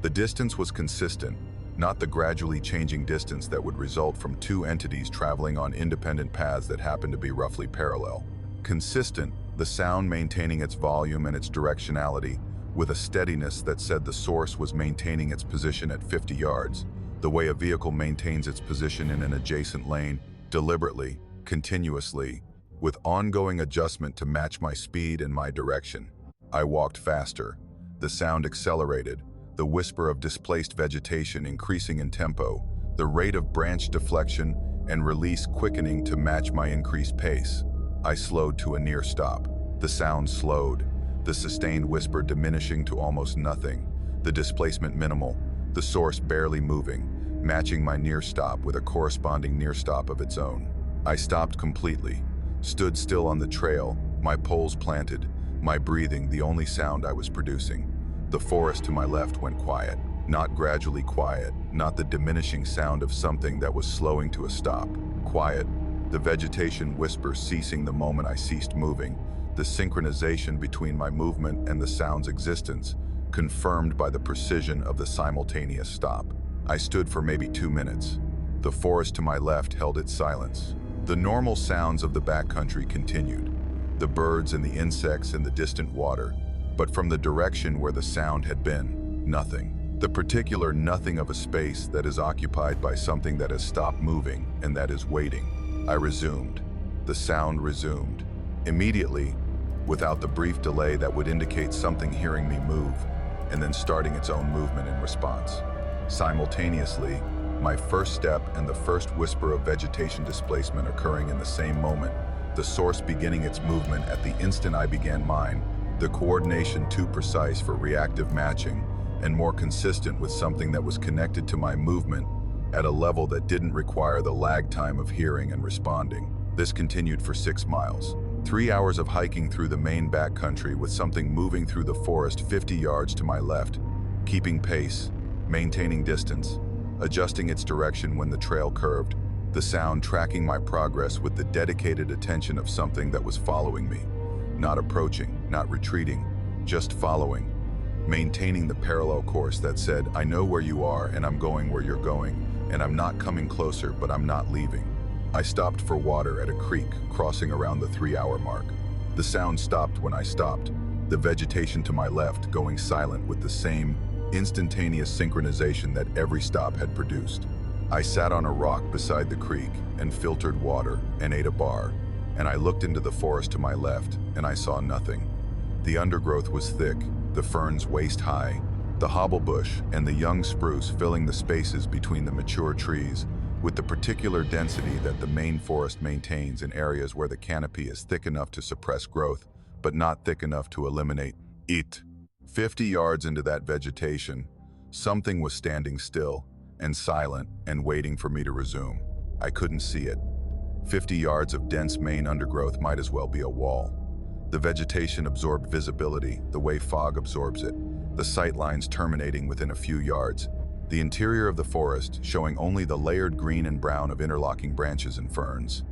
Speaker 1: The distance was consistent, not the gradually changing distance that would result from two entities traveling on independent paths that happened to be roughly parallel. Consistent, the sound maintaining its volume and its directionality, with a steadiness that said the source was maintaining its position at 50 yards, the way a vehicle maintains its position in an adjacent lane, deliberately, continuously, with ongoing adjustment to match my speed and my direction. I walked faster. The sound accelerated, the whisper of displaced vegetation increasing in tempo, the rate of branch deflection and release quickening to match my increased pace. I slowed to a near stop. The sound slowed, the sustained whisper diminishing to almost nothing, the displacement minimal, the source barely moving, matching my near stop with a corresponding near stop of its own. I stopped completely, stood still on the trail, my poles planted, my breathing the only sound I was producing. The forest to my left went quiet, not gradually quiet, not the diminishing sound of something that was slowing to a stop. Quiet, the vegetation whisper ceasing the moment I ceased moving, the synchronization between my movement and the sound's existence, confirmed by the precision of the simultaneous stop. I stood for maybe 2 minutes. The forest to my left held its silence. The normal sounds of the backcountry continued, the birds and the insects in the distant water, but from the direction where the sound had been, nothing. The particular nothing of a space that is occupied by something that has stopped moving and that is waiting. I resumed. The sound resumed. Immediately, without the brief delay that would indicate something hearing me move, and then starting its own movement in response. Simultaneously, my first step and the first whisper of vegetation displacement occurring in the same moment, the source beginning its movement at the instant I began mine, the coordination too precise for reactive matching, and more consistent with something that was connected to my movement at a level that didn't require the lag time of hearing and responding. This continued for 6 miles. 3 hours of hiking through the Maine backcountry with something moving through the forest 50 yards to my left, keeping pace, maintaining distance, adjusting its direction when the trail curved, the sound tracking my progress with the dedicated attention of something that was following me, not approaching, not retreating, just following, maintaining the parallel course that said, I know where you are and I'm going where you're going, and I'm not coming closer, but I'm not leaving. I stopped for water at a creek, crossing around the 3-hour mark. The sound stopped when I stopped, the vegetation to my left going silent with the same instantaneous synchronization that every stop had produced. I sat on a rock beside the creek and filtered water and ate a bar, and I looked into the forest to my left and I saw nothing. The undergrowth was thick, the ferns waist-high, the hobblebush and the young spruce filling the spaces between the mature trees with the particular density that the Maine forest maintains in areas where the canopy is thick enough to suppress growth, but not thick enough to eliminate it. 50 yards into that vegetation, something was standing still and silent and waiting for me to resume. I couldn't see it. 50 yards of dense Maine undergrowth might as well be a wall. The vegetation absorbed visibility the way fog absorbs it, the sight lines terminating within a few yards, the interior of the forest showing only the layered green and brown of interlocking branches and ferns,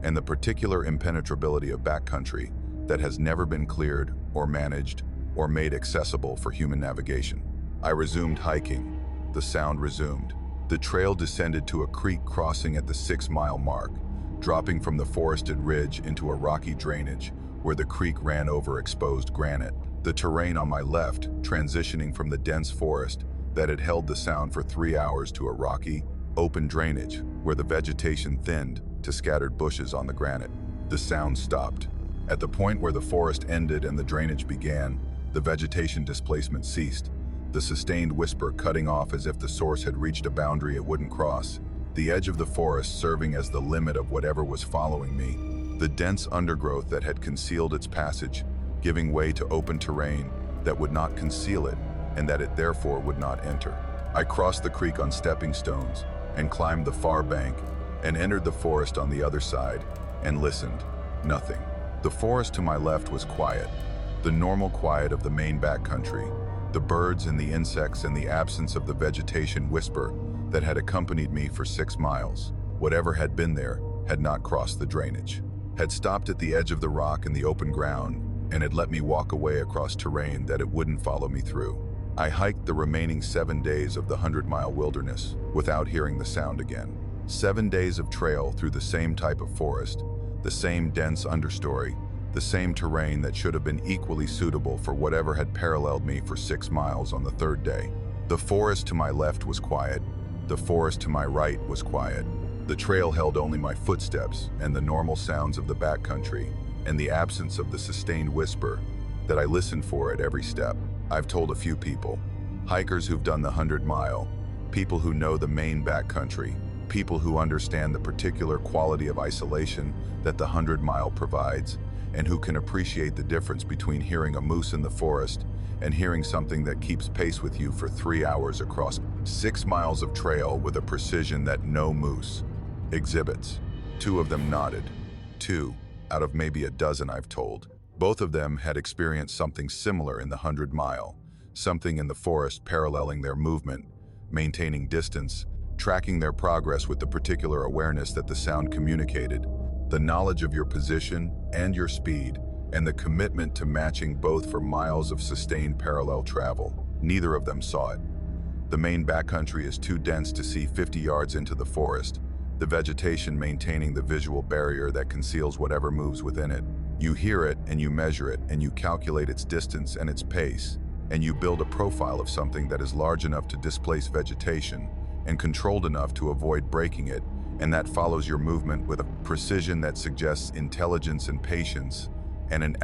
Speaker 1: and the particular impenetrability of backcountry that has never been cleared or managed or made accessible for human navigation. I resumed hiking. The sound resumed. The trail descended to a creek crossing at the 6-mile mark, dropping from the forested ridge into a rocky drainage where the creek ran over exposed granite. The terrain on my left transitioning from the dense forest that had held the sound for 3 hours to a rocky, open drainage where the vegetation thinned to scattered bushes on the granite. The sound stopped. At the point where the forest ended and the drainage began, the vegetation displacement ceased, the sustained whisper cutting off as if the source had reached a boundary it wouldn't cross, the edge of the forest serving as the limit of whatever was following me, the dense undergrowth that had concealed its passage, giving way to open terrain that would not conceal it and that it therefore would not enter. I crossed the creek on stepping stones and climbed the far bank and entered the forest on the other side and listened. Nothing. The forest to my left was quiet, the normal quiet of the Maine backcountry, the birds and the insects and the absence of the vegetation whisper that had accompanied me for 6 miles. Whatever had been there had not crossed the drainage. had stopped at the edge of the rock in the open ground and had let me walk away across terrain that it wouldn't follow me through. I hiked the remaining 7 days of the 100-mile wilderness without hearing the sound again. 7 days of trail through the same type of forest, the same dense understory, the same terrain that should have been equally suitable for whatever had paralleled me for 6 miles on the 3rd day. The forest to my left was quiet. The forest to my right was quiet. The trail held only my footsteps and the normal sounds of the backcountry and the absence of the sustained whisper that I listened for at every step. I've told a few people, hikers who've done the 100-mile, people who know the Maine backcountry, people who understand the particular quality of isolation that the 100-mile provides, and who can appreciate the difference between hearing a moose in the forest and hearing something that keeps pace with you for 3 hours across 6 miles of trail with a precision that no moose exhibits. 2 of them nodded. 2 out of maybe a dozen I've told. Both of them had experienced something similar in the 100-mile, something in the forest paralleling their movement, maintaining distance, tracking their progress with the particular awareness that the sound communicated, the knowledge of your position and your speed, and the commitment to matching both for miles of sustained parallel travel. Neither of them saw it. The Maine backcountry is too dense to see 50 yards into the forest, the vegetation maintaining the visual barrier that conceals whatever moves within it. You hear it and you measure it and you calculate its distance and its pace, and you build a profile of something that is large enough to displace vegetation and controlled enough to avoid breaking it, and that follows your movement with a precision that suggests intelligence and patience, and an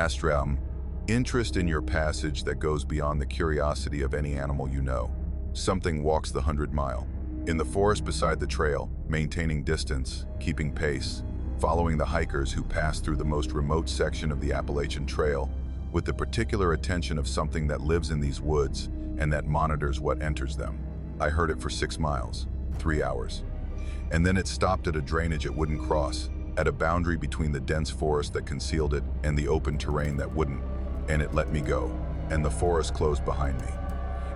Speaker 1: interest in your passage that goes beyond the curiosity of any animal you know. Something walks the 100-mile. In the forest beside the trail, maintaining distance, keeping pace, following the hikers who pass through the most remote section of the Appalachian Trail, with the particular attention of something that lives in these woods and that monitors what enters them. I heard it for 6 miles, 3 hours. And then it stopped at a drainage it wouldn't cross, at a boundary between the dense forest that concealed it and the open terrain that wouldn't, and it let me go, and the forest closed behind me,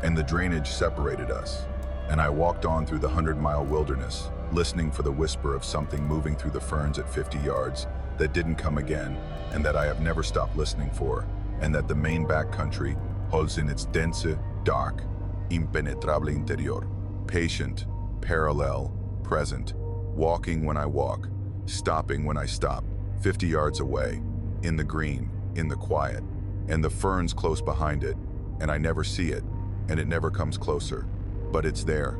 Speaker 1: and the drainage separated us, and I walked on through the 100-mile wilderness, listening for the whisper of something moving through the ferns at 50 yards that didn't come again, and that I have never stopped listening for, and that the Maine backcountry holds in its dense, dark, impenetrable interior, patient, parallel, present, walking when I walk, stopping when I stop, 50 yards away, in the green, in the quiet, and the ferns close behind it, and I never see it, and it never comes closer, but it's there.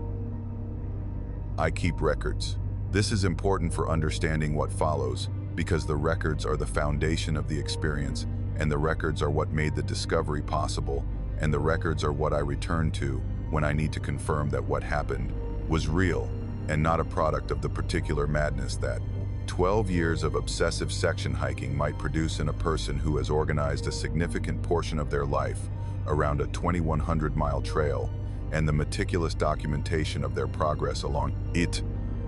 Speaker 1: I keep records. This is important for understanding what follows, because the records are the foundation of the experience, and the records are what made the discovery possible, and the records are what I return to when I need to confirm that what happened was real and not a product of the particular madness that 12 years of obsessive section hiking might produce in a person who has organized a significant portion of their life around a 2,100-mile trail and the meticulous documentation of their progress along it.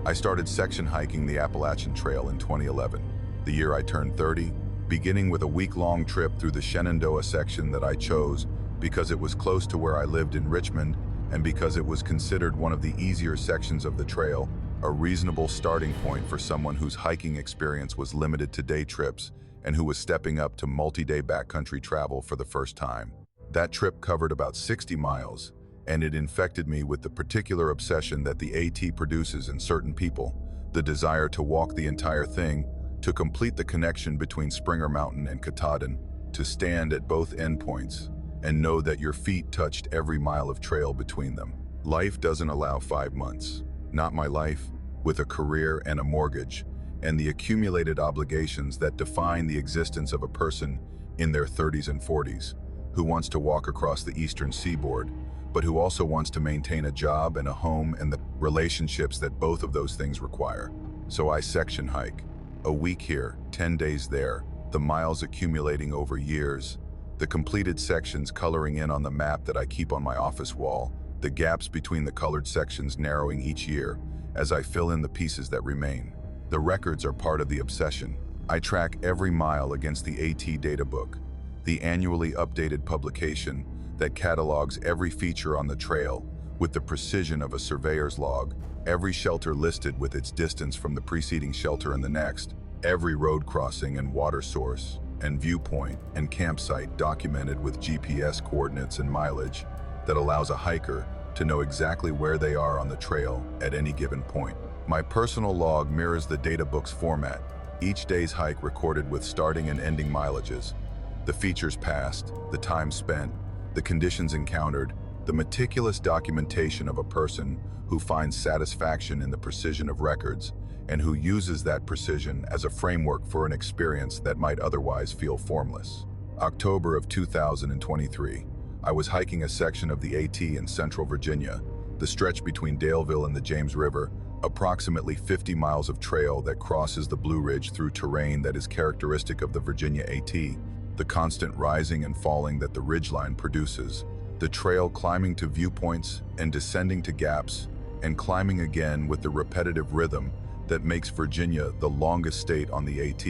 Speaker 1: I started section hiking the Appalachian Trail in 2011, the year I turned 30, beginning with a week-long trip through the Shenandoah section that I chose because it was close to where I lived in Richmond and because it was considered one of the easier sections of the trail, a reasonable starting point for someone whose hiking experience was limited to day trips and who was stepping up to multi-day backcountry travel for the first time. That trip covered about 60 miles, and it infected me with the particular obsession that the AT produces in certain people, the desire to walk the entire thing, to complete the connection between Springer Mountain and Katahdin, to stand at both endpoints, and know that your feet touched every mile of trail between them. Life doesn't allow 5 months. Not my life, with a career and a mortgage, and the accumulated obligations that define the existence of a person in their 30s and 40s, who wants to walk across the eastern seaboard, but who also wants to maintain a job and a home and the relationships that both of those things require. So I section hike. A week here, 10 days there, the miles accumulating over years, the completed sections coloring in on the map that I keep on my office wall, the gaps between the colored sections narrowing each year as I fill in the pieces that remain. The records are part of the obsession. I track every mile against the AT data book, the annually updated publication that catalogs every feature on the trail with the precision of a surveyor's log, every shelter listed with its distance from the preceding shelter and the next, Every road crossing and water source, and viewpoint and campsite documented with GPS coordinates and mileage that allows a hiker to know exactly where they are on the trail at any given point. My personal log mirrors the data book's format, each day's hike recorded with starting and ending mileages, the features passed, the time spent, the conditions encountered, the meticulous documentation of a person who finds satisfaction in the precision of records and who uses that precision as a framework for an experience that might otherwise feel formless. October of 2023, I was hiking a section of the AT in central Virginia, the stretch between Daleville and the James River, approximately 50 miles of trail that crosses the Blue Ridge through terrain that is characteristic of the Virginia AT, the constant rising and falling that the ridgeline produces, the trail climbing to viewpoints and descending to gaps, and climbing again with the repetitive rhythm that makes Virginia the longest state on the AT,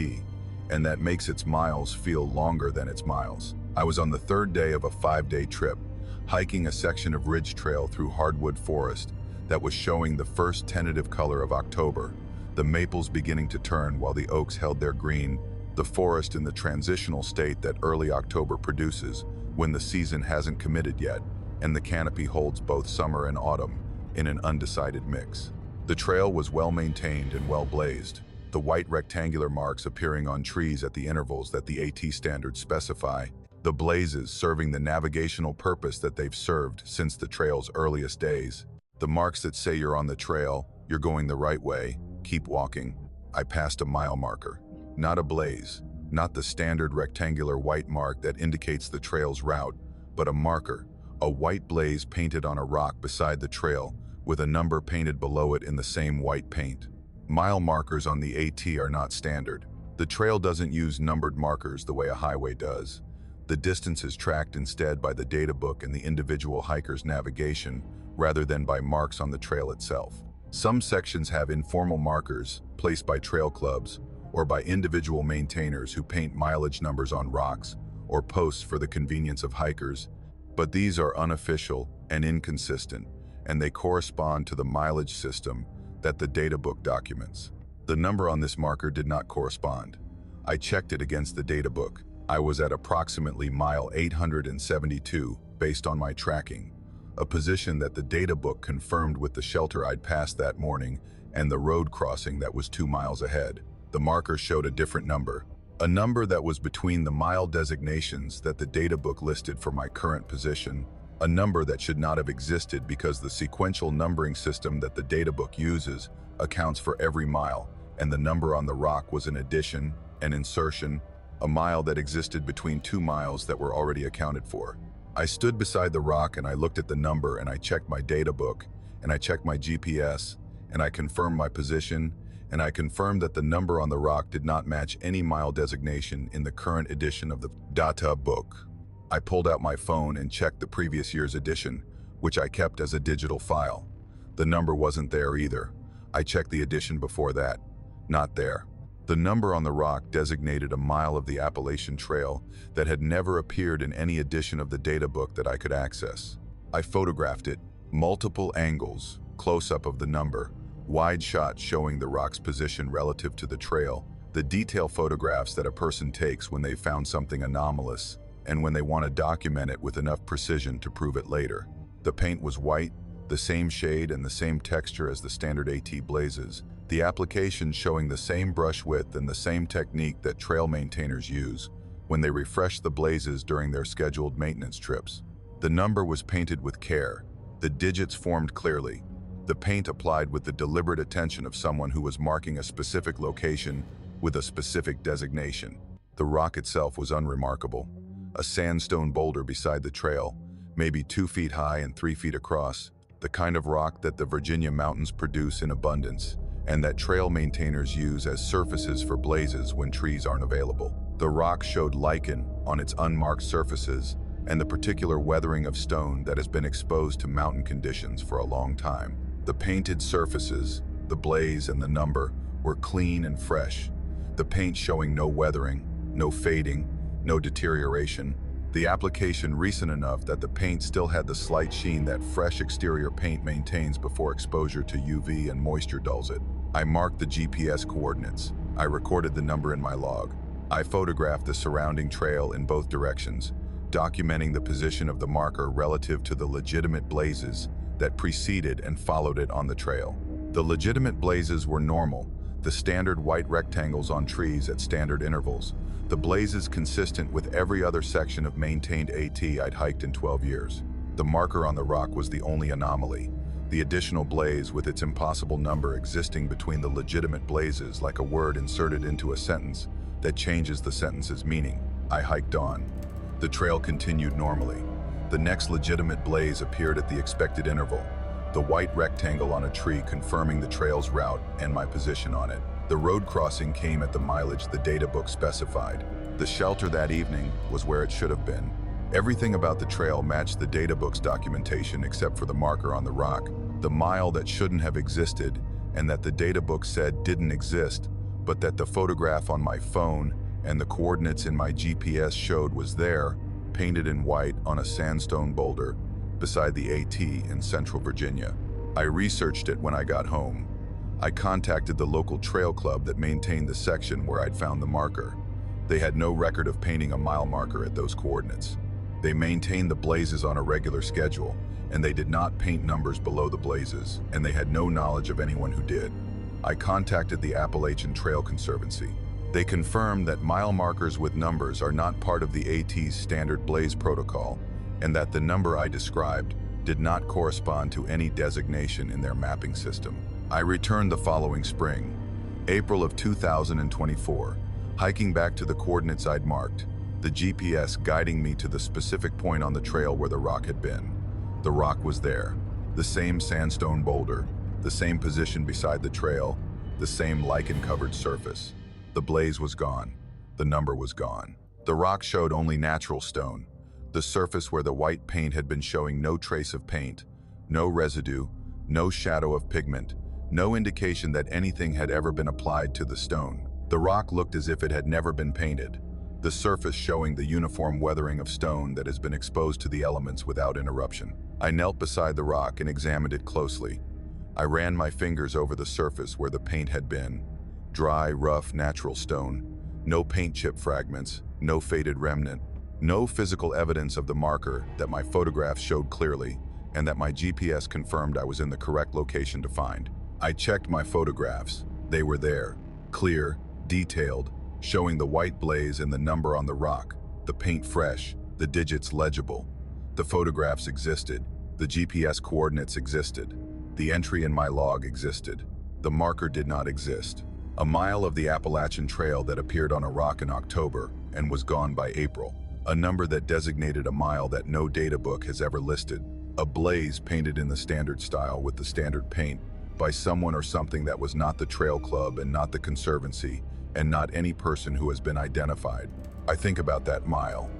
Speaker 1: and that makes its miles feel longer than its miles. I was on the third day of a 5-day trip, hiking a section of ridge trail through hardwood forest that was showing the first tentative color of October, the maples beginning to turn while the oaks held their green, the forest in the transitional state that early October produces when the season hasn't committed yet, and the canopy holds both summer and autumn in an undecided mix. The trail was well maintained and well blazed, the white rectangular marks appearing on trees at the intervals that the AT standards specify, the blazes serving the navigational purpose that they've served since the trail's earliest days. The marks that say you're on the trail, you're going the right way, keep walking. I passed a mile marker, not a blaze, not the standard rectangular white mark that indicates the trail's route, but a marker, a white blaze painted on a rock beside the trail with a number painted below it in the same white paint. Mile markers on the AT are not standard. The trail doesn't use numbered markers the way a highway does. The distance is tracked instead by the data book and the individual hiker's navigation, rather than by marks on the trail itself. Some sections have informal markers placed by trail clubs or by individual maintainers who paint mileage numbers on rocks or posts for the convenience of hikers, but these are unofficial and inconsistent, and they correspond to the mileage system that the data book documents. The number on this marker did not correspond. I checked it against the data book. I was at approximately mile 872 based on my tracking, a position that the data book confirmed with the shelter I'd passed that morning and the road crossing that was 2 miles ahead. The marker showed a different number, a number that was between the mile designations that the data book listed for my current position, a number that should not have existed because the sequential numbering system that the data book uses accounts for every mile, and the number on the rock was an addition, an insertion, a mile that existed between 2 miles that were already accounted for. I stood beside the rock and I looked at the number and I checked my data book and I checked my GPS and I confirmed my position and I confirmed that the number on the rock did not match any mile designation in the current edition of the data book. I pulled out my phone and checked the previous year's edition, which I kept as a digital file. The number wasn't there either. I checked the edition before that. Not there. The number on the rock designated a mile of the Appalachian Trail that had never appeared in any edition of the data book that I could access. I photographed it, multiple angles, close-up of the number, wide shot showing the rock's position relative to the trail, the detail photographs that a person takes when they found something anomalous and when they want to document it with enough precision to prove it later. The paint was white, the same shade and the same texture as the standard AT blazes, the application showing the same brush width and the same technique that trail maintainers use when they refresh the blazes during their scheduled maintenance trips. The number was painted with care, the digits formed clearly, the paint applied with the deliberate attention of someone who was marking a specific location with a specific designation. The rock itself was unremarkable. A sandstone boulder beside the trail, maybe 2 feet high and 3 feet across, the kind of rock that the Virginia mountains produce in abundance, and that trail maintainers use as surfaces for blazes when trees aren't available. The rock showed lichen on its unmarked surfaces and the particular weathering of stone that has been exposed to mountain conditions for a long time. The painted surfaces, the blaze and the number, were clean and fresh, the paint showing no weathering, no fading, no deterioration, the application recent enough that the paint still had the slight sheen that fresh exterior paint maintains before exposure to UV and moisture dulls it. I marked the GPS coordinates, I recorded the number in my log. I photographed the surrounding trail in both directions, documenting the position of the marker relative to the legitimate blazes that preceded and followed it on the trail. The legitimate blazes were normal, the standard white rectangles on trees at standard intervals, the blazes consistent with every other section of maintained AT I'd hiked in 12 years. The marker on the rock was the only anomaly, the additional blaze with its impossible number existing between the legitimate blazes like a word inserted into a sentence that changes the sentence's meaning. I hiked on. The trail continued normally. The next legitimate blaze appeared at the expected interval, the white rectangle on a tree confirming the trail's route and my position on it. The road crossing came at the mileage the data book specified. The shelter that evening was where it should have been. Everything about the trail matched the data book's documentation except for the marker on the rock, the mile that shouldn't have existed and that the data book said didn't exist, but that the photograph on my phone and the coordinates in my GPS showed was there, painted in white on a sandstone boulder beside the AT in Central Virginia. I researched it when I got home. I contacted the local trail club that maintained the section where I'd found the marker. They had no record of painting a mile marker at those coordinates. They maintained the blazes on a regular schedule, and they did not paint numbers below the blazes, and they had no knowledge of anyone who did. I contacted the Appalachian Trail Conservancy. They confirmed that mile markers with numbers are not part of the AT's standard blaze protocol, and that the number I described did not correspond to any designation in their mapping system. I returned the following spring, April of 2024, hiking back to the coordinates I'd marked, the GPS guiding me to the specific point on the trail where the rock had been. The rock was there, the same sandstone boulder, the same position beside the trail, the same lichen-covered surface. The blaze was gone. The number was gone. The rock showed only natural stone, the surface where the white paint had been showing no trace of paint, no residue, no shadow of pigment, no indication that anything had ever been applied to the stone. The rock looked as if it had never been painted, the surface showing the uniform weathering of stone that has been exposed to the elements without interruption. I knelt beside the rock and examined it closely. I ran my fingers over the surface where the paint had been. Dry, rough, natural stone. No paint chip fragments, no faded remnant, no physical evidence of the marker that my photographs showed clearly and that my GPS confirmed I was in the correct location to find. I checked my photographs. They were there, clear, detailed, showing the white blaze and the number on the rock, the paint fresh, the digits legible. The photographs existed, the GPS coordinates existed, the entry in my log existed. The marker did not exist. A mile of the Appalachian Trail that appeared on a rock in October and was gone by April. A number that designated a mile that no data book has ever listed. A blaze painted in the standard style with the standard paint by someone or something that was not the trail club and not the conservancy and not any person who has been identified. I think about that mile.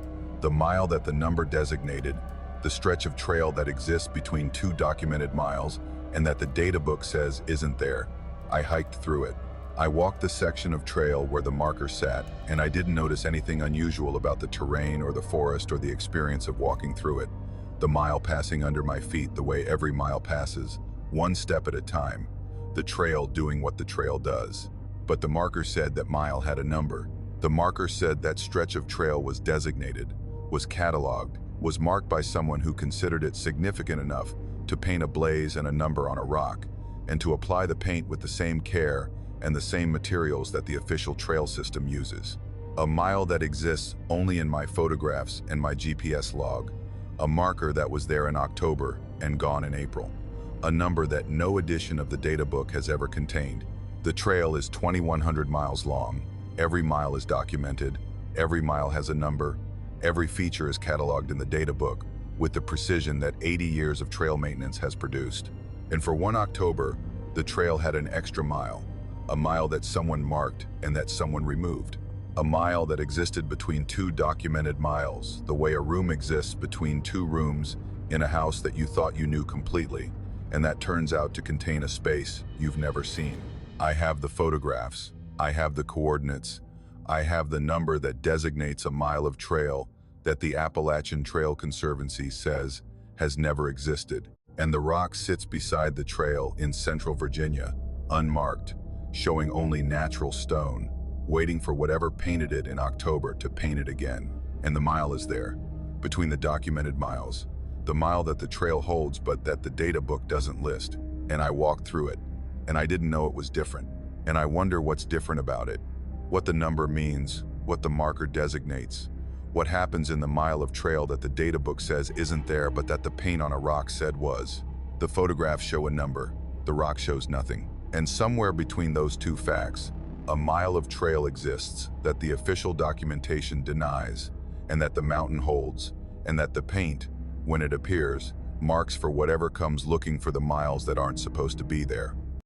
Speaker 1: The mile that the number designated, the stretch of trail that exists between two documented miles and that the data book says isn't there. I hiked through it. I walked the section of trail where the marker sat, and I didn't notice anything unusual about the terrain or the forest or the experience of walking through it. The mile passing under my feet the way every mile passes, one step at a time. The trail doing what the trail does. But the marker said that mile had a number. The marker said that stretch of trail was designated, was cataloged, was marked by someone who considered it significant enough to paint a blaze and a number on a rock, and to apply the paint with the same care and the same materials that the official trail system uses. A mile that exists only in my photographs and my GPS log. A marker that was there in October and gone in April. A number that no edition of the data book has ever contained. The trail is 2,100 miles long. Every mile is documented. Every mile has a number. Every feature is cataloged in the data book with the precision that 80 years of trail maintenance has produced. And for 1 October, the trail had an extra mile. A mile that someone marked and that someone removed. A mile that existed between two documented miles, the way a room exists between two rooms in a house that you thought you knew completely, and that turns out to contain a space you've never seen. I have the photographs. I have the coordinates. I have the number that designates a mile of trail that the Appalachian Trail Conservancy says has never existed. And the rock sits beside the trail in Central Virginia, unmarked. showing only natural stone, waiting for whatever painted it in October to paint it again. And the mile is there, between the documented miles, the mile that the trail holds but that the data book doesn't list. And I walked through it, and I didn't know it was different. And I wonder what's different about it, what the number means, what the marker designates, what happens in the mile of trail that the data book says isn't there but that the paint on a rock said was. The photographs show a number, the rock shows nothing. And somewhere between those two facts, a mile of trail exists that the official documentation denies, and that the mountain holds, and that the paint, when it appears, marks for whatever comes looking for the miles that aren't supposed to be there.